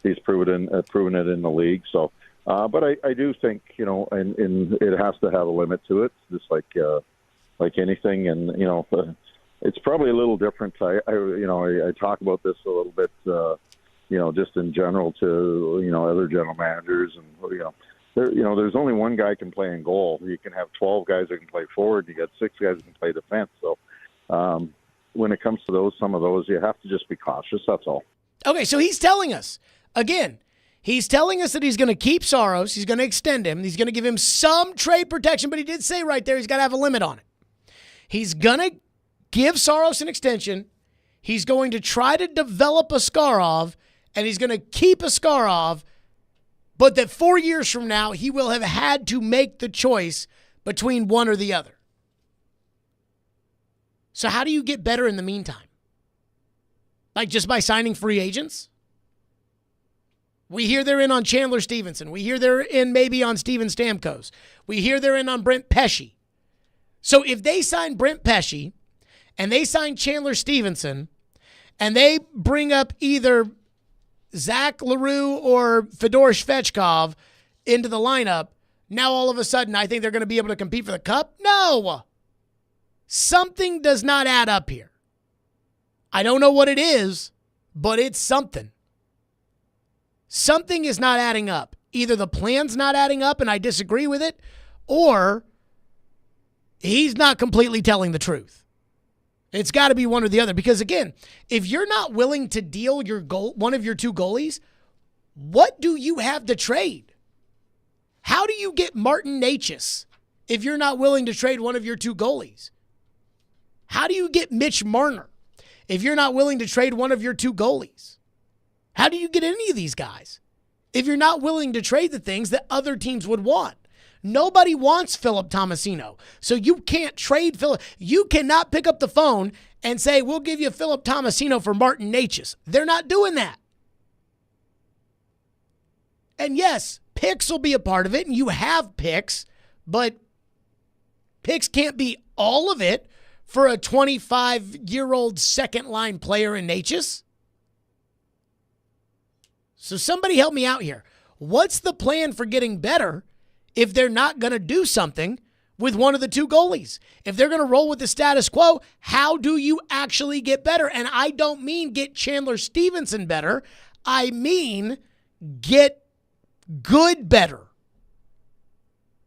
He's proven it in the league. So, but I do think and it has to have a limit to it, just like anything. And it's probably a little different. I talk about this a little bit. Just in general to other general managers, and there's only one guy can play in goal. You can have 12 guys that can play forward. You got 6 guys that can play defense. So when it comes to some of those, you have to just be cautious. That's all. Okay, so he's telling us again. He's telling us that he's going to keep Saros. He's going to extend him. He's going to give him some trade protection, but he did say right there he's got to have a limit on it. He's going to give Saros an extension. He's going to try to develop Askarov, and he's going to keep Askarov, but that 4 years from now, he will have had to make the choice between one or the other. So how do you get better in the meantime? Like just by signing free agents? We hear they're in on Chandler Stevenson. We hear they're in maybe on Steven Stamkos. We hear they're in on Brent Pesce. So if they sign Brent Pesce and they sign Chandler Stevenson and they bring up either Zach LaRue or Fedor Svechkov into the lineup, now all of a sudden I think they're going to be able to compete for the cup? No. Something does not add up here. I don't know what it is, but it's something. Something is not adding up. Either the plan's not adding up and I disagree with it, or he's not completely telling the truth. It's got to be one or the other. Because, again, if you're not willing to deal one of your 2 goalies, what do you have to trade? How do you get Martin Necas if you're not willing to trade one of your 2 goalies? How do you get Mitch Marner if you're not willing to trade one of your 2 goalies? How do you get any of these guys if you're not willing to trade the things that other teams would want? Nobody wants Philip Tomasino, so you can't trade Philip. You cannot pick up the phone and say, we'll give you Philip Tomasino for Martin Necas. They're not doing that. And yes, picks will be a part of it, and you have picks, but picks can't be all of it for a 25-year-old second-line player in Natchez. So somebody help me out here. What's the plan for getting better if they're not going to do something with one of the two goalies? If they're going to roll with the status quo, how do you actually get better? And I don't mean get Chandler Stevenson better. I mean get good better.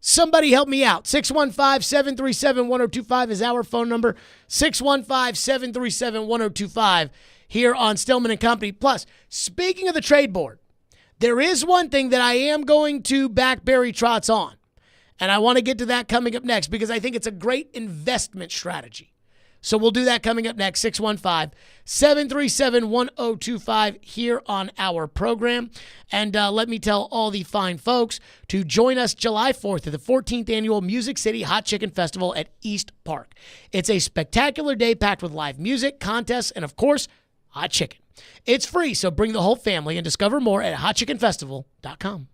Somebody help me out. 615-737-1025 is our phone number. 615-737-1025 here on Stillman and Company. Plus, speaking of the trade board, there is one thing that I am going to back Barry Trotz on. And I want to get to that coming up next because I think it's a great investment strategy. So we'll do that coming up next, 615-737-1025 here on our program. And let me tell all the fine folks to join us July 4th at the 14th Annual Music City Hot Chicken Festival at East Park. It's a spectacular day packed with live music, contests, and, of course, hot chicken. It's free, so bring the whole family and discover more at hotchickenfestival.com.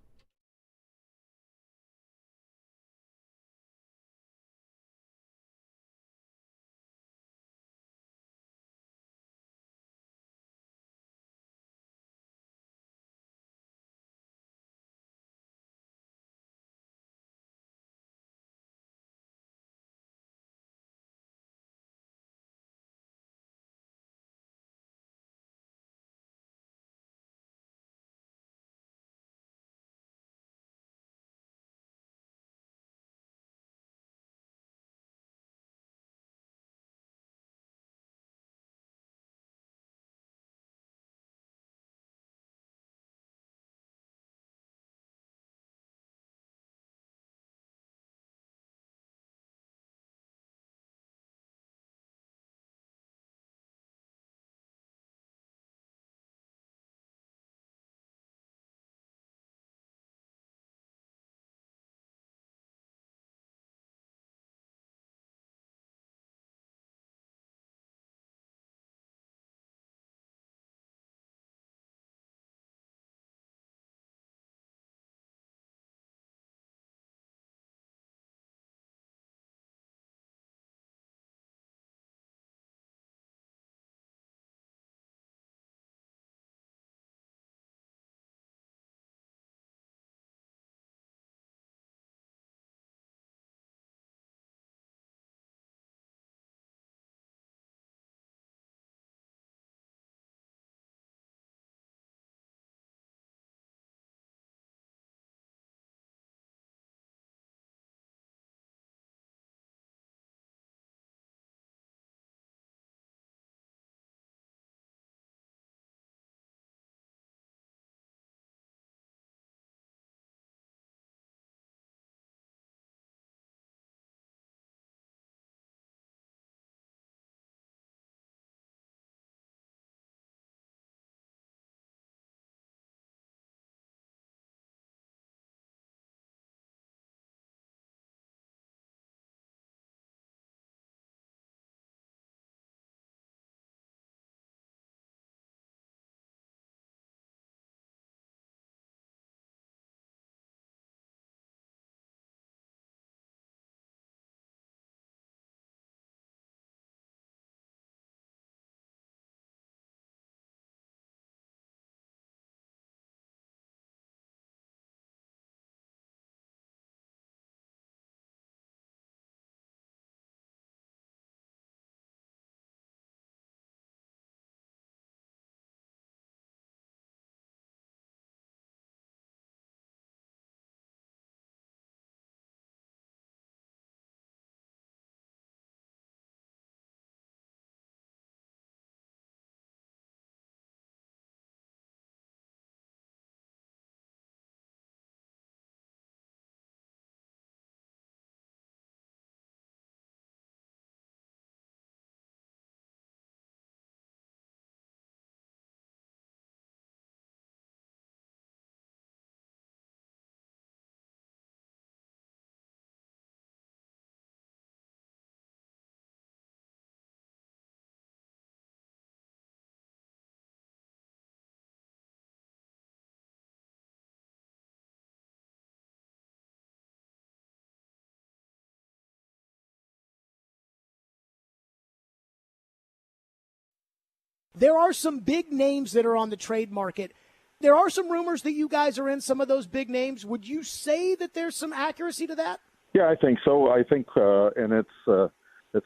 There are some big names that are on the trade market. There are some rumors that you guys are in some of those big names. Would you say that there's some accuracy to that? Yeah, I think so. I think, and it's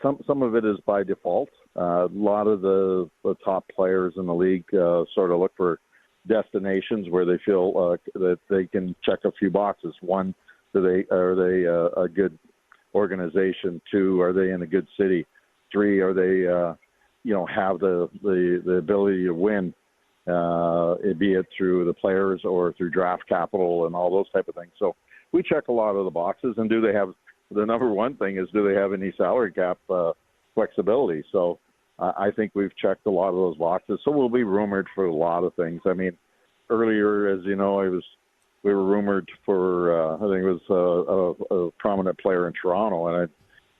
some of it is by default. A lot of the top players in the league sort of look for destinations where they feel that they can check a few boxes. One, are they a good organization? Two, are they in a good city? Three, are they have the ability to win, be it through the players or through draft capital and all those type of things. So we check a lot of the boxes. And do they have the number one thing is, do they have any salary cap flexibility? So I think we've checked a lot of those boxes. So we'll be rumored for a lot of things. I mean, earlier, as you know, we were rumored for I think it was a prominent player in Toronto,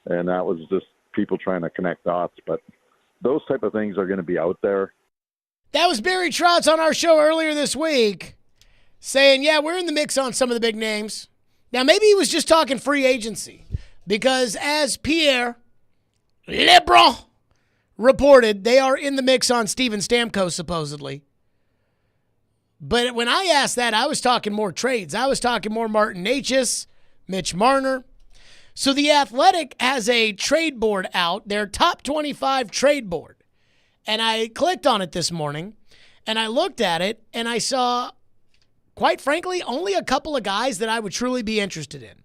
and that was just people trying to connect dots. But those type of things are going to be out there. That was Barry Trotz on our show earlier this week saying, yeah, we're in the mix on some of the big names. Now, maybe he was just talking free agency because as Pierre Lebrun reported, they are in the mix on Steven Stamkos, supposedly. But when I asked that, I was talking more trades. I was talking more Martin Necas, Mitch Marner. So The Athletic has a trade board out, their top 25 trade board. And I clicked on it this morning, and I looked at it, and I saw, quite frankly, only a couple of guys that I would truly be interested in.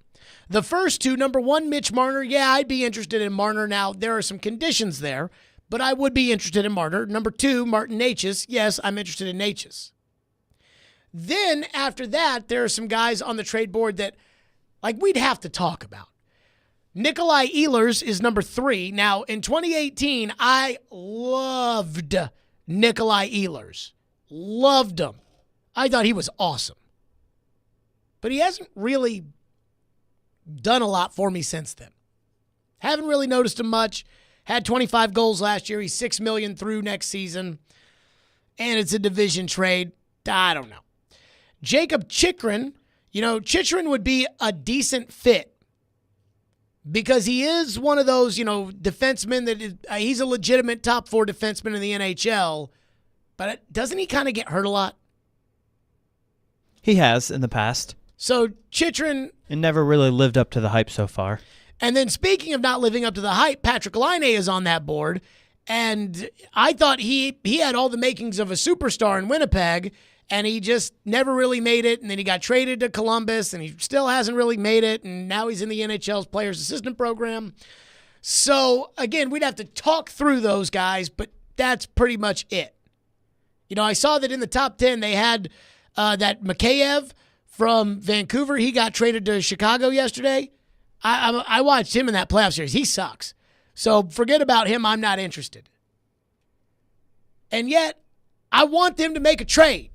The first two, number one, Mitch Marner. Yeah, I'd be interested in Marner. Now, there are some conditions there, but I would be interested in Marner. Number two, Martin Necas. Yes, I'm interested in Necas. Then, after that, there are some guys on the trade board that, we'd have to talk about. Nikolai Ehlers is number 3. Now, in 2018, I loved Nikolai Ehlers. Loved him. I thought he was awesome. But he hasn't really done a lot for me since then. Haven't really noticed him much. Had 25 goals last year. He's $6 million through next season. And it's a division trade. I don't know. Jacob Chychrun, Chychrun would be a decent fit because he is one of those, defensemen that is, he's a legitimate top 4 defenseman in the NHL, but doesn't he kind of get hurt a lot? He has in the past. So Chychrun... And never really lived up to the hype so far. And then speaking of not living up to the hype, Patrick Laine is on that board, and I thought he had all the makings of a superstar in Winnipeg, and he just never really made it, and then he got traded to Columbus, and he still hasn't really made it, and now he's in the NHL's Players Assistant Program. So, again, we'd have to talk through those guys, but that's pretty much it. I saw that in the top 10 they had that Mikheyev from Vancouver. He got traded to Chicago yesterday. I watched him in that playoff series. He sucks. So forget about him. I'm not interested. And yet, I want them to make a trade.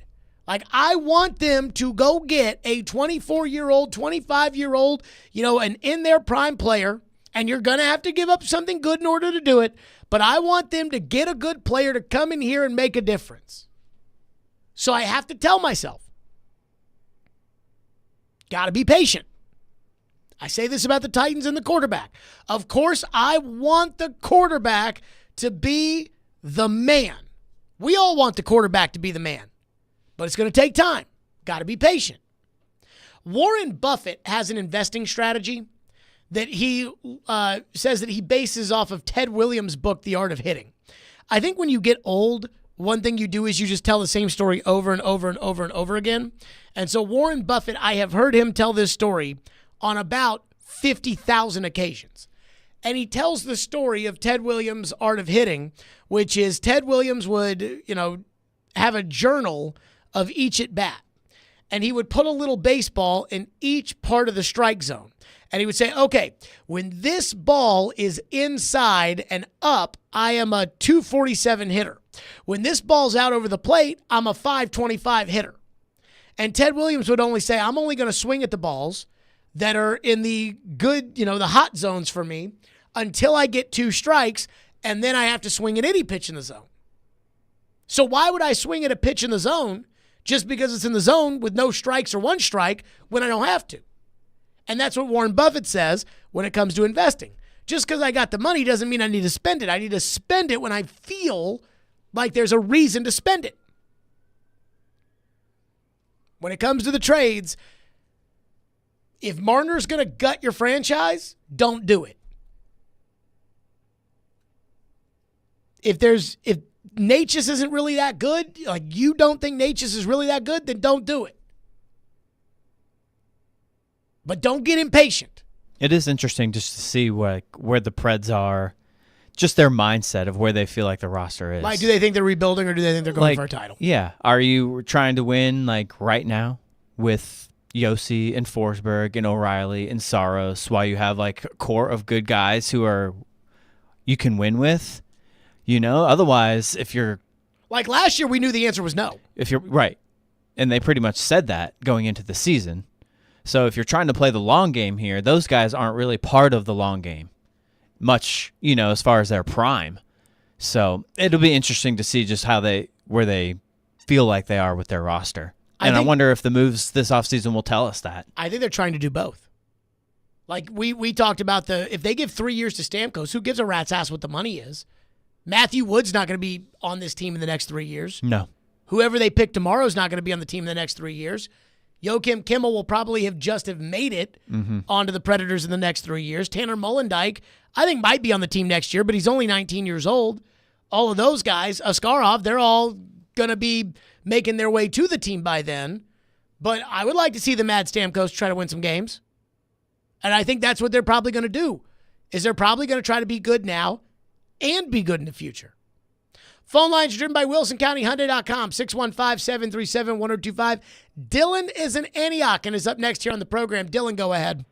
I want them to go get a 24-year-old, 25-year-old, an in-their prime player, and you're going to have to give up something good in order to do it, but I want them to get a good player to come in here and make a difference. So I have to tell myself, got to be patient. I say this about the Titans and the quarterback. Of course, I want the quarterback to be the man. We all want the quarterback to be the man. But it's going to take time. Got to be patient. Warren Buffett has an investing strategy that he says that he bases off of Ted Williams' book, The Art of Hitting. I think when you get old, one thing you do is you just tell the same story over and over and over and over again. And so Warren Buffett, I have heard him tell this story on about 50,000 occasions. And he tells the story of Ted Williams' Art of Hitting, which is Ted Williams would, have a journal of each at bat. And he would put a little baseball in each part of the strike zone. And he would say, okay, when this ball is inside and up, I am a 247 hitter. When this ball's out over the plate, I'm a 525 hitter. And Ted Williams would only say, I'm only going to swing at the balls that are in the good, the hot zones for me until I get 2 strikes, and then I have to swing at any pitch in the zone. So why would I swing at a pitch in the zone just because it's in the zone with no strikes or 1 strike when I don't have to? And that's what Warren Buffett says when it comes to investing. Just because I got the money doesn't mean I need to spend it. I need to spend it when I feel like there's a reason to spend it. When it comes to the trades, if Marner's going to gut your franchise, don't do it. If Natchez isn't really that good, like you don't think Natchez is really that good, then don't do it. But don't get impatient. It is interesting just to see where the Preds are, just their mindset of where they feel like the roster is. Like, do they think they're rebuilding or do they think they're going for a title? Yeah. Are you trying to win like right now with Yossi and Forsberg and O'Reilly and Saros while you have like a core of good guys who you can win with? Otherwise, if you're like last year, we knew the answer was no. If you're right, and they pretty much said that going into the season. So if you're trying to play the long game here, those guys aren't really part of the long game much, as far as their prime. So it'll be interesting to see just where they feel like they are with their roster. And I wonder if the moves this offseason will tell us that. I think they're trying to do both. Like we talked about if they give 3 years to Stamkos, who gives a rat's ass what the money is? Matthew Wood's not going to be on this team in the next 3 years. No. Whoever they pick tomorrow is not going to be on the team in the next 3 years. Joakim Kimmel will probably have made it onto the Predators in the next 3 years. Tanner Molendyk, I think, might be on the team next year, but he's only 19 years old. All of those guys, Askarov, they're all going to be making their way to the team by then. But I would like to see the Mad Stamkos try to win some games. And I think that's what they're probably going to do, is they're probably going to try to be good now and be good in the future. Phone lines are driven by WilsonCountyHyundai.com, 615-737-1025. Dylan is in Antioch and is up next here on the program. Dylan, go ahead.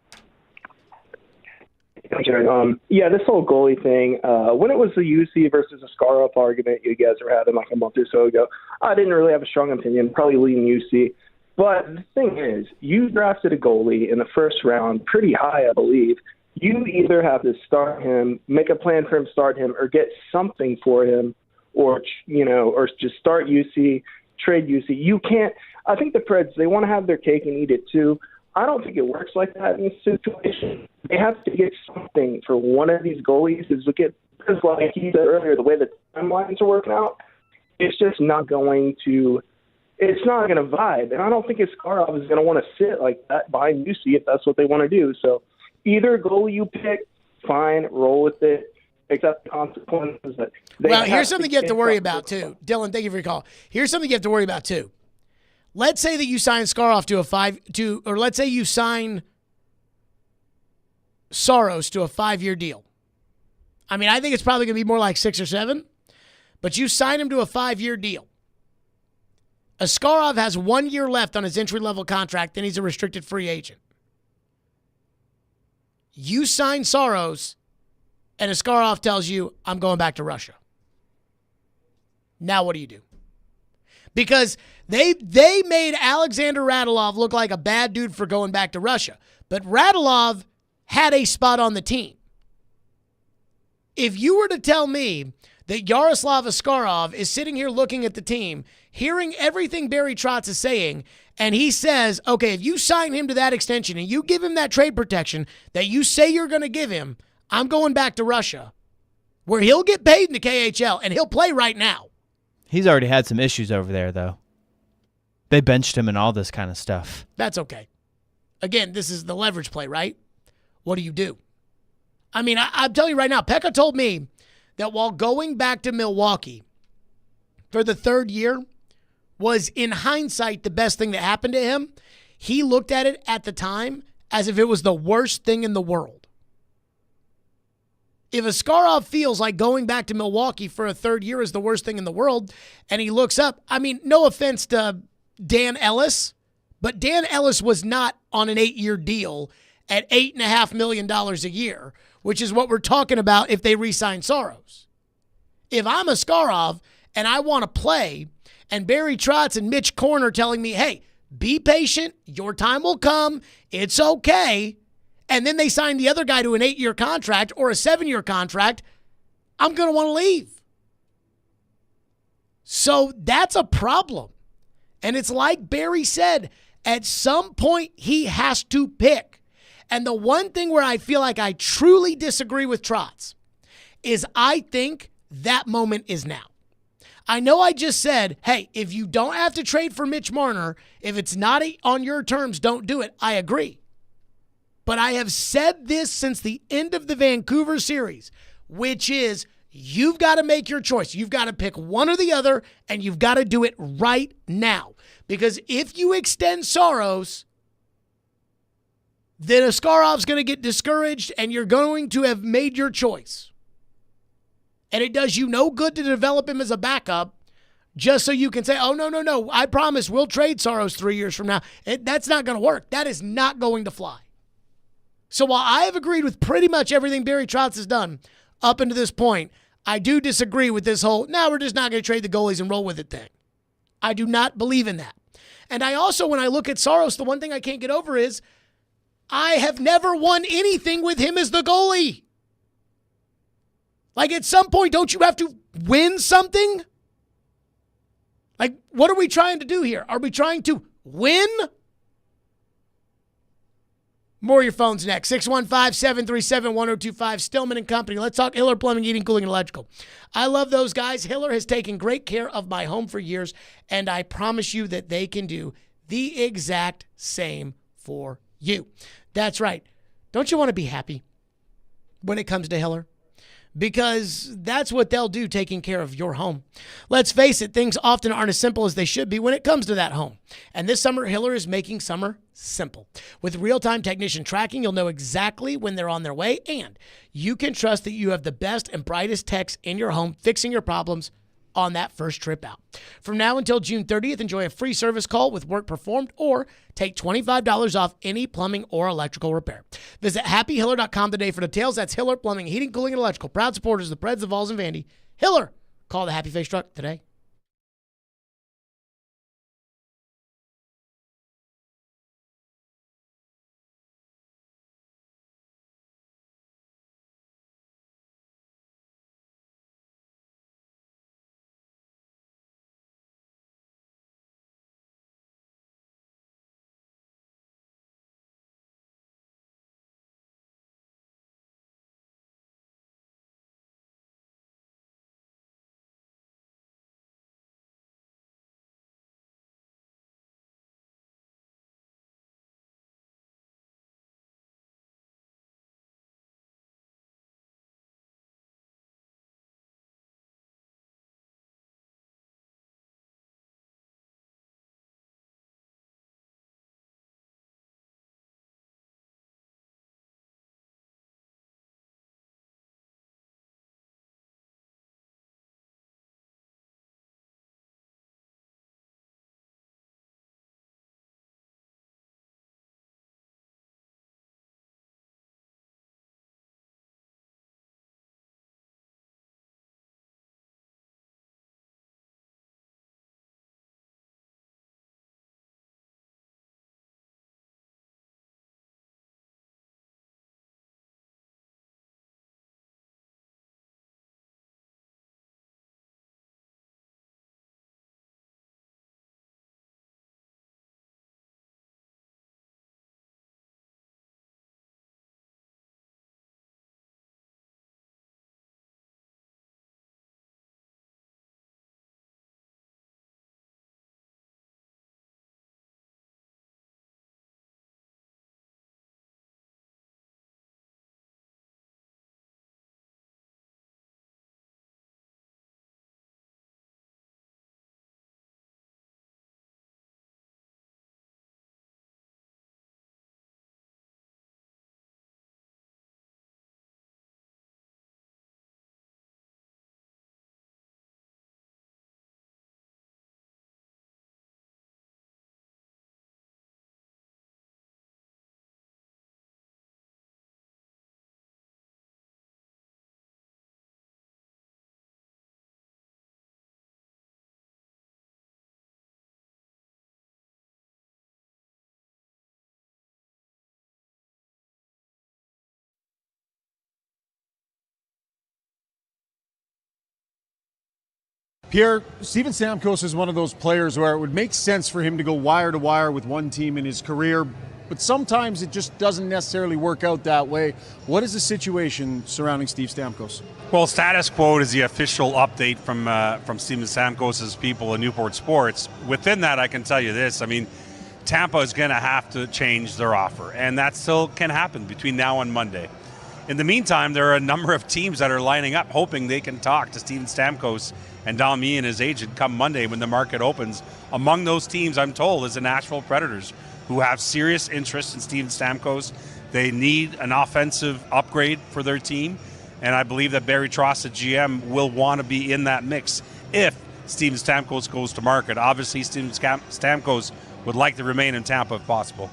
This whole goalie thing, when it was the UC versus Askarov argument you guys were having like a month or so ago, I didn't really have a strong opinion, probably leading UC. But the thing is, you drafted a goalie in the first round pretty high, I believe. You either have to start him, make a plan for him, start him, or get something for him, or just start UC, trade UC. You can't. I think the Preds, they want to have their cake and eat it too. I don't think it works like that in this situation. They have to get something for one of these goalies. Because like he said earlier, the way the timelines are working out, it's just not going to. It's not going to vibe, and I don't think Askarov is going to want to sit like that behind UC if that's what they want to do. So either goalie you pick, fine, roll with it. Accept the consequences. Here's something you have to worry about, too. Dylan, thank you for your call. Here's something you have to worry about, too. Let's say that you sign Skarov or let's say you sign Saros to a 5-year deal. I mean, I think it's probably going to be more like 6 or 7, but you sign him to a 5-year deal. Askarov has 1 year left on his entry-level contract, then he's a restricted free agent. You sign Saros, and Askarov tells you, I'm going back to Russia. Now what do you do? Because they made Alexander Radulov look like a bad dude for going back to Russia. But Radulov had a spot on the team. If you were to tell me that Yaroslav Askarov is sitting here looking at the team, hearing everything Barry Trotz is saying, and he says, okay, if you sign him to that extension and you give him that trade protection that you say you're going to give him, I'm going back to Russia, where he'll get paid in the KHL, and he'll play right now. He's already had some issues over there, though. They benched him and all this kind of stuff. That's okay. Again, this is the leverage play, right? What do you do? I mean, I'm telling you right now, Pekka told me that while going back to Milwaukee for the 3rd year was, in hindsight, the best thing that happened to him. He looked at it at the time as if it was the worst thing in the world. If Askarov feels like going back to Milwaukee for a 3rd year is the worst thing in the world, and he looks up, I mean, no offense to Dan Ellis, but Dan Ellis was not on an 8-year deal at $8.5 million a year, which is what we're talking about if they re-sign Saros. If I'm Askarov and I want to play, and Barry Trotz and Mitch Korn are telling me, hey, be patient, your time will come, it's okay, and then they sign the other guy to an 8-year contract or a 7-year contract, I'm going to want to leave. So that's a problem. And it's like Barry said, at some point he has to pick. And the one thing where I feel like I truly disagree with Trotz is I think that moment is now. I know I just said, hey, if you don't have to trade for Mitch Marner, if it's not on your terms, don't do it. I agree. But I have said this since the end of the Vancouver series, which is you've got to make your choice. You've got to pick one or the other, and you've got to do it right now. Because if you extend Saros, then Askarov's going to get discouraged, and you're going to have made your choice. And it does you no good to develop him as a backup just so you can say, oh, no, I promise we'll trade Saros 3 years from now. That's not going to work. That is not going to fly. So while I have agreed with pretty much everything Barry Trotz has done up until this point, I do disagree with this whole, we're just not going to trade the goalies and roll with it thing. I do not believe in that. And I also, when I look at Saros, the one thing I can't get over is I have never won anything with him as the goalie. Like, at some point, don't you have to win something? Like, what are we trying to do here? Are we trying to win? More of your phones next. 615-737-1025. Stillman and Company. Let's talk Hiller Plumbing, Heating, Cooling, and Electrical. I love those guys. Hiller has taken great care of my home for years, and I promise you that they can do the exact same for you. That's right. Don't you want to be happy when it comes to Hiller? Because that's what they'll do, taking care of your home. Let's face it, things often aren't as simple as they should be when it comes to that home. And this summer, Hiller is making summer simple. With real-time technician tracking, you'll know exactly when they're on their way, and you can trust that you have the best and brightest techs in your home fixing your problems on that first trip out. From now until June 30th, enjoy a free service call with work performed or take $25 off any plumbing or electrical repair. Visit happyhiller.com today for details. That's Hiller Plumbing, Heating, Cooling, and Electrical. Proud supporters of the Preds, the Vols, and Vandy. Hiller, call the Happy Face Truck today. Pierre, Steven Stamkos is one of those players where it would make sense for him to go wire to wire with one team in his career, but sometimes it just doesn't necessarily work out that way. What is the situation surrounding Steve Stamkos? Well, status quo is the official update from Steven Stamkos' people in Newport Sports. Within that, I can tell you this. I mean, Tampa is going to have to change their offer, and that still can happen between now and Monday. In the meantime, there are a number of teams that are lining up hoping they can talk to Steven Stamkos and Don Mee and his agent come Monday when the market opens. Among those teams, I'm told, is the Nashville Predators, who have serious interest in Steven Stamkos. They need an offensive upgrade for their team, and I believe that Barry Trotz, the GM, will want to be in that mix if Steven Stamkos goes to market. Obviously, Steven Stamkos would like to remain in Tampa if possible.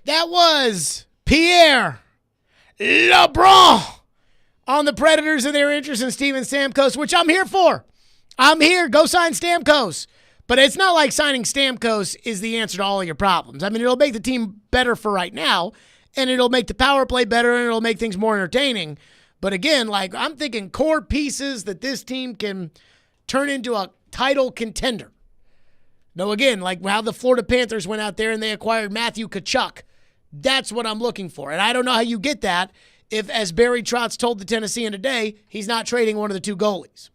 That was Pierre LeBron on the Predators and their interest in Steven Stamkos, which I'm here for. I'm here. Go sign Stamkos. But it's not like signing Stamkos is the answer to all of your problems. I mean, it'll make the team better for right now, and it'll make the power play better, and it'll make things more entertaining. But again, like, I'm thinking core pieces that this team can turn into a title contender. No, again, like how the Florida Panthers went out there and they acquired Matthew Tkachuk. That's what I'm looking for. And I don't know how you get that if, as Barry Trotz told the Tennessean today, he's not trading one of the two goalies.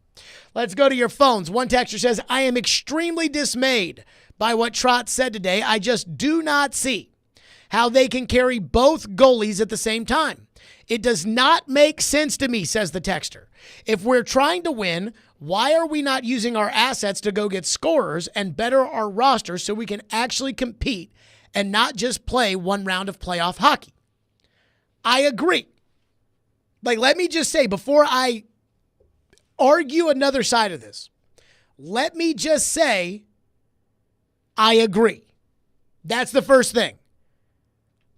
Let's go to your phones. One texter says, I am extremely dismayed by what Trotz said today. I just do not see how they can carry both goalies at the same time. It does not make sense to me, says the texter. If we're trying to win, why are we not using our assets to go get scorers and better our roster so we can actually compete and not just play one round of playoff hockey? I agree. Like, let me just say, before I argue another side of this, let me just say I agree. That's the first thing.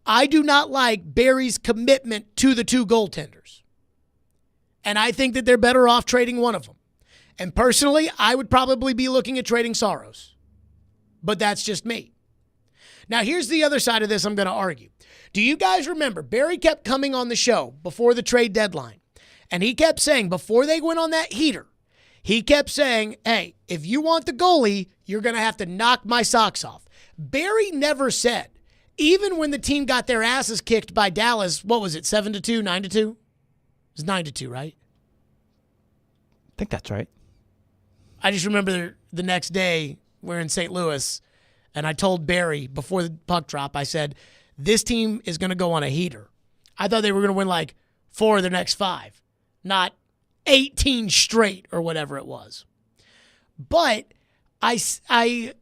I do not like Barry's commitment to the two goaltenders. And I think that they're better off trading one of them. And personally, I would probably be looking at trading Saros. But that's just me. Now, here's the other side of this I'm going to argue. Do you guys remember Barry kept coming on the show before the trade deadline, and he kept saying, before they went on that heater, he kept saying, hey, if you want the goalie, you're going to have to knock my socks off. Barry never said, even when the team got their asses kicked by Dallas, what was it, 7-2, 9-2? It was 9-2, right? I think that's right. I just remember the next day we're in St. Louis, and I told Barry before the puck drop, I said, this team is going to go on a heater. I thought they were going to win like 4 of their next 5, not 18 straight or whatever it was. But I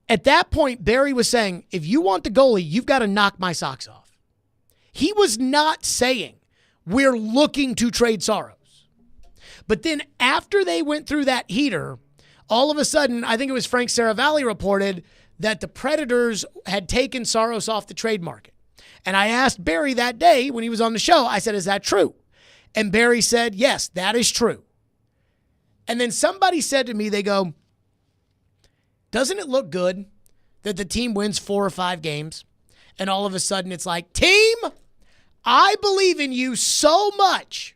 at that point, Barry was saying, if you want the goalie, you've got to knock my socks off. He was not saying, we're looking to trade Saros. But then after they went through that heater, all of a sudden, I think it was Frank Saravalli reported that the Predators had taken Saros off the trade market. And I asked Barry that day when he was on the show, I said, is that true? And Barry said, yes, that is true. And then somebody said to me, they go, doesn't it look good that the team wins 4 or 5 games? And all of a sudden it's like, team, I believe in you so much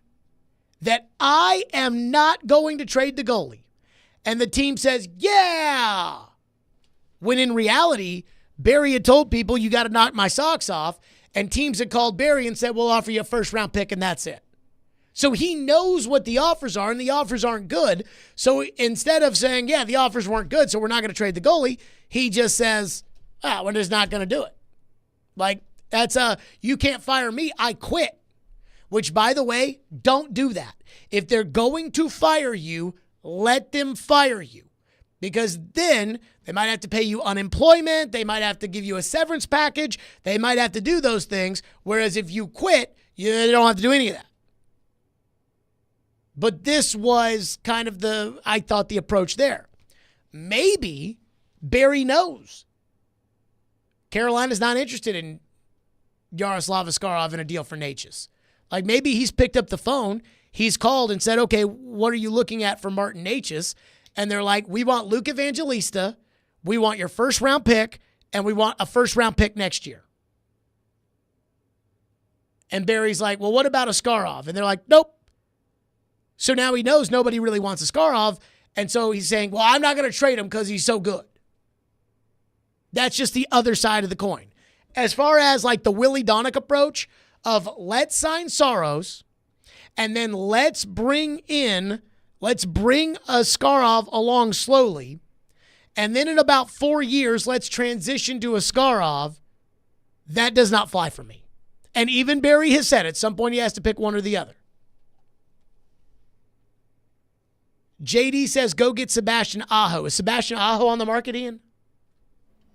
that I am not going to trade the goalie. And the team says, yeah. When in reality, Barry had told people, you got to knock my socks off. And teams had called Barry and said, we'll offer you a first-round pick, and that's it. So he knows what the offers are, and the offers aren't good. So instead of saying, yeah, the offers weren't good, so we're not going to trade the goalie, he just says, we're just not going to do it. Like, that's you can't fire me, I quit. Which, by the way, don't do that. If they're going to fire you, let them fire you. Because then they might have to pay you unemployment. They might have to give you a severance package. They might have to do those things. Whereas if you quit, you don't have to do any of that. But this was kind of I thought, the approach there. Maybe Barry knows Carolina's not interested in Yaroslav Askarov in a deal for Necas. Like, maybe he's picked up the phone, he's called and said, okay, what are you looking at for Martin Necas? And they're like, we want Luke Evangelista, we want your first-round pick, and we want a first-round pick next year. And Barry's like, well, what about Askarov? And they're like, nope. So now he knows nobody really wants Askarov, and so he's saying, well, I'm not going to trade him because he's so good. That's just the other side of the coin. As far as like the Willie Donick approach of let's sign Saros and then let's bring a Askarov along slowly, and then in about 4 years, let's transition to Askarov, that does not fly for me. And even Barry has said at some point he has to pick one or the other. JD says, go get Sebastian Aho. Is Sebastian Aho on the market, Ian?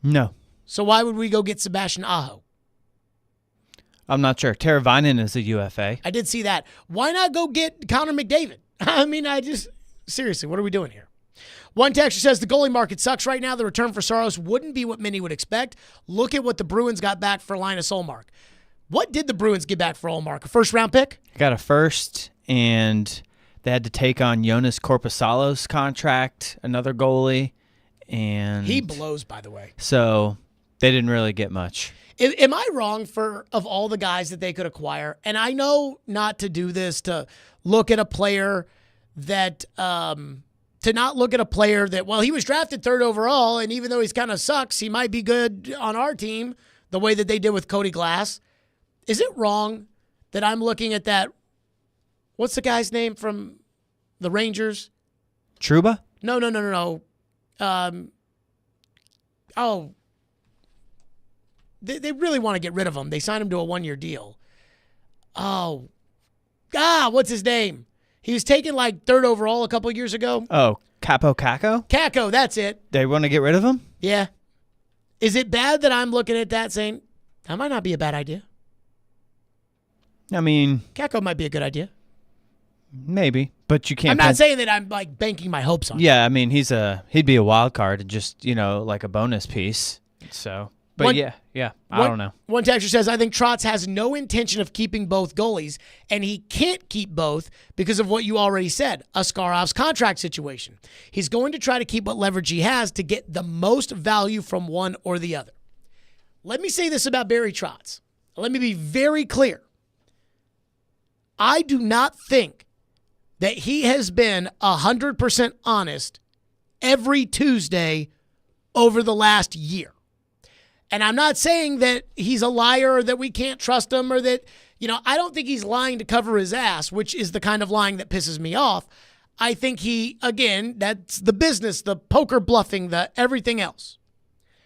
No. So why would we go get Sebastian Aho? I'm not sure. Teravainen is a UFA. I did see that. Why not go get Connor McDavid? I mean, seriously, what are we doing here? One texter says the goalie market sucks right now. The return for Saros wouldn't be what many would expect. Look at what the Bruins got back for Linus Ullmark. What did the Bruins get back for Ullmark? A first-round pick? Got a first, and they had to take on Jonas Korpisalo's contract, another goalie. And he blows, by the way. So they didn't really get much. Am I wrong of all the guys that they could acquire? And I know not to do this, to look at a player that to not look at a player that, well, he was drafted 3rd overall, and even though he's kind of sucks, he might be good on our team the way that they did with Cody Glass. Is it wrong that I'm looking at that? What's the guy's name from the Rangers? Trouba? No. They really want to get rid of him. They signed him to a 1-year deal. What's his name? He was taken like 3rd overall a couple years ago. Oh, Capo Caco? Caco, that's it. They want to get rid of him? Yeah. Is it bad that I'm looking at that saying, that might not be a bad idea? I mean, Caco might be a good idea. Maybe, but you can't. I'm not saying that I'm like banking my hopes on it. Yeah, I mean, he'd be a wild card, just, like a bonus piece. So, but I don't know. One texter says, I think Trotz has no intention of keeping both goalies, and he can't keep both because of what you already said, Askarov's contract situation. He's going to try to keep what leverage he has to get the most value from one or the other. Let me say this about Barry Trotz. Let me be very clear. I do not think that he has been 100% honest every Tuesday over the last year. And I'm not saying that he's a liar or that we can't trust him or that, I don't think he's lying to cover his ass, which is the kind of lying that pisses me off. I think that's the business, the poker bluffing, the everything else.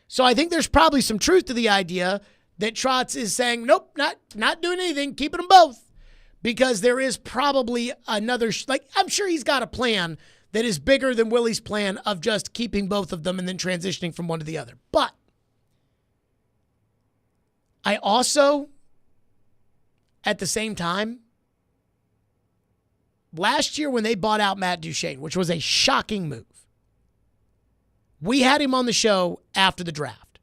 So I think there's probably some truth to the idea that Trotz is saying, nope, not doing anything, keeping them both. Because there is probably another, I'm sure he's got a plan that is bigger than Willie's plan of just keeping both of them and then transitioning from one to the other. But I also, at the same time, last year when they bought out Matt Duchene, which was a shocking move, we had him on the show after the draft.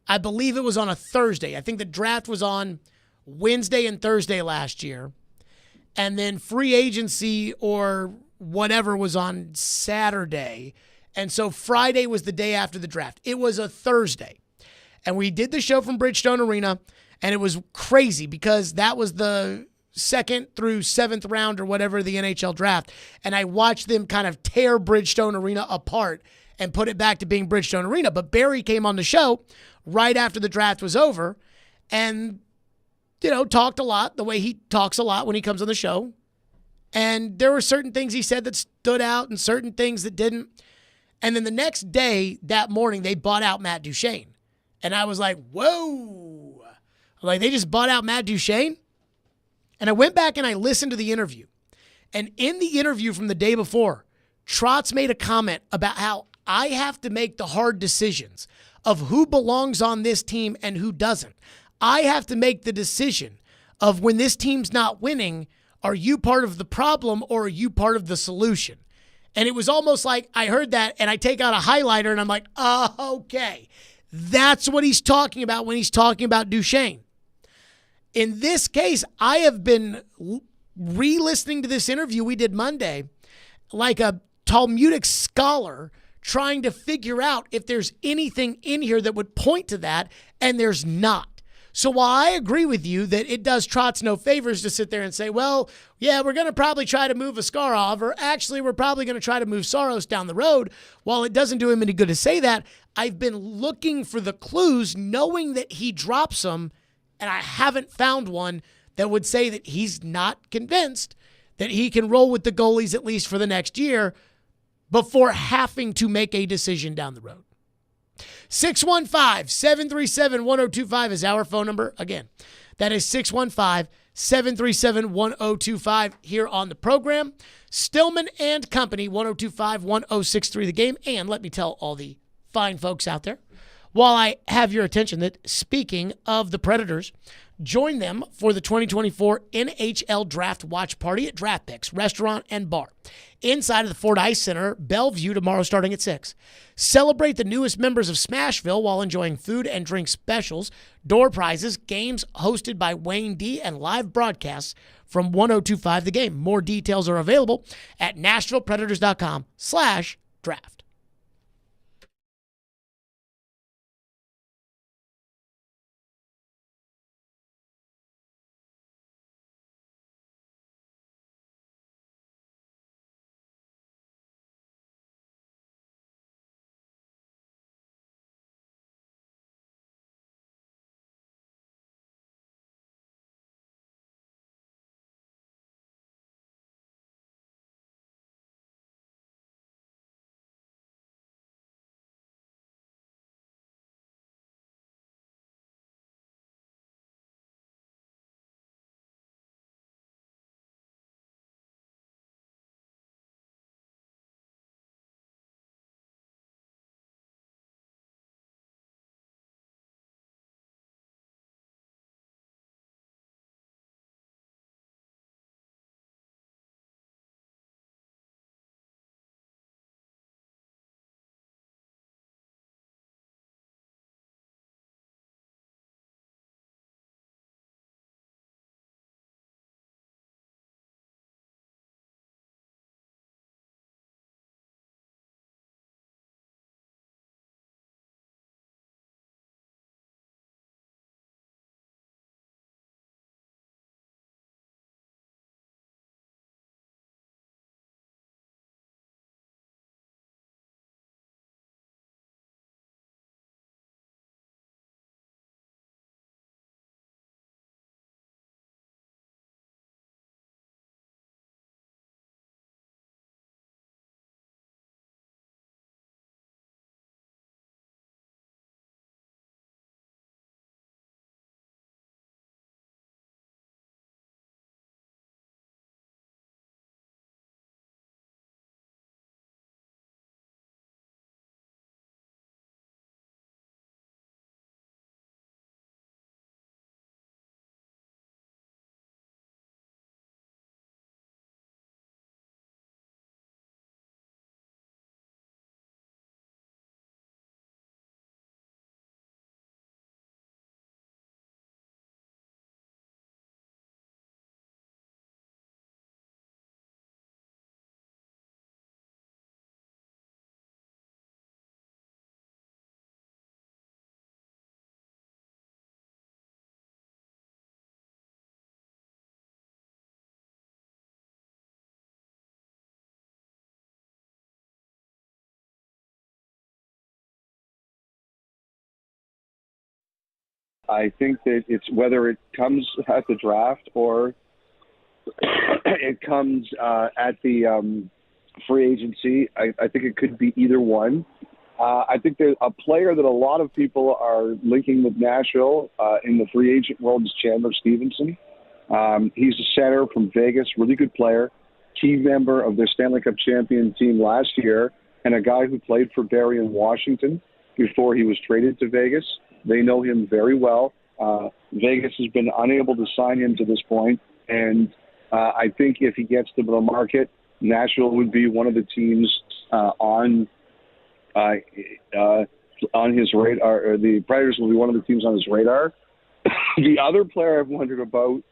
I believe it was on a Thursday. I think the draft was on Wednesday and Thursday last year. And then free agency or whatever was on Saturday. And so Friday was the day after the draft. It was a Thursday. And we did the show from Bridgestone Arena. And it was crazy because that was the 2nd through 7th round or whatever the NHL draft. And I watched them kind of tear Bridgestone Arena apart and put it back to being Bridgestone Arena. But Barry came on the show right after the draft was over and talked a lot, the way he talks a lot when he comes on the show. And there were certain things he said that stood out and certain things that didn't. And then the next day, that morning, they bought out Matt Duchene. And I was like, whoa. They just bought out Matt Duchene? And I went back and I listened to the interview. And in the interview from the day before, Trotz made a comment about how I have to make the hard decisions of who belongs on this team and who doesn't. I have to make the decision of when this team's not winning, are you part of the problem or are you part of the solution? And it was almost like I heard that and I take out a highlighter and I'm like, okay. That's what he's talking about when he's talking about Duchene. In this case, I have been re-listening to this interview we did Monday like a Talmudic scholar trying to figure out if there's anything in here that would point to that, and there's not. So while I agree with you that it does Trotz no favors to sit there and say, well, yeah, we're going to probably try to move Askarov, or actually we're probably going to try to move Saros down the road, while it doesn't do him any good to say that, I've been looking for the clues knowing that he drops them, and I haven't found one that would say that he's not convinced that he can roll with the goalies at least for the next year before having to make a decision down the road. 615-737-1025 is our phone number. Again, that is 615-737-1025 here on the program. Stillman and Company, 1025-1063 The Game. And let me tell all the fine folks out there, while I have your attention, that speaking of the Predators, join them for the 2024 NHL Draft Watch Party at Draft Picks Restaurant and Bar inside of the Ford Ice Center, Bellevue, tomorrow starting at 6. Celebrate the newest members of Smashville while enjoying food and drink specials, door prizes, games hosted by Wayne D, and live broadcasts from 1025 The Game. More details are available at NashvillePredators.com/draft. I think that it's whether it comes at the draft or it comes at the free agency. I think it could be either one. I think there's a player that a lot of people are linking with Nashville in the free agent world is Chandler Stevenson. He's a center from Vegas, really good player, key member of their Stanley Cup champion team last year, and a guy who played for Barrie in Washington before he was traded to Vegas. They know him very well. Vegas has been unable to sign him to this point, and I think if he gets to the market, Nashville would be one of the teams on his radar, or the Predators will be one of the teams on his radar. The other player I've wondered about,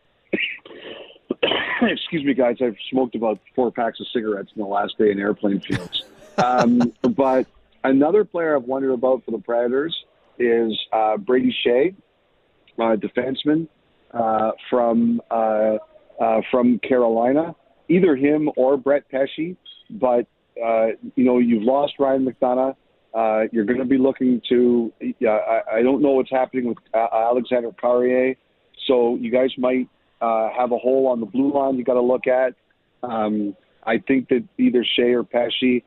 excuse me, guys, I've smoked about 4 packs of cigarettes in the last day in airplane fields. But another player I've wondered about for the Predators is Brady Shea. defenseman from Carolina, either him or Brett Pesce. But you've lost Ryan McDonough. You're going to be looking to. I don't know what's happening with Alexander Carrier, so you guys might have a hole on the blue line you got to look at. I think that either Shea or Pesce,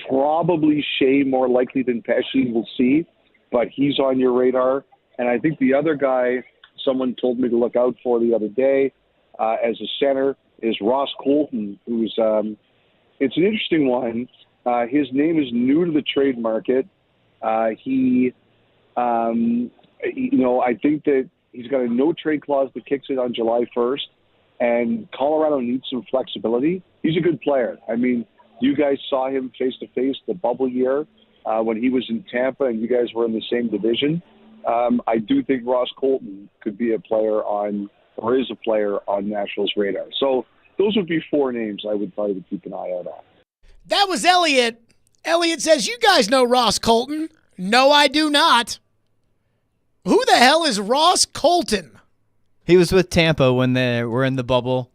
probably Shea more likely than Pesce, we'll see, but he's on your radar. And I think the other guy someone told me to look out for the other day as a center is Ross Colton, who's it's an interesting one. His name is new to the trade market. I think that he's got a no-trade clause that kicks in on July 1st, and Colorado needs some flexibility. He's a good player. I mean, you guys saw him face-to-face the bubble year when he was in Tampa, and you guys were in the same division. I do think Ross Colton could be a player is a player on Nashville's radar. So those would be four names I would probably keep an eye out on. That was Elliot. Elliot says, you guys know Ross Colton. No, I do not. Who the hell is Ross Colton? He was with Tampa when they were in the bubble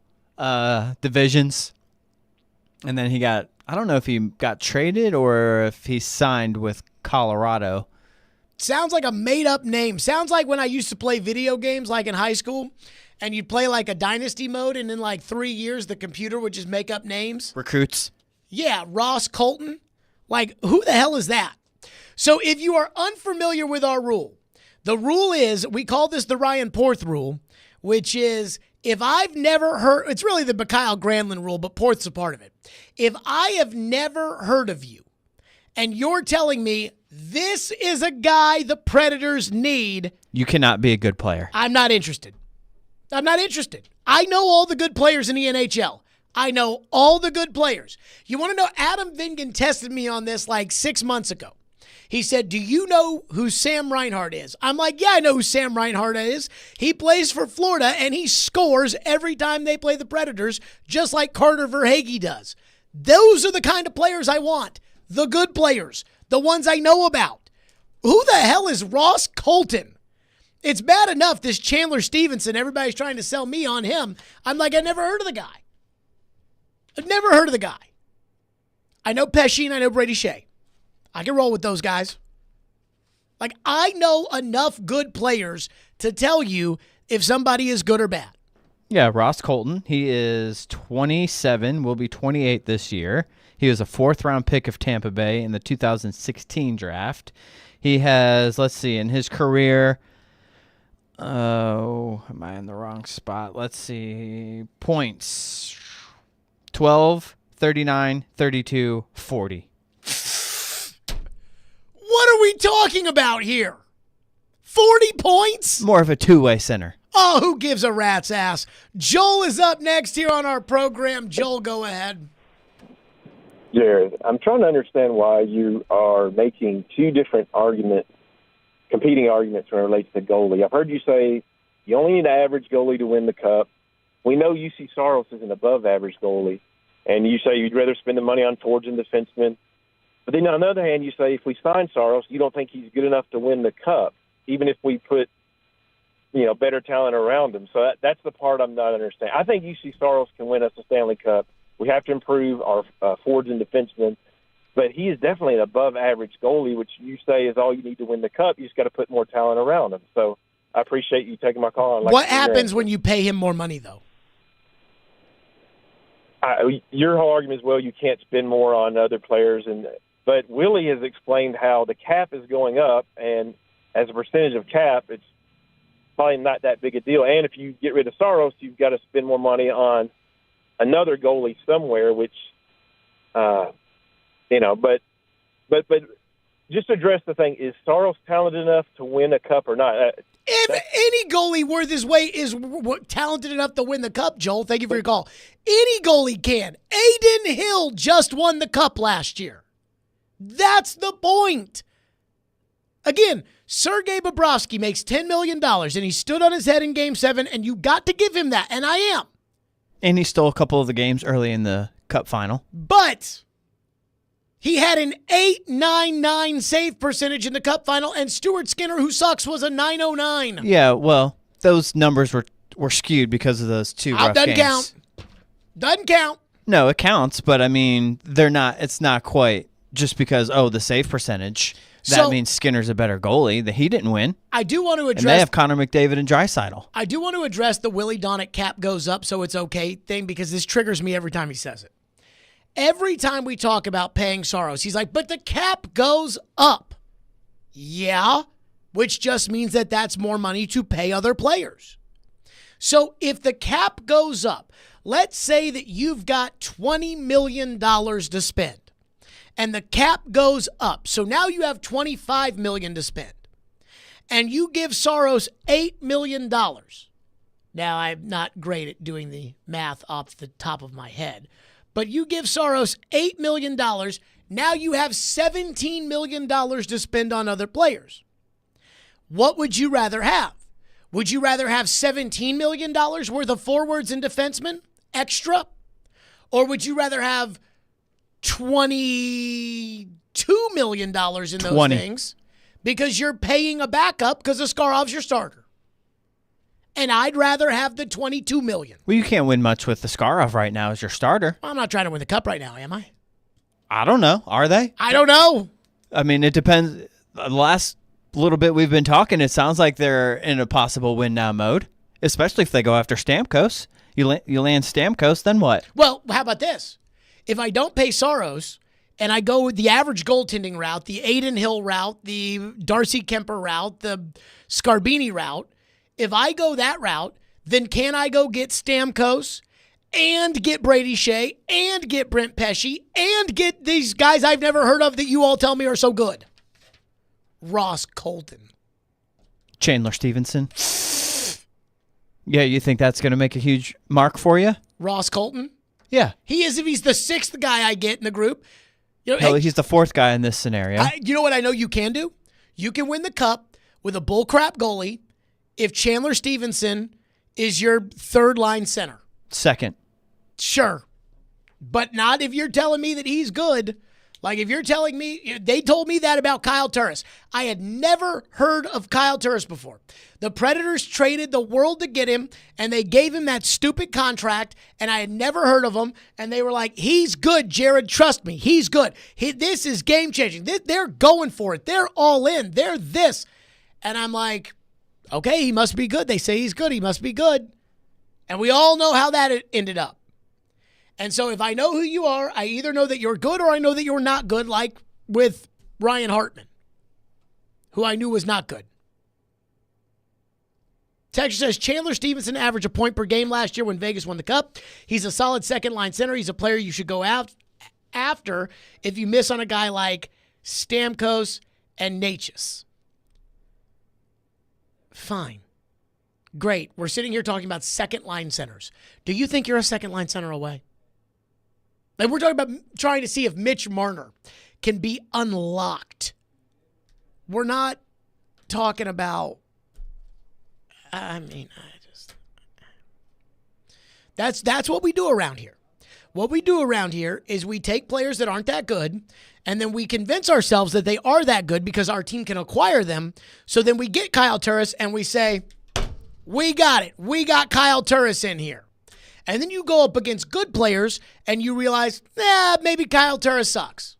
divisions. And then I don't know if he got traded or if he signed with Colorado. Sounds like a made-up name. Sounds like when I used to play video games, like in high school, and you'd play like a dynasty mode, and in like 3 years, the computer would just make up names. Recruits. Yeah, Ross Colton. Like, who the hell is that? So if you are unfamiliar with our rule, the rule is, we call this the Ryan Porth rule, which is, if I've never heard, it's really the Mikhail Granlund rule, but Porth's a part of it. If I have never heard of you, and you're telling me this is a guy the Predators need, you cannot be a good player. I'm not interested. I'm not interested. I know all the good players in the NHL. I know all the good players. You want to know, Adam Vingan tested me on this like 6 months ago. He said, do you know who Sam Reinhart is? I'm like, yeah, I know who Sam Reinhart is. He plays for Florida, and he scores every time they play the Predators, just like Carter Verhaeghe does. Those are the kind of players I want. The good players. The ones I know about. Who the hell is Ross Colton? It's bad enough this Chandler Stevenson, everybody's trying to sell me on him. I'm like, I never heard of the guy. I've never heard of the guy. I know Pesce and I know Brady Shea. I can roll with those guys. Like, I know enough good players to tell you if somebody is good or bad. Yeah, Ross Colton. He is 27, will be 28 this year. He was a fourth-round pick of Tampa Bay in the 2016 draft. He has, let's see, in his career, am I in the wrong spot? Let's see, points, 12, 39, 32, 40. What are we talking about here? 40 points? More of a two-way center. Oh, who gives a rat's ass? Joel is up next here on our program. Joel, go ahead. Jared, I'm trying to understand why you are making two different competing arguments when it relates to goalie. I've heard you say you only need an average goalie to win the cup. We know UC Saros is an above-average goalie, and you say you'd rather spend the money on forwards and defensemen. But then on the other hand, you say if we sign Saros, you don't think he's good enough to win the cup, even if we put better talent around him. So that's the part I'm not understanding. I think UC Saros can win us a Stanley Cup. We have to improve our forwards and defensemen. But he is definitely an above-average goalie, which you say is all you need to win the cup. You just got to put more talent around him. So I appreciate you taking my call. What happens when you pay him more money, though? Your whole argument is, well, you can't spend more on other players. But Willie has explained how the cap is going up, and as a percentage of cap, it's probably not that big a deal. And if you get rid of Saros, you've got to spend more money on another goalie somewhere, which, but just address the thing, is Saros talented enough to win a cup or not? If any goalie worth his weight is talented enough to win the cup, Joel, thank you for your call. Any goalie can. Aiden Hill just won the cup last year. That's the point. Again, Sergei Bobrovsky makes $10 million, and he stood on his head in Game 7, and you got to give him that, and I am. And he stole a couple of the games early in the cup final. But He had an .899 save percentage in the Cup final, and Stuart Skinner, who sucks, was a .909. Yeah, well, those numbers were skewed because of those two rough doesn't games. count. Doesn't count. No, it counts, but I mean, it's not quite just because, the save percentage. That means Skinner's a better goalie. That he didn't win. I do want to address. And they have Connor McDavid and Draisaitl. I do want to address the Willie Donick cap goes up, so it's okay thing, because this triggers me every time he says it. Every time we talk about paying Saros, he's like, but the cap goes up. Yeah, which just means that that's more money to pay other players. So if the cap goes up, let's say that you've got $20 million to spend, and the cap goes up. So now you have $25 million to spend, and you give Saros $8 million. Now, I'm not great at doing the math off the top of my head, but you give Saros $8 million. Now you have $17 million to spend on other players. What would you rather have? Would you rather have $17 million worth of forwards and defensemen extra? Or would you rather have $22 million in those things because you're paying a backup because Askarov's your starter? And I'd rather have the $22 million. Well, you can't win much with Askarov right now as your starter. I'm not trying to win the cup right now, am I? I don't know. Are they? I don't know. I mean, it depends. The last little bit we've been talking, it sounds like they're in a possible win now mode, especially if they go after Stamkos. You land Stamkos, then what? Well, how about this? If I don't pay Saros and I go with the average goaltending route, the Aiden Hill route, the Darcy Kemper route, the Scarbini route, if I go that route, then can I go get Stamkos and get Brady Shea and get Brent Pesce and get these guys I've never heard of that you all tell me are so good? Ross Colton. Chandler Stevenson. Yeah, you think that's going to make a huge mark for you? Ross Colton? Yeah. He is if he's the sixth guy I get in the group. You know, Hell, he's the fourth guy in this scenario. You know what I know you can do? You can win the cup with a bullcrap goalie if Chandler Stevenson is your third-line center. Second. Sure. But not if you're telling me that he's good. Like if you're telling me, they told me that about Kyle Turris. I had never heard of Kyle Turris before. The Predators traded the world to get him, and they gave him that stupid contract, and I had never heard of him, and they were like, he's good, Jared, trust me, he's good. This is game-changing. They're going for it. They're all in. They're this. And I'm like, okay, he must be good. They say he's good. He must be good. And we all know how that ended up. And so if I know who you are, I either know that you're good or I know that you're not good, like with Ryan Hartman, who I knew was not good. Texture says, Chandler Stevenson averaged a point per game last year when Vegas won the Cup. He's a solid second-line center. He's a player you should go out after if you miss on a guy like Stamkos and Natchez. Fine. Great. We're sitting here talking about second-line centers. Do you think you're a second-line center away? Like we're talking about trying to see if Mitch Marner can be unlocked. We're not talking about, that's what we do around here. What we do around here is we take players that aren't that good, and then we convince ourselves that they are that good because our team can acquire them. So then we get Kyle Turris and we say, we got it. We got Kyle Turris in here. And then you go up against good players and you realize, maybe Kyle Turris sucks.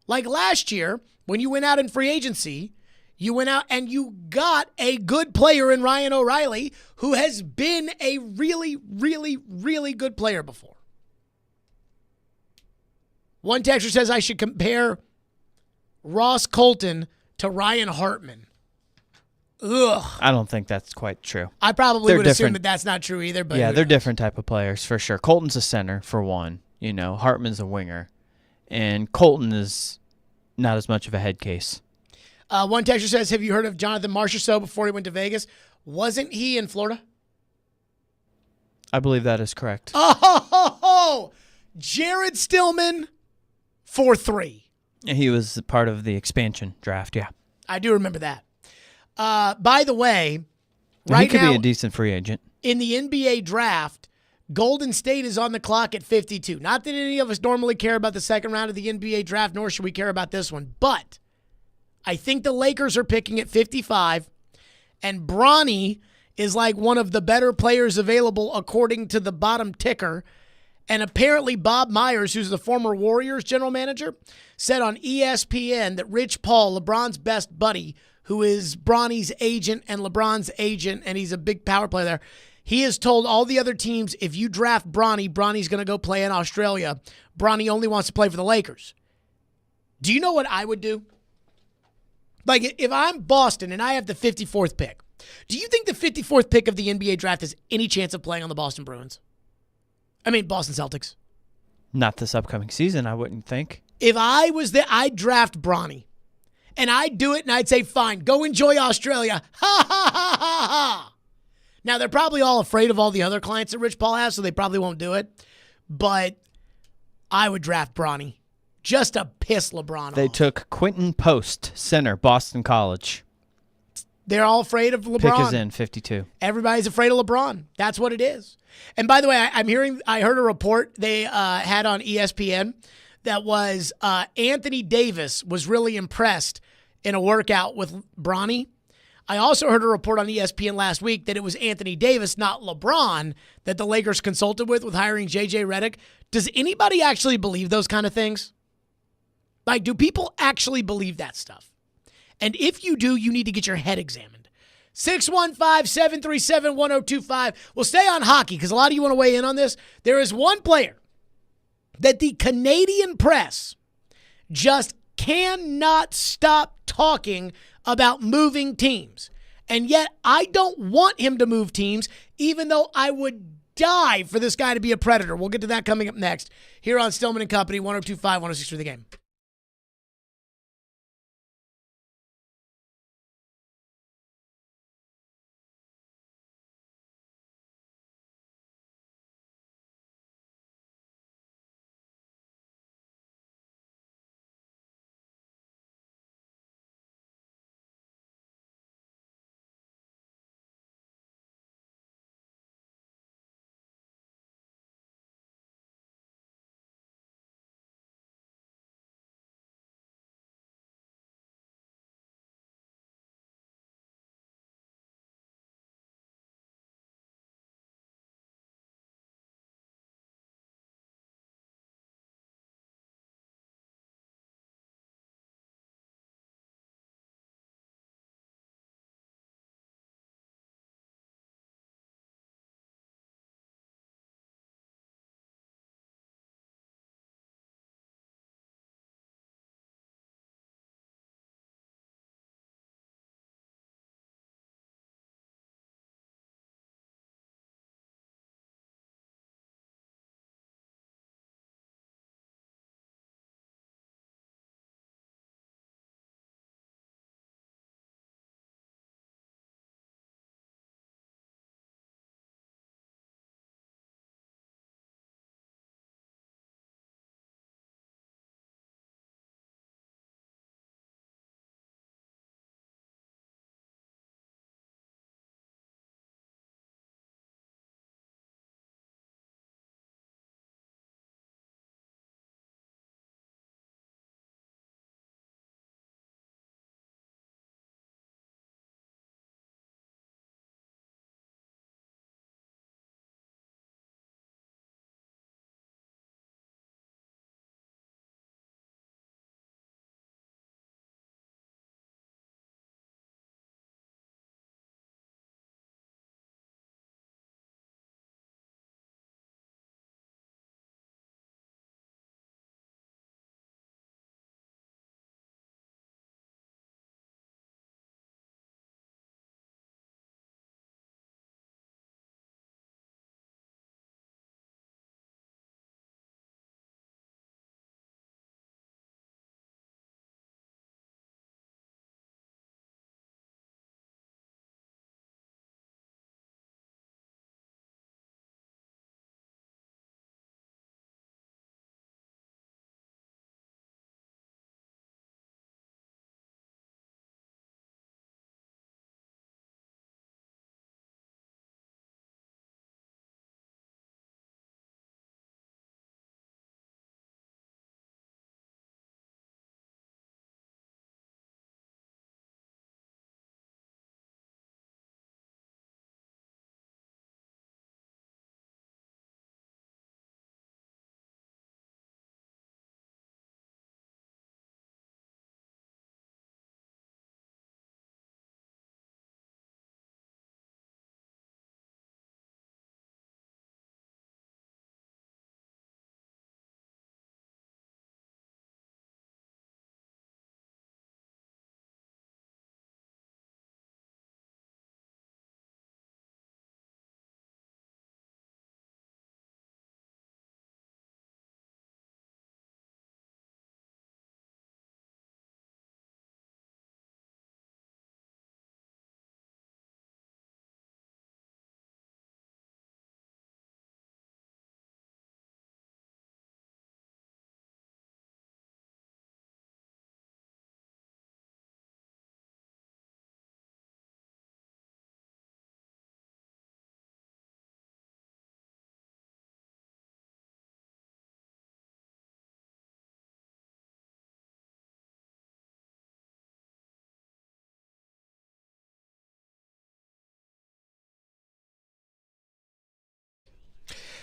Like last year, when you went out in free agency, you went out and you got a good player in Ryan O'Reilly who has been a really, really, really good player before. One texter says I should compare Ross Colton to Ryan Hartman. Ugh. I don't think that's quite true. I probably would assume that that's not true either. But yeah, they're different type of players for sure. Colton's a center for one. You know, Hartman's a winger, and Colton is not as much of a head case. One texter says, "Have you heard of Jonathan Marchessault before he went to Vegas? Wasn't he in Florida?" I believe that is correct. Oh, Jared Stillman for 3. He was part of the expansion draft. Yeah, I do remember that. By the way, he could be a decent free agent. In the NBA draft, Golden State is on the clock at 52. Not that any of us normally care about the second round of the NBA draft, nor should we care about this one. But I think the Lakers are picking at 55, and Bronny is like one of the better players available according to the bottom ticker. And apparently Bob Myers, who's the former Warriors general manager, said on ESPN that Rich Paul, LeBron's best buddy, who is Bronny's agent and LeBron's agent, and he's a big power player there, he has told all the other teams, if you draft Bronny, Bronny's going to go play in Australia. Bronny only wants to play for the Lakers. Do you know what I would do? Like, if I'm Boston and I have the 54th pick, do you think the 54th pick of the NBA draft has any chance of playing on the Boston Boston Celtics? Not this upcoming season, I wouldn't think. If I was there, I'd draft Bronny. And I'd do it and I'd say, fine, go enjoy Australia. Ha, ha, ha, ha, ha. Now, they're probably all afraid of all the other clients that Rich Paul has, so they probably won't do it. But I would draft Bronny just to piss LeBron They off. took Quentin Post, center, Boston College. They're all afraid of LeBron. Pick is in, 52. Everybody's afraid of LeBron. That's what it is. And by the way, I heard a report they had on ESPN that was Anthony Davis was really impressed in a workout with Bronny. I also heard a report on ESPN last week that it was Anthony Davis, not LeBron, that the Lakers consulted with hiring J.J. Redick. Does anybody actually believe those kind of things? Like, do people actually believe that stuff? And if you do, you need to get your head examined. 615-737-1025. We'll stay on hockey because a lot of you want to weigh in on this. There is one player that the Canadian press just cannot stop talking about moving teams. And yet I don't want him to move teams, even though I would die for this guy to be a Predator. We'll get to that coming up next here on Stillman and Company, 102.5, 106 The Game.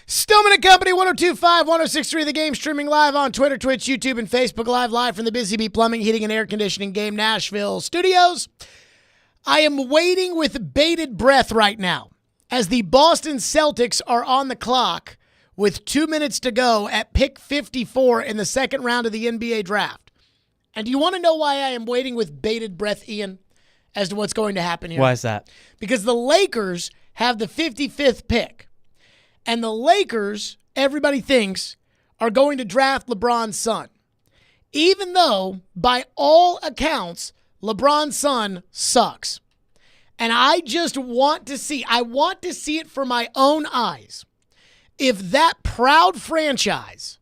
Stillman and Company, 102.5, 106.3 The Game, streaming live on Twitter, Twitch, YouTube, and Facebook live from the Busy Bee Plumbing, Heating, and Air Conditioning Game Nashville studios. I am waiting with bated breath right now as the Boston Celtics are on the clock with 2 minutes to go at pick 54 in the second round of the NBA draft. And do you want to know why I am waiting with bated breath, Ian, as to what's going to happen here? Why is that? Because the Lakers have the 55th pick. And the Lakers, everybody thinks, are going to draft LeBron's son. Even though, by all accounts, LeBron's son sucks. And I just want to see it for my own eyes. If that proud franchise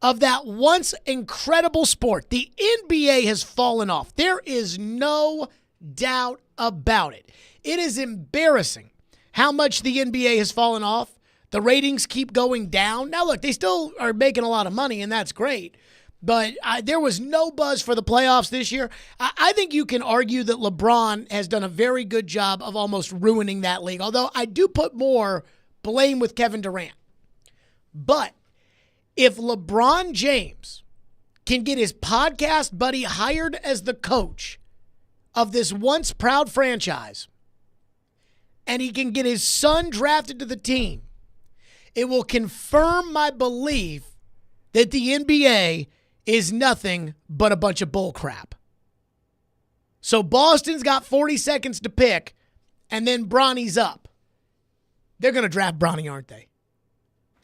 of that once incredible sport, the NBA, has fallen off. There is no doubt about it. It is embarrassing how much the NBA has fallen off. The ratings keep going down. Now, look, they still are making a lot of money, and that's great. But there was no buzz for the playoffs this year. I think you can argue that LeBron has done a very good job of almost ruining that league, although I do put more blame with Kevin Durant. But if LeBron James can get his podcast buddy hired as the coach of this once proud franchise, and he can get his son drafted to the team, it will confirm my belief that the NBA is nothing but a bunch of bull crap. So Boston's got 40 seconds to pick, and then Bronny's up. They're going to draft Bronny, aren't they?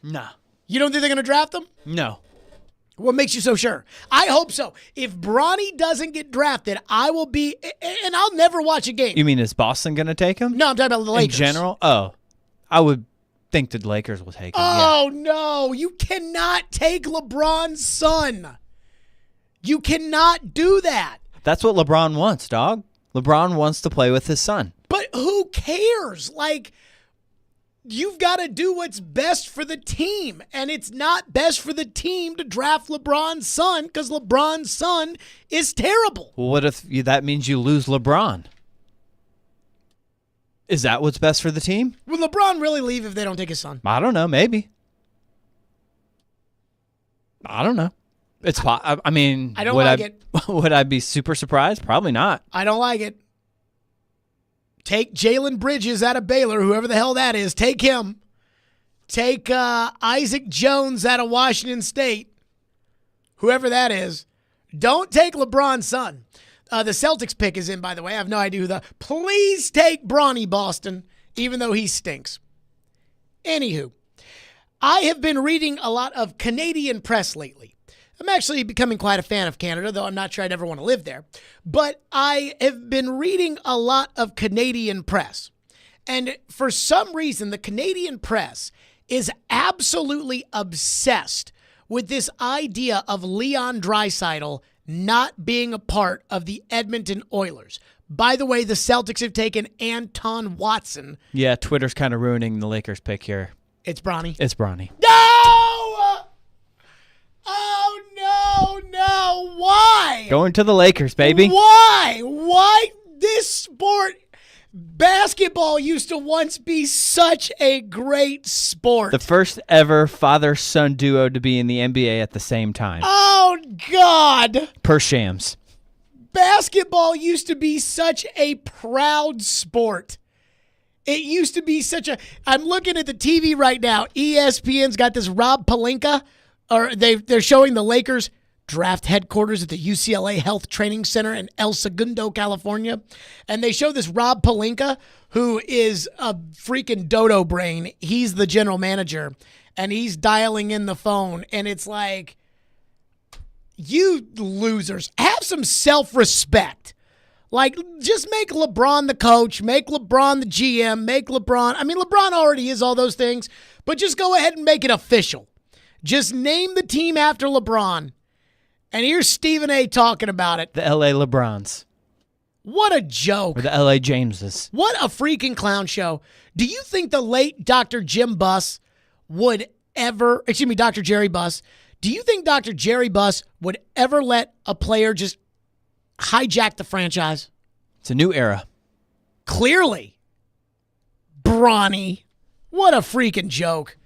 No. You don't think they're going to draft him? No. What makes you so sure? I hope so. If Bronny doesn't get drafted, I will be, and I'll never watch a game. You mean is Boston going to take him? No, I'm talking about the Lakers. In general? Oh, I would think the Lakers will take him. Oh, no. You cannot take LeBron's son. You cannot do that. That's what LeBron wants, dog. LeBron wants to play with his son. But who cares? Like, you've got to do what's best for the team. And it's not best for the team to draft LeBron's son because LeBron's son is terrible. Well, what if that means you lose LeBron? Is that what's best for the team? Would LeBron really leave if they don't take his son? I don't know. Maybe. I don't know. I mean, I don't like it. Would I be super surprised? Probably not. I don't like it. Take Jalen Bridges out of Baylor, whoever the hell that is. Take him. Take Isaac Jones out of Washington State, whoever that is. Don't take LeBron's son. The Celtics pick is in, by the way. I have no idea who Please take Bronny, Boston, even though he stinks. Anywho, I have been reading a lot of Canadian press lately. I'm actually becoming quite a fan of Canada, though I'm not sure I'd ever want to live there. But I have been reading a lot of Canadian press. And for some reason, the Canadian press is absolutely obsessed with this idea of Leon Draisaitl not being a part of the Edmonton Oilers. By the way, the Celtics have taken Anton Watson. Yeah, Twitter's kind of ruining the Lakers pick here. It's Bronny. It's Bronny. No! Oh, no. Why? Going to the Lakers, baby. Why? Why this sport? Basketball used to once be such a great sport. The first ever father-son duo to be in the NBA at the same time. Oh, God. Per Shams. Basketball used to be such a proud sport. It used to be such a... I'm looking at the TV right now. ESPN's got this Rob Pelinka, or they're showing the Lakers draft headquarters at the UCLA Health Training Center in El Segundo, California. And they show this Rob Pelinka, who is a freaking dodo brain. He's the general manager, and he's dialing in the phone. And it's like, you losers, have some self-respect. Like, just make LeBron the coach, make LeBron the GM, make LeBron... I mean, LeBron already is all those things, but just go ahead and make it official. Just name the team after LeBron. And here's Stephen A. talking about it. The L.A. LeBrons. What a joke. Or the L.A. Jameses. What a freaking clown show. Do you think the late Dr. Jim Buss would ever... Excuse me, Dr. Jerry Buss. Do you think Dr. Jerry Buss would ever let a player just hijack the franchise? It's a new era. Clearly. Bronny. What a freaking joke.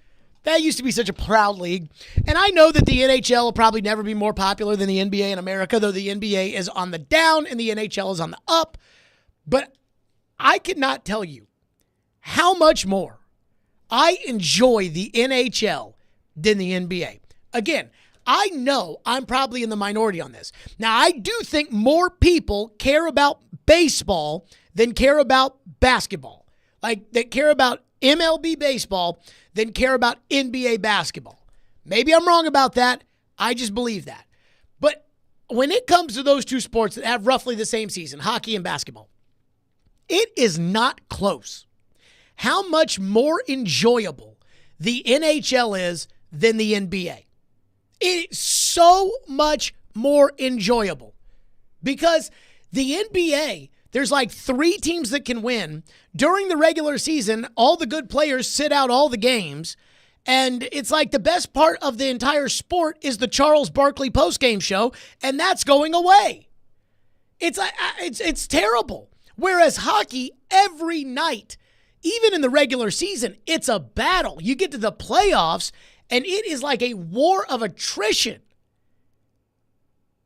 That used to be such a proud league. And I know that the NHL will probably never be more popular than the NBA in America, though the NBA is on the down and the NHL is on the up. But I could not tell you how much more I enjoy the NHL than the NBA. Again, I know I'm probably in the minority on this. Now, I do think more people care about baseball than care about basketball. Like, that care about MLB baseball than care about NBA basketball. Maybe I'm wrong about that. I just believe that. But when it comes to those two sports that have roughly the same season, hockey and basketball, it is not close how much more enjoyable the NHL is than the NBA. It is so much more enjoyable because the NBA, there's like 3 teams that can win. During the regular season, all the good players sit out all the games. And it's like the best part of the entire sport is the Charles Barkley postgame show, and that's going away. It's terrible. Whereas hockey, every night, even in the regular season, it's a battle. You get to the playoffs, and it is like a war of attrition.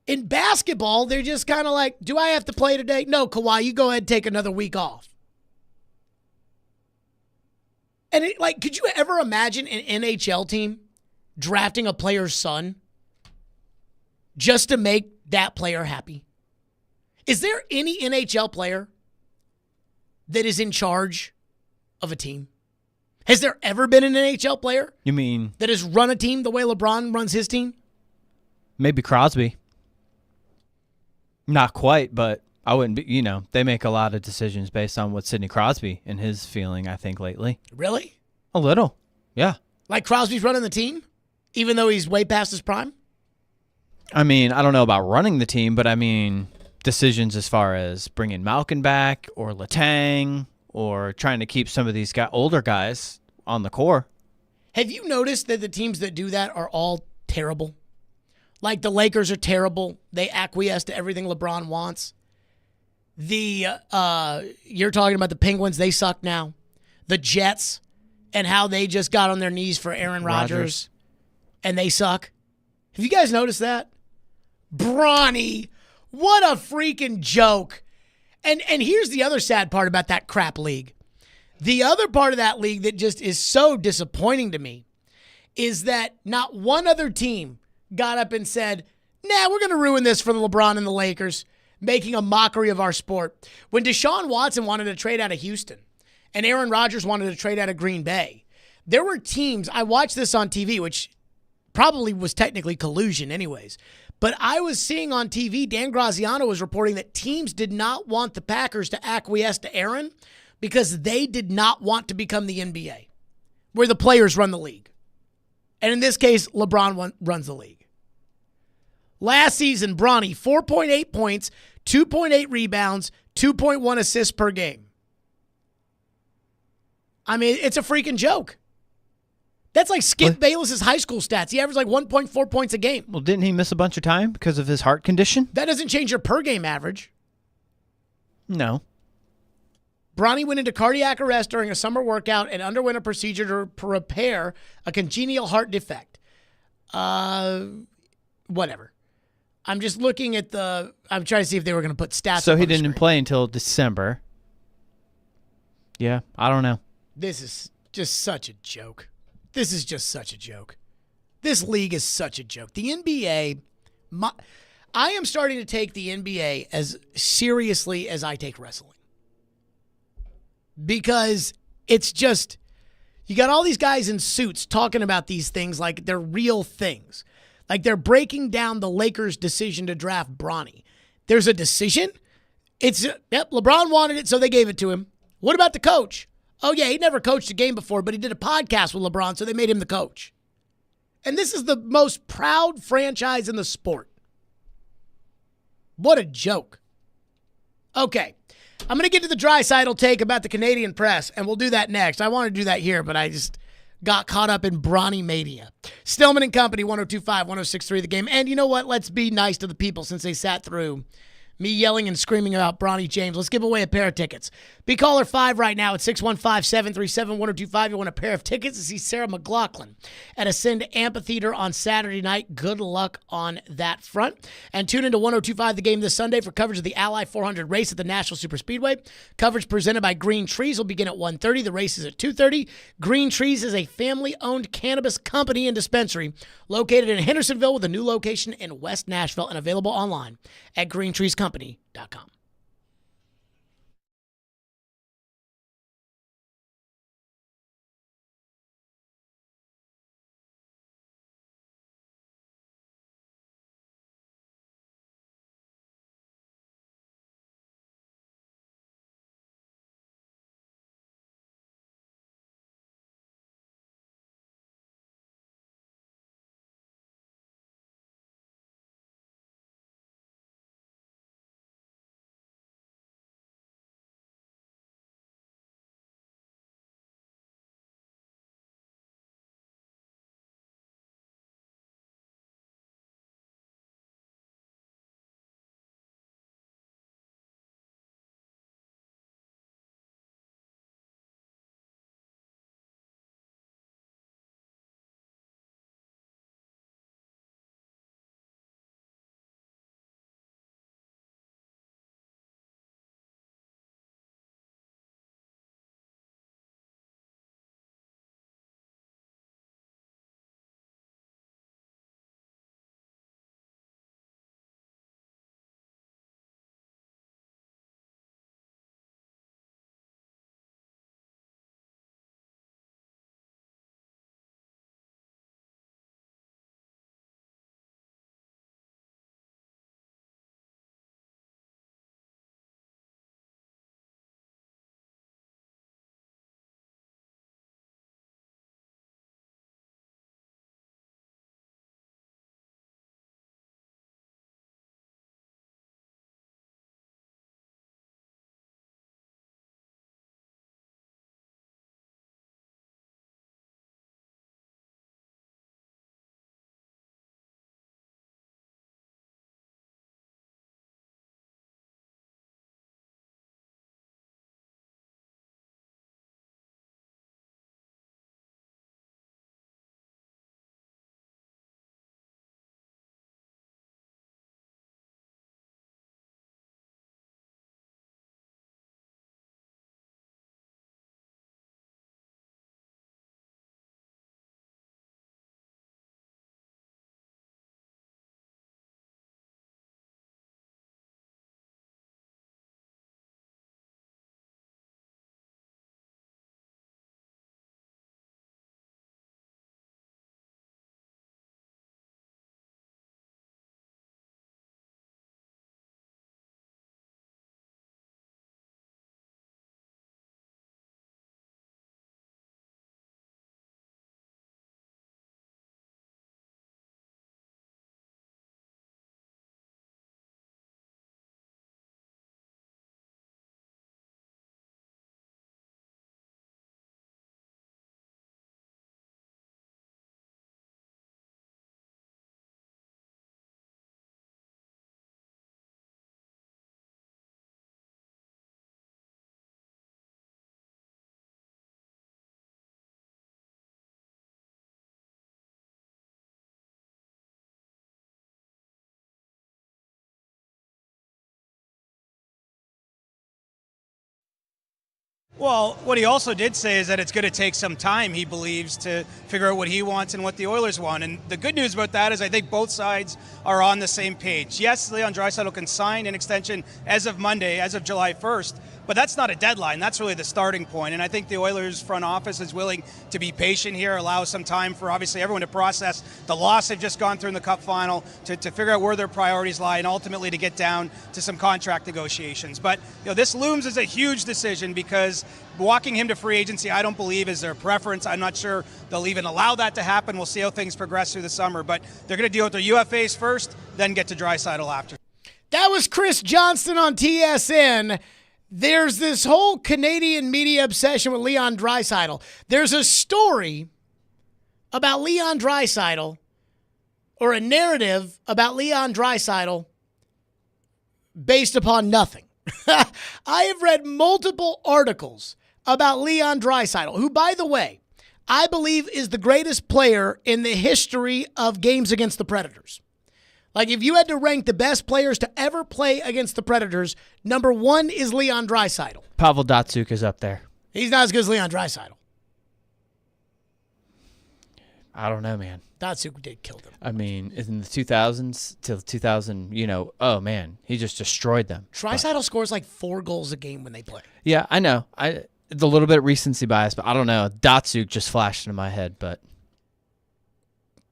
In basketball, they're just kind of like, do I have to play today? No, Kawhi, you go ahead and take another week off. And could you ever imagine an NHL team drafting a player's son just to make that player happy? Is there any NHL player that is in charge of a team? Has there ever been an NHL player? You mean that has run a team the way LeBron runs his team? Maybe Crosby. Not quite, but I wouldn't be, they make a lot of decisions based on what Sidney Crosby and his feeling, I think, lately. Really? A little, yeah. Like Crosby's running the team, even though he's way past his prime? I mean, I don't know about running the team, but I mean, decisions as far as bringing Malkin back or Letang or trying to keep some of these older guys on the core. Have you noticed that the teams that do that are all terrible? Like the Lakers are terrible. They acquiesce to everything LeBron wants. You're talking about the Penguins. They suck now. The Jets and how they just got on their knees for Aaron Rodgers. And they suck. Have you guys noticed that? Bronny. What a freaking joke. And here's the other sad part about that crap league. The other part of that league that just is so disappointing to me is that not one other team got up and said, nah, we're going to ruin this for the LeBron and the Lakers, making a mockery of our sport. When Deshaun Watson wanted to trade out of Houston and Aaron Rodgers wanted to trade out of Green Bay, there were teams, I watched this on TV, which probably was technically collusion anyways, but I was seeing on TV, Dan Graziano was reporting that teams did not want the Packers to acquiesce to Aaron because they did not want to become the NBA, where the players run the league. And in this case, LeBron runs the league. Last season, Bronny, 4.8 points, 2.8 rebounds, 2.1 assists per game. I mean, it's a freaking joke. That's like Skip Bayless's high school stats. He averaged like 1.4 points a game. Well, didn't he miss a bunch of time because of his heart condition? That doesn't change your per game average. No. Bronny went into cardiac arrest during a summer workout and underwent a procedure to repair a congenital heart defect. Whatever. I'm just looking at I'm trying to see if they were going to put stats. So he didn't play until December. Yeah, I don't know. This is just such a joke. This is just such a joke. This league is such a joke. The NBA, I am starting to take the NBA as seriously as I take wrestling. Because it's just, you got all these guys in suits talking about these things like they're real things. Like they're breaking down the Lakers' decision to draft Bronny. There's a decision? LeBron wanted it, so they gave it to him. What about the coach? Oh, yeah, he never coached a game before, but he did a podcast with LeBron, so they made him the coach. And this is the most proud franchise in the sport. What a joke. Okay, I'm going to get to the Draisaitl take about the Canadian press, and we'll do that next. I wanted to do that here, but I just got caught up in Bronny mania. Stillman and Company, 102.5, 106.3 The Game. And you know what? Let's be nice to the people since they sat through me yelling and screaming about Bronny James. Let's give away a pair of tickets. Be caller 5 right now at 615-737-1025. You want a pair of tickets to see Sarah McLachlan at Ascend Amphitheater on Saturday night. Good luck on that front. And tune into 1025 The Game this Sunday for coverage of the Ally 400 race at the National Superspeedway. Coverage presented by Green Trees will begin at 1:30. The race is at 2:30. Green Trees is a family-owned cannabis company and dispensary located in Hendersonville with a new location in West Nashville and available online at greentreescompany.com. Well, what he also did say is that it's going to take some time, he believes, to figure out what he wants and what the Oilers want. And the good news about that is I think both sides are on the same page. Yes, Leon Draisaitl can sign an extension as of Monday, as of July 1st, but that's not a deadline. That's really the starting point. And I think the Oilers front office is willing to be patient here, allow some time for obviously everyone to process the loss they've just gone through in the Cup final, to figure out where their priorities lie, and ultimately to get down to some contract negotiations. But this looms as a huge decision because walking him to free agency, I don't believe is their preference. I'm not sure they'll even allow that to happen. We'll see how things progress through the summer. But they're going to deal with their UFAs first, then get to Draisaitl after. That was Chris Johnston on TSN. There's this whole Canadian media obsession with Leon Draisaitl. There's a story about Leon Draisaitl, or a narrative about Leon Draisaitl based upon nothing. I have read multiple articles about Leon Draisaitl, who, by the way, I believe is the greatest player in the history of games against the Predators. Like, if you had to rank the best players to ever play against the Predators, number one is Leon Draisaitl. Pavel Datsyuk is up there. He's not as good as Leon Draisaitl. I don't know, man. Datsyuk did kill them. I mean, in the 2000s till 2000, oh, man, he just destroyed them. Draisaitl scores like 4 goals a game when they play. Yeah, I know. It's a little bit of recency bias, but I don't know. Datsyuk just flashed into my head, but...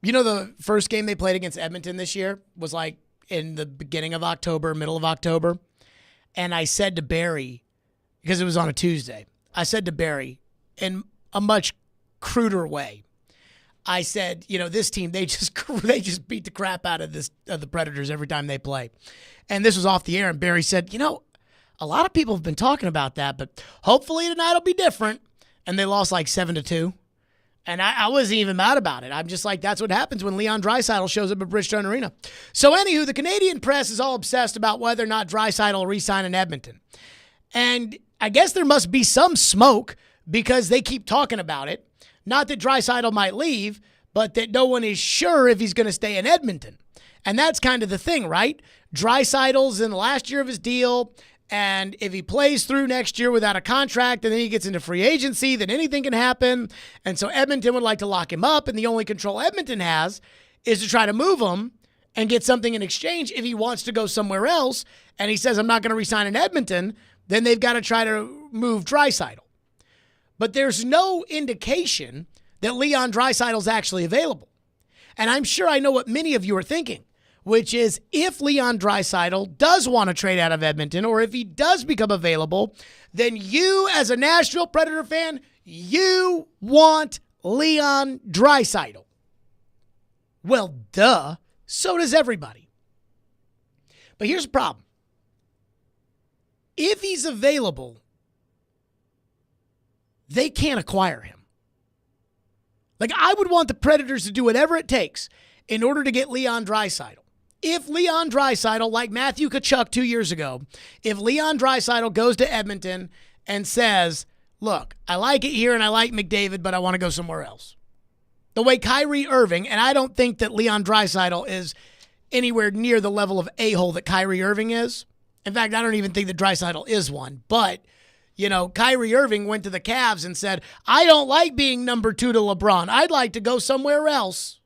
You know, the first game they played against Edmonton this year was like in the beginning of October, middle of October. And I said to Barry, because it was on a Tuesday, I said to Barry in a much cruder way, I said, this team, they just beat the crap out of the Predators every time they play. And this was off the air, and Barry said, a lot of people have been talking about that, but hopefully tonight will be different. And they lost like 7-2. And I wasn't even mad about it. I'm just like, that's what happens when Leon Draisaitl shows up at Bridgestone Arena. So anywho, the Canadian press is all obsessed about whether or not Draisaitl will re-sign in Edmonton. And I guess there must be some smoke because they keep talking about it. Not that Draisaitl might leave, but that no one is sure if he's going to stay in Edmonton. And that's kind of the thing, right? Draisaitl's in the last year of his deal, and if he plays through next year without a contract and then he gets into free agency, then anything can happen. And so Edmonton would like to lock him up, and the only control Edmonton has is to try to move him and get something in exchange if he wants to go somewhere else. And he says, I'm not going to resign in Edmonton, then they've got to try to move Draisaitl. But there's no indication that Leon Draisaitl is actually available. And I'm sure I know what many of you are thinking, which is if Leon Draisaitl does want to trade out of Edmonton, or if he does become available, then you as a Nashville Predator fan, you want Leon Draisaitl. Well, duh. So does everybody. But here's the problem. If he's available, they can't acquire him. Like, I would want the Predators to do whatever it takes in order to get Leon Draisaitl. If Leon Draisaitl, like Matthew Tkachuk 2 years ago, if Leon Draisaitl goes to Edmonton and says, look, I like it here and I like McDavid, but I want to go somewhere else. The way Kyrie Irving, and I don't think that Leon Draisaitl is anywhere near the level of a-hole that Kyrie Irving is. In fact, I don't even think that Draisaitl is one, but Kyrie Irving went to the Cavs and said, I don't like being number 2 to LeBron. I'd like to go somewhere else.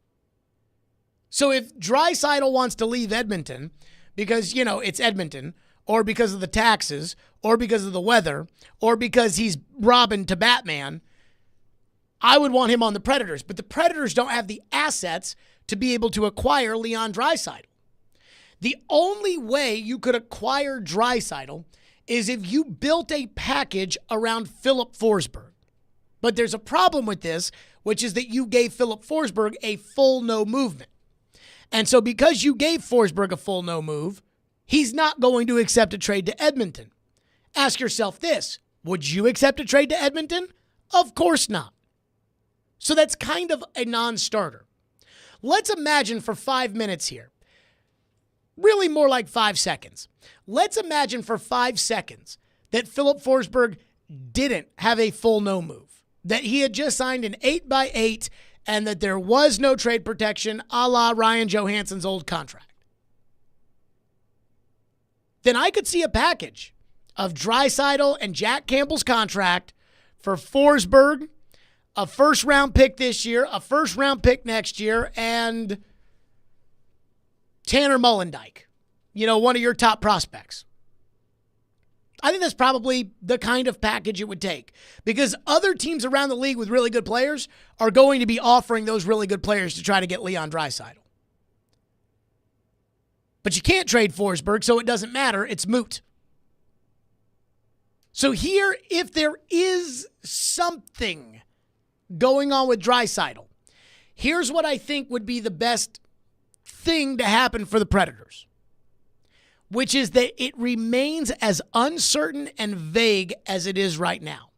So if Draisaitl wants to leave Edmonton because, it's Edmonton, or because of the taxes, or because of the weather, or because he's Robin to Batman, I would want him on the Predators. But the Predators don't have the assets to be able to acquire Leon Draisaitl. The only way you could acquire Draisaitl is if you built a package around Philip Forsberg. But there's a problem with this, which is that you gave Philip Forsberg a full no movement. And so because you gave Forsberg a full no move, he's not going to accept a trade to Edmonton. Ask yourself this, would you accept a trade to Edmonton? Of course not. So that's kind of a non-starter. Let's imagine for 5 minutes here, really more like 5 seconds. Let's imagine for 5 seconds that Philip Forsberg didn't have a full no move, that he had just signed an 8x8 and that there was no trade protection a la Ryan Johansson's old contract. Then I could see a package of Draisaitl and Jack Campbell's contract for Forsberg, a first-round pick this year, a first-round pick next year, and Tanner Molendyk, one of your top prospects. I think that's probably the kind of package it would take because other teams around the league with really good players are going to be offering those really good players to try to get Leon Draisaitl. But you can't trade Forsberg, so it doesn't matter. It's moot. So here, if there is something going on with Draisaitl, here's what I think would be the best thing to happen for the Predators, which is that it remains as uncertain and vague as it is right now.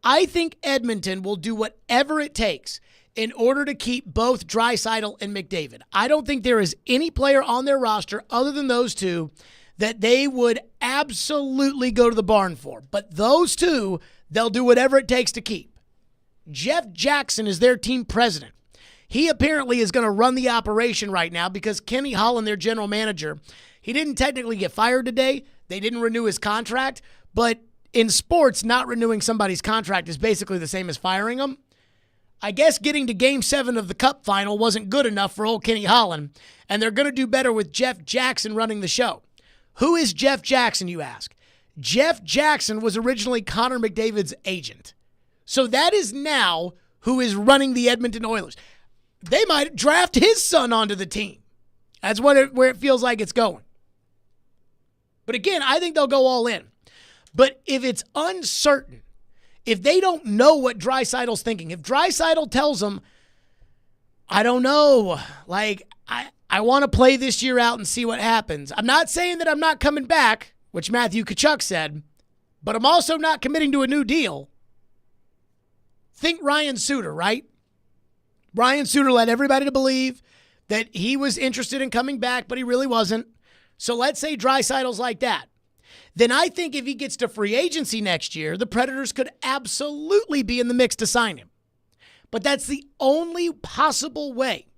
I think Edmonton will do whatever it takes in order to keep both Draisaitl and McDavid. I don't think there is any player on their roster other than those two that they would absolutely go to the barn for. But those two, they'll do whatever it takes to keep. Jeff Jackson is their team president. He apparently is going to run the operation right now because Kenny Holland, their general manager, he didn't technically get fired today. They didn't renew his contract. But in sports, not renewing somebody's contract is basically the same as firing them. I guess getting to Game 7 of the Cup final wasn't good enough for old Kenny Holland, and they're going to do better with Jeff Jackson running the show. Who is Jeff Jackson, you ask? Jeff Jackson was originally Connor McDavid's agent. So that is now who is running the Edmonton Oilers. They might draft his son onto the team. That's where it feels like it's going. But again, I think they'll go all in. But if it's uncertain, if they don't know what Draisaitl's thinking, if Draisaitl tells them, I don't know, like, I want to play this year out and see what happens. I'm not saying that I'm not coming back, which Matthew Tkachuk said, but I'm also not committing to a new deal. Think Ryan Suter, right? Ryan Suter led everybody to believe that he was interested in coming back, but he really wasn't. So let's say Draisaitl's like that. Then I think if he gets to free agency next year, the Predators could absolutely be in the mix to sign him. But that's the only possible way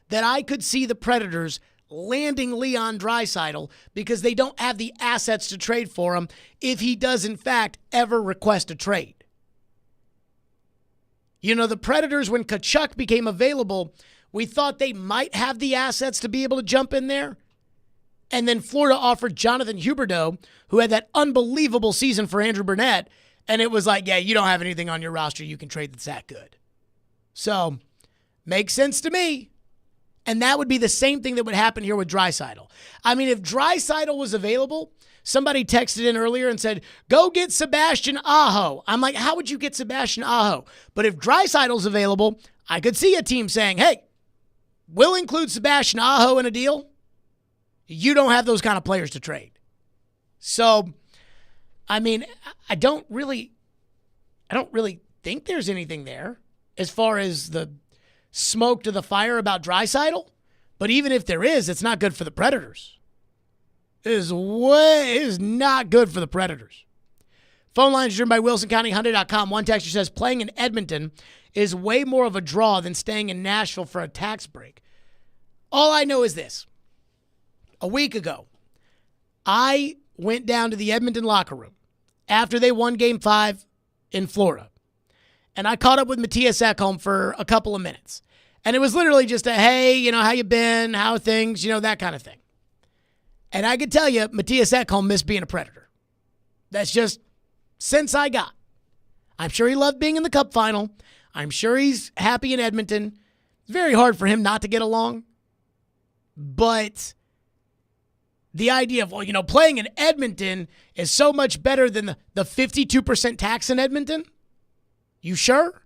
that I could see the Predators landing Leon Draisaitl because they don't have the assets to trade for him if he does, in fact, ever request a trade. You know, the Predators, when Tkachuk became available, we thought they might have the assets to be able to jump in there. And then Florida offered Jonathan Huberdeau, who had that unbelievable season for Andrew Burnett, and it was like, yeah, you don't have anything on your roster you can trade that's that good. So, makes sense to me. And that would be the same thing that would happen here with Draisaitl. I mean, if Draisaitl was available, somebody texted in earlier and said, go get Sebastian Aho. I'm like, how would you get Sebastian Aho? But if Draisaitl's available, I could see a team saying, hey, we'll include Sebastian Aho in a deal. You don't have those kind of players to trade. So, I mean, I don't really think there's anything there as far as the smoke to the fire about Draisaitl. But even if there is, it's not good for the Predators. It is not good for the Predators. Phone lines driven by WilsonCountyHyundai.com. One texter says playing in Edmonton is way more of a draw than staying in Nashville for a tax break. All I know is this. A week ago, I went down to the Edmonton locker room after they won Game 5 in Florida. And I caught up with Matthias Ekholm for a couple of minutes. And it was literally just a, hey, you know, how you been? How are things? You know, that kind of thing. And I could tell you, Matthias Ekholm missed being a Predator. That's just since I got. I'm sure he loved being in the Cup final. I'm sure he's happy in Edmonton. It's very hard for him not to get along. But the idea of, well, you know, playing in Edmonton is so much better than the 52% tax in Edmonton. You sure?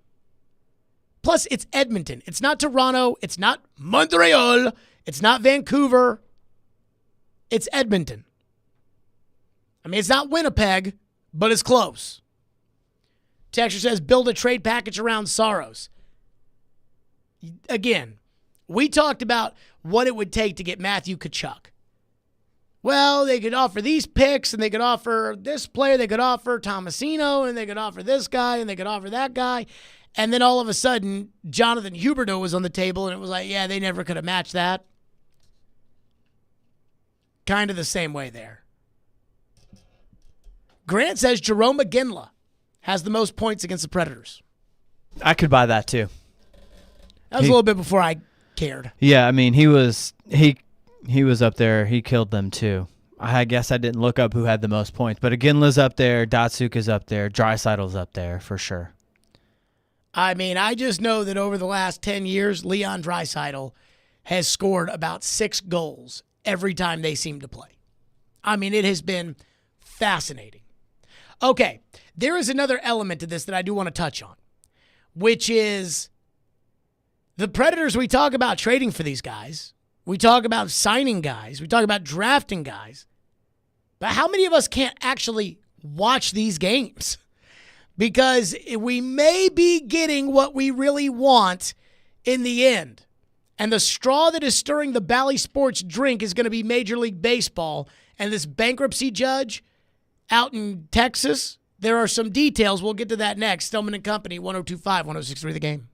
Plus, it's Edmonton. It's not Toronto. It's not Montreal. It's not Vancouver. It's Edmonton. I mean, it's not Winnipeg, but it's close. Texture says, build a trade package around Saros. Again, we talked about what it would take to get Matthew Tkachuk. Well, they could offer these picks, and they could offer this player, they could offer Tomasino, and they could offer this guy, and they could offer that guy. And then all of a sudden, Jonathan Huberdeau was on the table, and it was like, yeah, they never could have matched that. Kind of the same way there. Grant says Jarome Iginla has the most points against the Predators. I could buy that too. That was a little bit before I cared. Yeah, I mean, he was up there. He killed them too. I guess I didn't look up who had the most points, but Iginla's up there, Datsyuk is up there, Draisaitl's up there for sure. I mean, I just know that over the last 10 years, Leon Draisaitl has scored about 6 goals every time they seem to play. I mean, it has been fascinating. Okay, there is another element to this that I do want to touch on, which is the Predators. We talk about trading for these guys. We talk about signing guys. We talk about drafting guys. But how many of us can't actually watch these games? Because we may be getting what we really want in the end. And the straw that is stirring the Bally Sports drink is going to be Major League Baseball And this bankruptcy judge out in Texas, there are some details. We'll get to that next. Stillman and Company, 102.5, 106.3 The Game.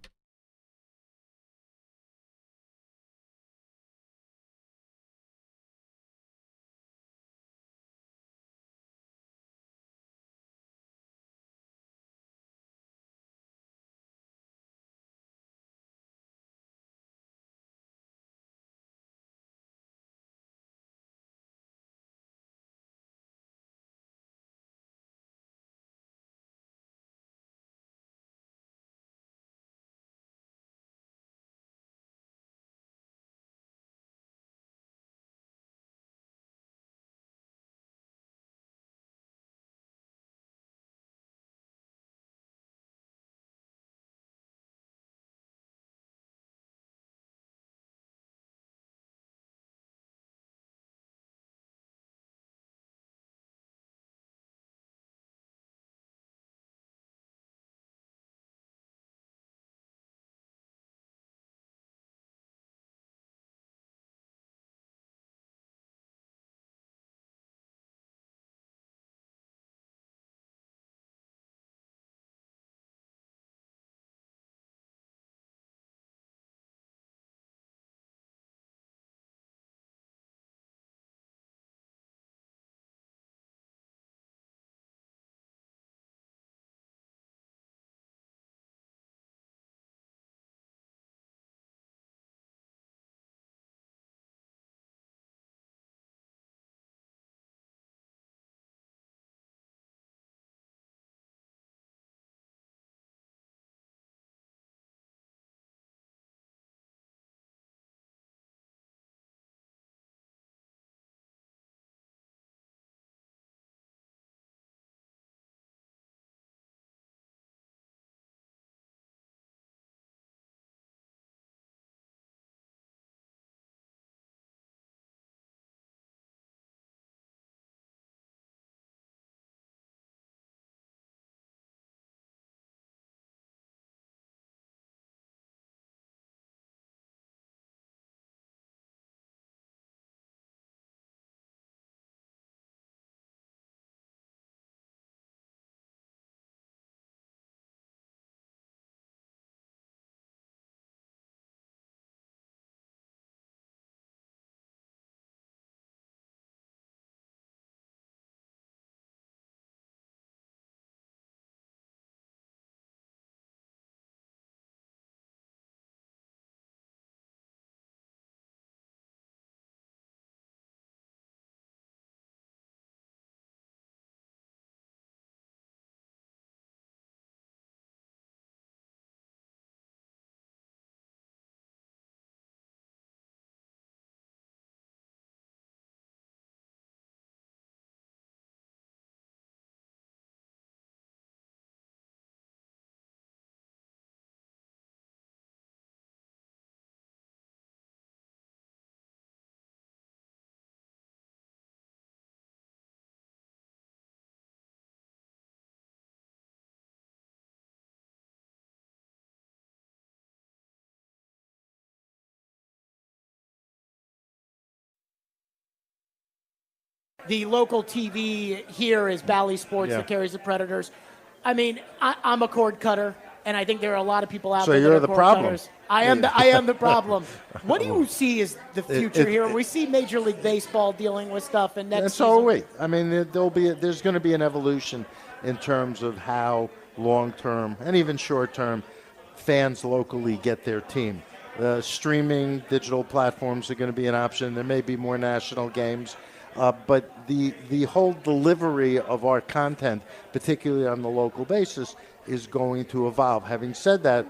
The local TV here is Bally Sports that carries the Predators. I mean, I'm a cord cutter, and I think there are a lot of people out there that are cord cutters. I am the problem. What do you see as the future here? We see Major League Baseball dealing with stuff, and next season. So wait, I mean, there's going to be an evolution in terms of how long-term and even short-term fans locally get their team. Streaming, digital platforms are going to be an option. There may be more national games. But the whole delivery of our content, particularly on the local basis, is going to evolve. Having said that,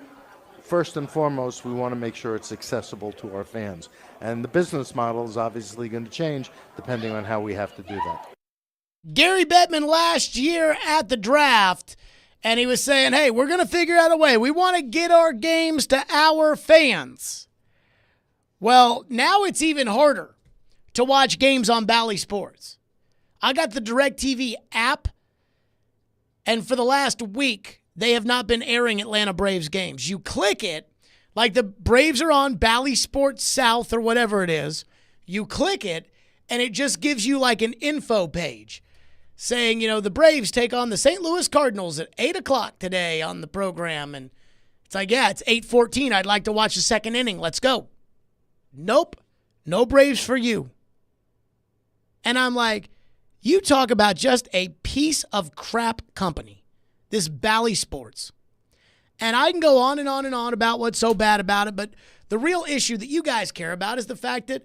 first and foremost, we want to make sure it's accessible to our fans. And the business model is obviously going to change depending on how we have to do that. Gary Bettman last year at the draft, and he was saying, hey, we're going to figure out a way. We want to get our games to our fans. Well, now it's even harder to watch games on Bally Sports. I got the DirecTV app, and for the last week, they have not been airing Atlanta Braves games. You click it, like the Braves are on Bally Sports South or whatever it is. You click it, and it just gives you like an info page saying, the Braves take on the St. Louis Cardinals at 8 o'clock today on the program. And it's like, yeah, it's 8:14. I'd like to watch the second inning. Let's go. Nope. No Braves for you. And I'm like, you talk about just a piece of crap company, this Bally Sports. And I can go on and on and on about what's so bad about it, but the real issue that you guys care about is the fact that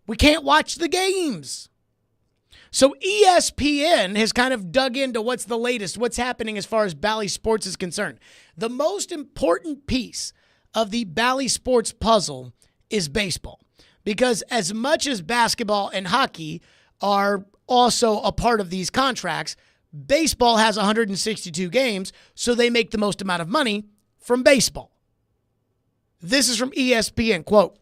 we can't watch the games. So ESPN has kind of dug into what's the latest, what's happening as far as Bally Sports is concerned. The most important piece of the Bally Sports puzzle is baseball. Because as much as basketball and hockey are also a part of these contracts, baseball has 162 games, so they make the most amount of money from baseball. This is from ESPN, quote,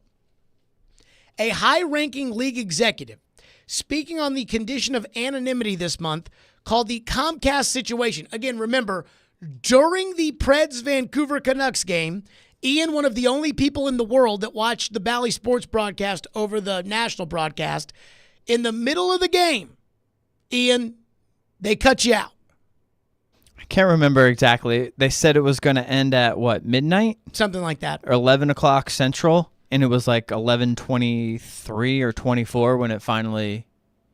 "A high-ranking league executive speaking on the condition of anonymity this month called the Comcast situation." Again, remember, during the Preds-Vancouver Canucks game, Ian, one of the only people in the world that watched the Bally Sports broadcast over the national broadcast, in the middle of the game, Ian, they cut you out. I can't remember exactly. They said it was going to end at, midnight? Something like that. Or 11 o'clock Central, and it was like 11:23 or 24 when it finally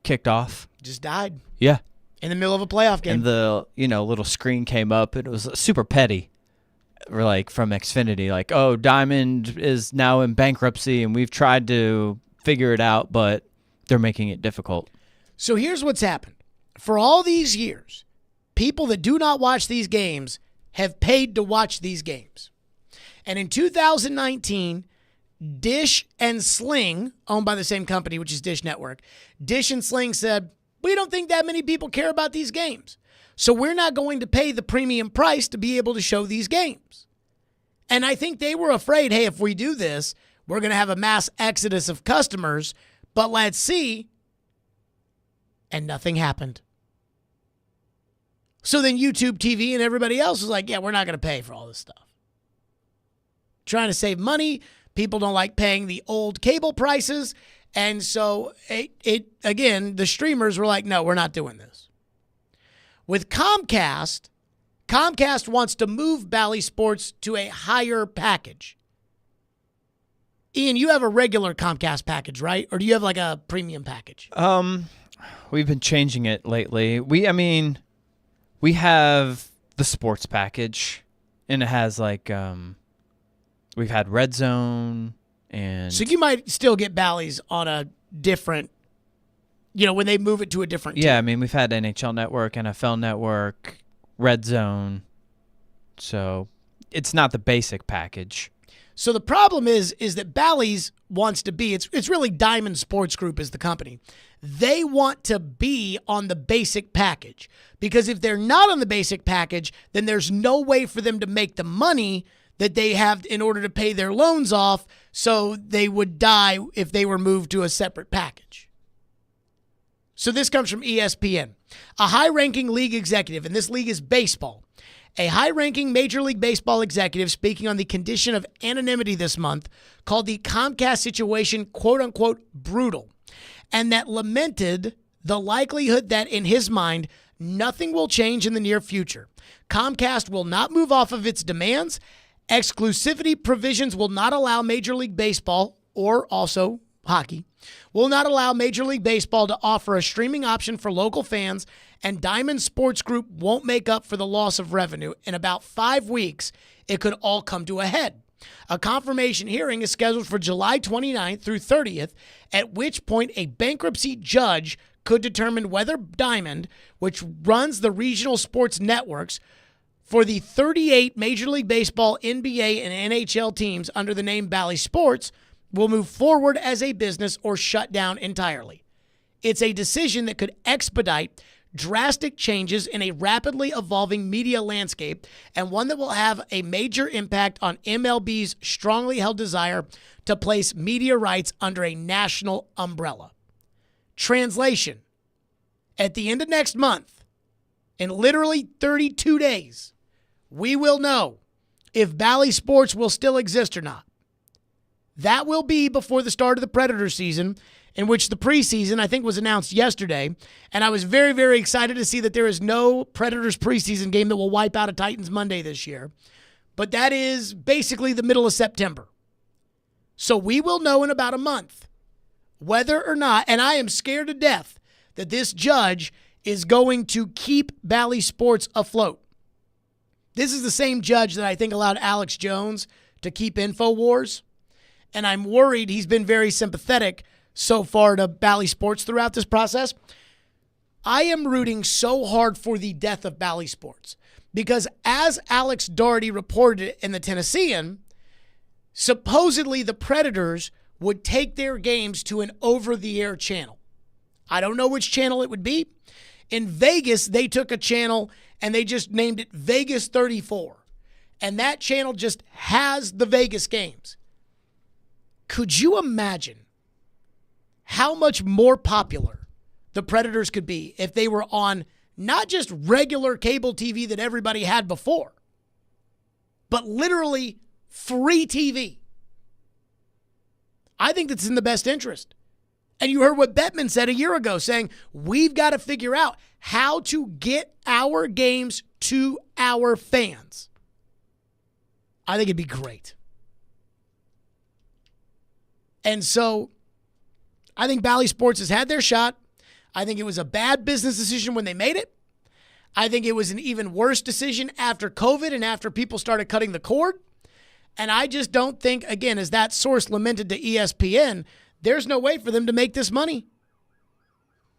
kicked off. Just died. Yeah. In the middle of a playoff game. And the, little screen came up, and it was super petty. Or from Xfinity, oh, Diamond is now in bankruptcy, and we've tried to figure it out, but they're making it difficult. So here's what's happened. For all these years, people that do not watch these games have paid to watch these games. And in 2019, Dish and Sling, owned by the same company, which is Dish Network, Dish and Sling said, we don't think that many people care about these games. So we're not going to pay the premium price to be able to show these games. And I think they were afraid, hey, if we do this, we're going to have a mass exodus of customers, but let's see. And nothing happened. So then YouTube TV and everybody else was like, yeah, we're not going to pay for all this stuff. Trying to save money. People don't like paying the old cable prices. And so again, the streamers were like, no, we're not doing this. With Comcast wants to move Bally Sports to a higher package. Ian, you have a regular Comcast package, right? Or do you have a premium package? We've been changing it lately. We have the sports package, and it has we've had Red Zone, and so you might still get Bally's on a different, when they move it to a different team. Yeah, we've had NHL Network, NFL Network, Red Zone, so it's not the basic package. So the problem is that Bally's wants to be, it's really Diamond Sports Group is the company. They want to be on the basic package, because if they're not on the basic package, then there's no way for them to make the money that they have in order to pay their loans off, so they would die if they were moved to a separate package. So this comes from ESPN. A high-ranking league executive, and this league is baseball, a high-ranking Major League Baseball executive speaking on the condition of anonymity this month called the Comcast situation, quote-unquote, brutal, and that lamented the likelihood that, in his mind, nothing will change in the near future. Comcast will not move off of its demands. Exclusivity provisions will not allow Major League Baseball, or also hockey, will not allow Major League Baseball to offer a streaming option for local fans, and Diamond Sports Group won't make up for the loss of revenue. In about 5 weeks, it could all come to a head. A confirmation hearing is scheduled for July 29th through 30th, at which point a bankruptcy judge could determine whether Diamond, which runs the regional sports networks for the 38 Major League Baseball, NBA, and NHL teams under the name Bally Sports, will move forward as a business or shut down entirely. It's a decision that could expedite drastic changes in a rapidly evolving media landscape, and one that will have a major impact on MLB's strongly held desire to place media rights under a national umbrella. Translation: at the end of next month, in literally 32 days, we will know if Bally Sports will still exist or not. That will be before the start of the Predator season, in which the preseason, I think, was announced yesterday. And I was very, very excited to see that there is no Predators preseason game that will wipe out a Titans Monday this year. But that is basically the middle of September. So we will know in about a month whether or not, and I am scared to death that this judge is going to keep Bally Sports afloat. This is the same judge that I think allowed Alex Jones to keep InfoWars. And I'm worried he's been very sympathetic so far to Bally Sports throughout this process. I am rooting so hard for the death of Bally Sports because as Alex Doherty reported in the Tennessean, supposedly the Predators would take their games to an over-the-air channel. I don't know which channel it would be. In Vegas, they took a channel and they just named it Vegas 34. And that channel just has the Vegas games. Could you imagine how much more popular the Predators could be if they were on not just regular cable TV that everybody had before, but literally free TV? I think that's in the best interest. And you heard what Bettman said a year ago, saying we've got to figure out how to get our games to our fans. I think it'd be great. And so I think Bally Sports has had their shot. I think it was a bad business decision when they made it. I think it was an even worse decision after COVID and after people started cutting the cord. And I just don't think, again, as that source lamented to ESPN, there's no way for them to make this money.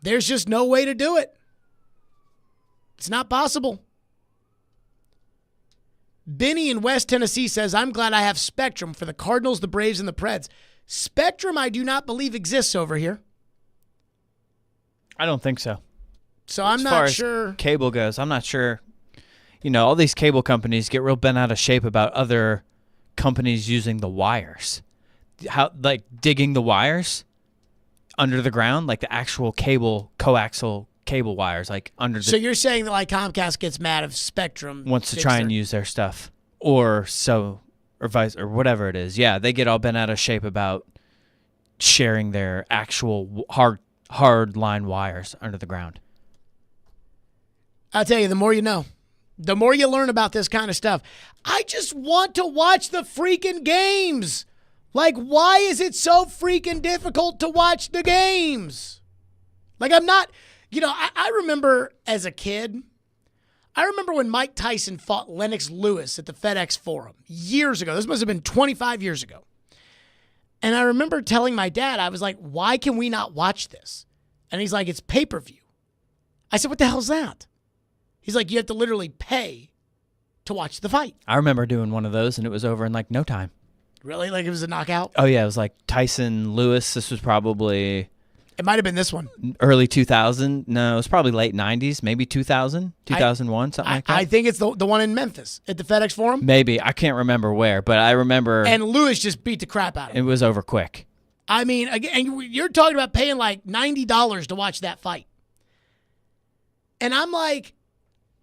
There's just no way to do it. It's not possible. Benny in West Tennessee says, I'm glad I have Spectrum for the Cardinals, the Braves, and the Preds. Spectrum, I do not believe exists over here. I don't think so. So I'm not sure. As cable goes, I'm not sure. You know, all these cable companies get real bent out of shape about other companies using the wires. How, like digging the wires under the ground, like the actual cable, coaxial cable wires, like under the. So you're saying that like Comcast gets mad if Spectrum wants to try and use their stuff, or vice or whatever it is. Yeah, they get all bent out of shape about sharing their actual hard line wires under the ground. I'll tell you, the more you know. The more you learn about this kind of stuff. I just want to watch the freaking games. Like, why is it so freaking difficult to watch the games? Like, I'm not, I remember as a kid, I remember when Mike Tyson fought Lennox Lewis at the FedEx Forum years ago. This must have been 25 years ago. And I remember telling my dad, I was like, why can we not watch this? And he's like, it's pay-per-view. I said, what the hell's that? He's like, you have to literally pay to watch the fight. I remember doing one of those, and it was over in like no time. Really? Like it was a knockout? Oh, yeah. It was like Tyson Lewis. This was probably... It might have been this one. Early 2000. No, it was probably late 90s, maybe 2000, 2001, something like that. I think it's the one in Memphis at the FedEx Forum. Maybe. I can't remember where, but I remember... And Lewis just beat the crap out of him. It was over quick. I mean, again, you're talking about paying like $90 to watch that fight. And I'm like,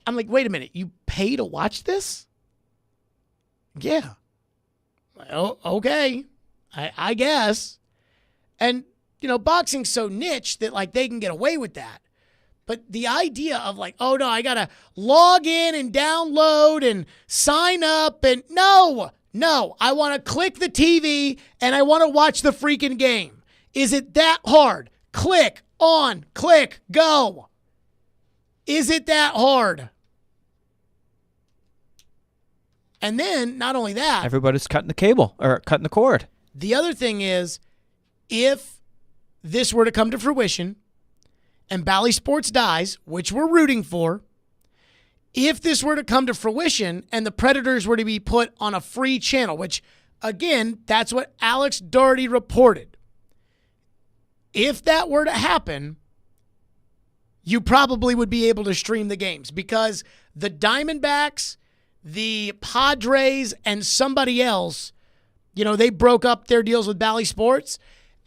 wait a minute. You pay to watch this? Yeah. Oh, okay. I guess. And, boxing's so niche that like they can get away with that. But the idea of like, oh no, I got to log in and download and sign up and no, I want to click the TV and I want to watch the freaking game. Is it that hard? Click on, click, go. Is it that hard? And then, not only that... Everybody's cutting the cable, or cutting the cord. The other thing is, if this were to come to fruition, and Bally Sports dies, which we're rooting for, if this were to come to fruition, and the Predators were to be put on a free channel, which, again, that's what Alex Doherty reported. If that were to happen, you probably would be able to stream the games, because the Diamondbacks... the Padres and somebody else, they broke up their deals with Bally Sports,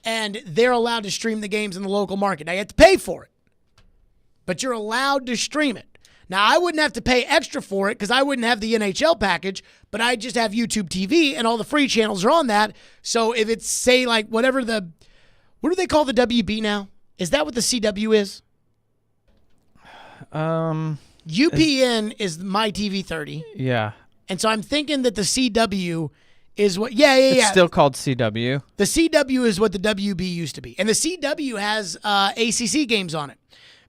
and they're allowed to stream the games in the local market. Now, you have to pay for it, but you're allowed to stream it. Now, I wouldn't have to pay extra for it because I wouldn't have the NHL package, but I just have YouTube TV, and all the free channels are on that. So if it's, say, like whatever the What do they call the WB now? Is that what the CW is? UPN is my TV 30. Yeah. And so I'm thinking that the CW is what. It's still called CW. The CW is what the WB used to be. And the CW has ACC games on it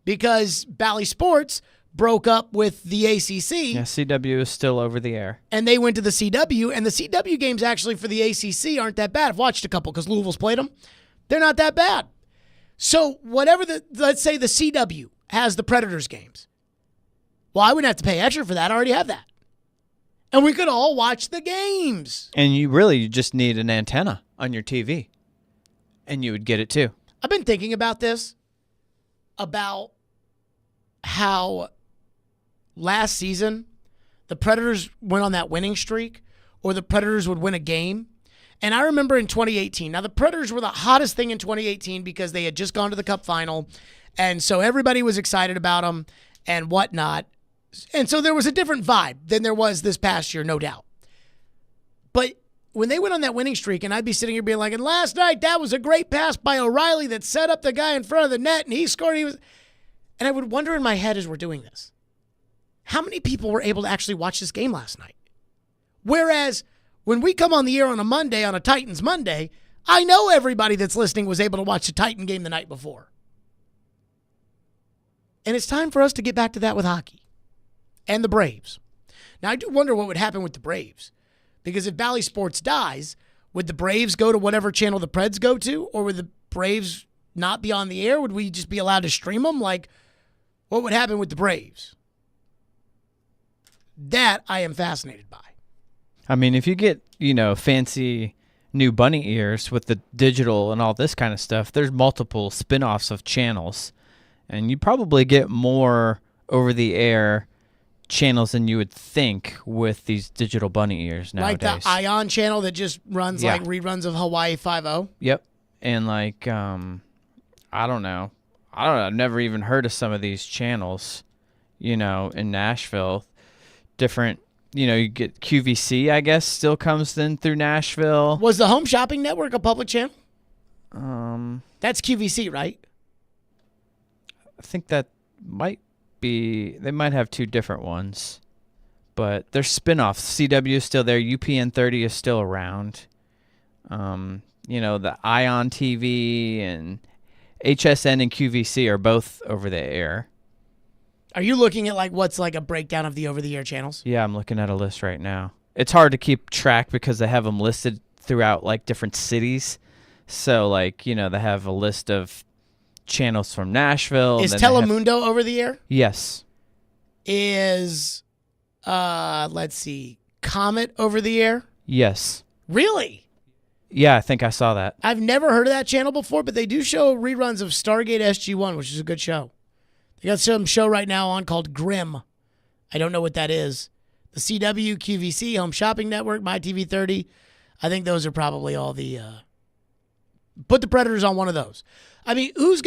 because Bally Sports broke up with the ACC. Yeah, CW is still over the air. And they went to the CW. And the CW games actually for the ACC aren't that bad. I've watched a couple because Louisville's played them. They're not that bad. So whatever let's say the CW has the Predators games. Well, I wouldn't have to pay extra for that. I already have that. And we could all watch the games. And you just need an antenna on your TV. And you would get it too. I've been thinking about this, about how last season the Predators went on that winning streak, or the Predators would win a game. And I remember in 2018, now the Predators were the hottest thing in 2018 because they had just gone to the Cup final. And so everybody was excited about them and whatnot. And so there was a different vibe than there was this past year, no doubt. But when they went on that winning streak, and I'd be sitting here being like, and last night that was a great pass by O'Reilly that set up the guy in front of the net, and he scored. And I would wonder in my head as we're doing this, how many people were able to actually watch this game last night? Whereas when we come on the air on a Monday, on a Titans Monday, I know everybody that's listening was able to watch the Titan game the night before. And it's time for us to get back to that with hockey. And the Braves. Now, I do wonder what would happen with the Braves. Because if Bally Sports dies, would the Braves go to whatever channel the Preds go to? Or would the Braves not be on the air? Would we just be allowed to stream them? Like, what would happen with the Braves? That I am fascinated by. I mean, if you get, fancy new bunny ears with the digital and all this kind of stuff, there's multiple spin-offs of channels. And you probably get more over-the-air channels than you would think with these digital bunny ears nowadays. Like the Ion channel that just runs like reruns of Hawaii 5-0? Yep. And like, I don't know. I've never even heard of some of these channels, in Nashville. Different, you get QVC, I guess, still comes in through Nashville. Was the Home Shopping Network a public channel? That's QVC, right? I think that might be, they might have two different ones, but they're spin-offs. CW is still there. UPN 30 is still around. The Ion TV and HSN and QVC are both over the air. Are you looking at what's a breakdown of the over-the-air channels? Yeah, I'm looking at a list right now. It's hard to keep track because they have them listed throughout different cities. So they have a list of channels from Nashville. Is Telemundo over the air? Yes. Is let's see, Comet over the air? Yes. Really? Yeah, I think I saw that. I've never heard of that channel before, but they do show reruns of Stargate SG-1, which is a good show. They got some show right now on called Grimm. I don't know what that is. The CW, QVC, Home Shopping Network, My TV 30. I think those are probably all the put the Predators on one of those. I mean, who's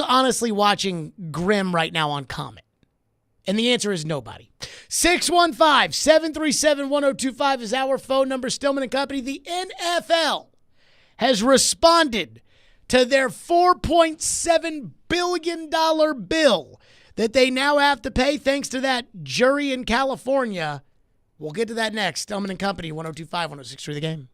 honestly watching Grimm right now on Comet? And the answer is nobody. 615-737-1025 is our phone number. Stillman and Company. The NFL has responded to their $4.7 billion bill that they now have to pay thanks to that jury in California. We'll get to that next. Stillman and Company, 102.5, 106.3 The Game.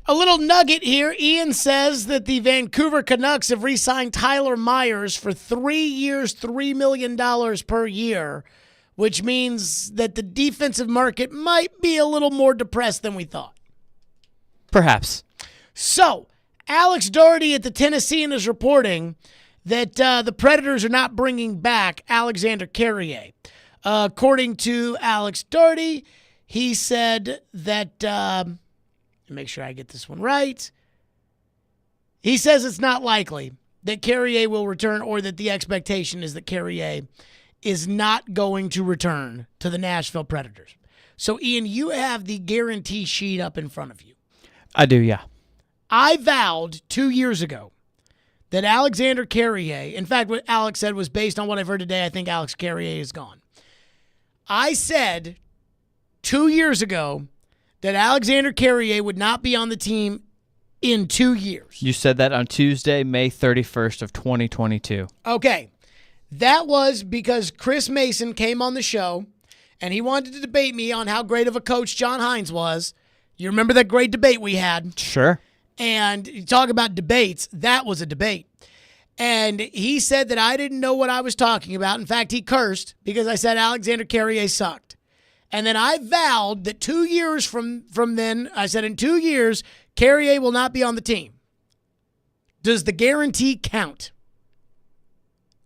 A little nugget here. Ian says that the Vancouver Canucks have re-signed Tyler Myers for 3 years, $3 million per year, which means that the defensive market might be a little more depressed than we thought. Perhaps. So, Alex Doherty at the Tennessean is reporting that the Predators are not bringing back Alexander Carrier. According to Alex Doherty, he said that... make sure I get this one right. He says it's not likely that Carrier will return, or that the expectation is that Carrier is not going to return to the Nashville Predators. So, Ian, you have the guarantee sheet up in front of you. I do, yeah. I vowed 2 years ago that Alexander Carrier, in fact, what Alex said was based on what I've heard today, I think Alex Carrier is gone. I said 2 years ago that Alexander Carrier would not be on the team in 2 years. You said that on Tuesday, May 31st of 2022. Okay. That was because Chris Mason came on the show, and he wanted to debate me on how great of a coach John Hines was. You remember that great debate we had? Sure. And you talk about debates, that was a debate. And he said that I didn't know what I was talking about. In fact, he cursed because I said Alexander Carrier sucked. And then I vowed that 2 years from then, I said in 2 years, Carrier will not be on the team. Does the guarantee count?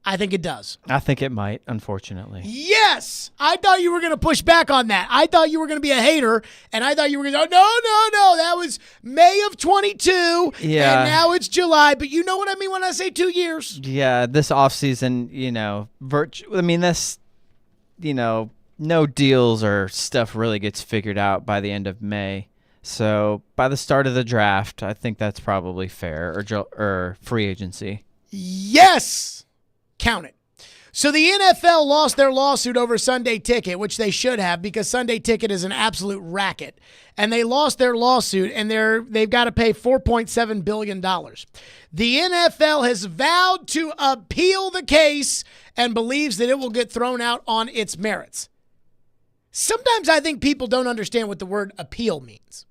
I think it does. I think it might, unfortunately. Yes! I thought you were going to push back on that. I thought you were going to be a hater, and I thought you were going to go, no, that was May of 22, yeah. And now it's July. But you know what I mean when I say 2 years? Yeah, this offseason, no deals or stuff really gets figured out by the end of May. So by the start of the draft, I think that's probably fair, or free agency. Yes! Count it. So the NFL lost their lawsuit over Sunday Ticket, which they should have because Sunday Ticket is an absolute racket. And they lost their lawsuit, and they've got to pay $4.7 billion. The NFL has vowed to appeal the case and believes that it will get thrown out on its merits. Sometimes I think people don't understand what the word appeal means.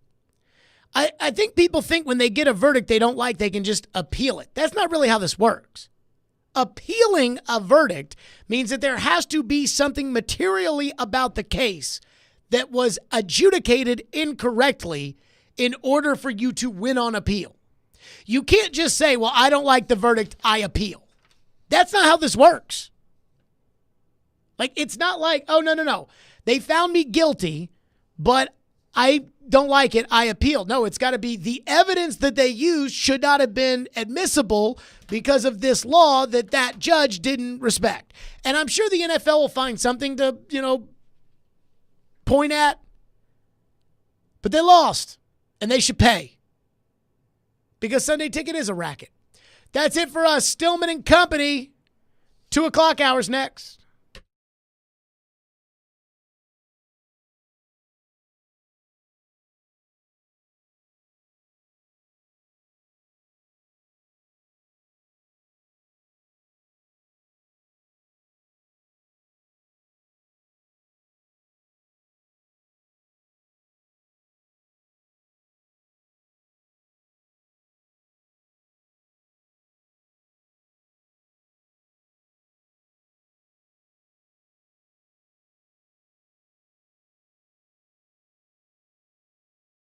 I think people think when they get a verdict they don't like, they can just appeal it. That's not really how this works. Appealing a verdict means that there has to be something materially about the case that was adjudicated incorrectly in order for you to win on appeal. You can't just say, well, I don't like the verdict, I appeal. That's not how this works. Like, it's not like, oh, no. They found me guilty, but I don't like it, I appeal. No, it's got to be the evidence that they used should not have been admissible because of this law that judge didn't respect. And I'm sure the NFL will find something to, point at. But they lost, and they should pay. Because Sunday Ticket is a racket. That's it for us. Stillman and Company. 2 o'clock hours next.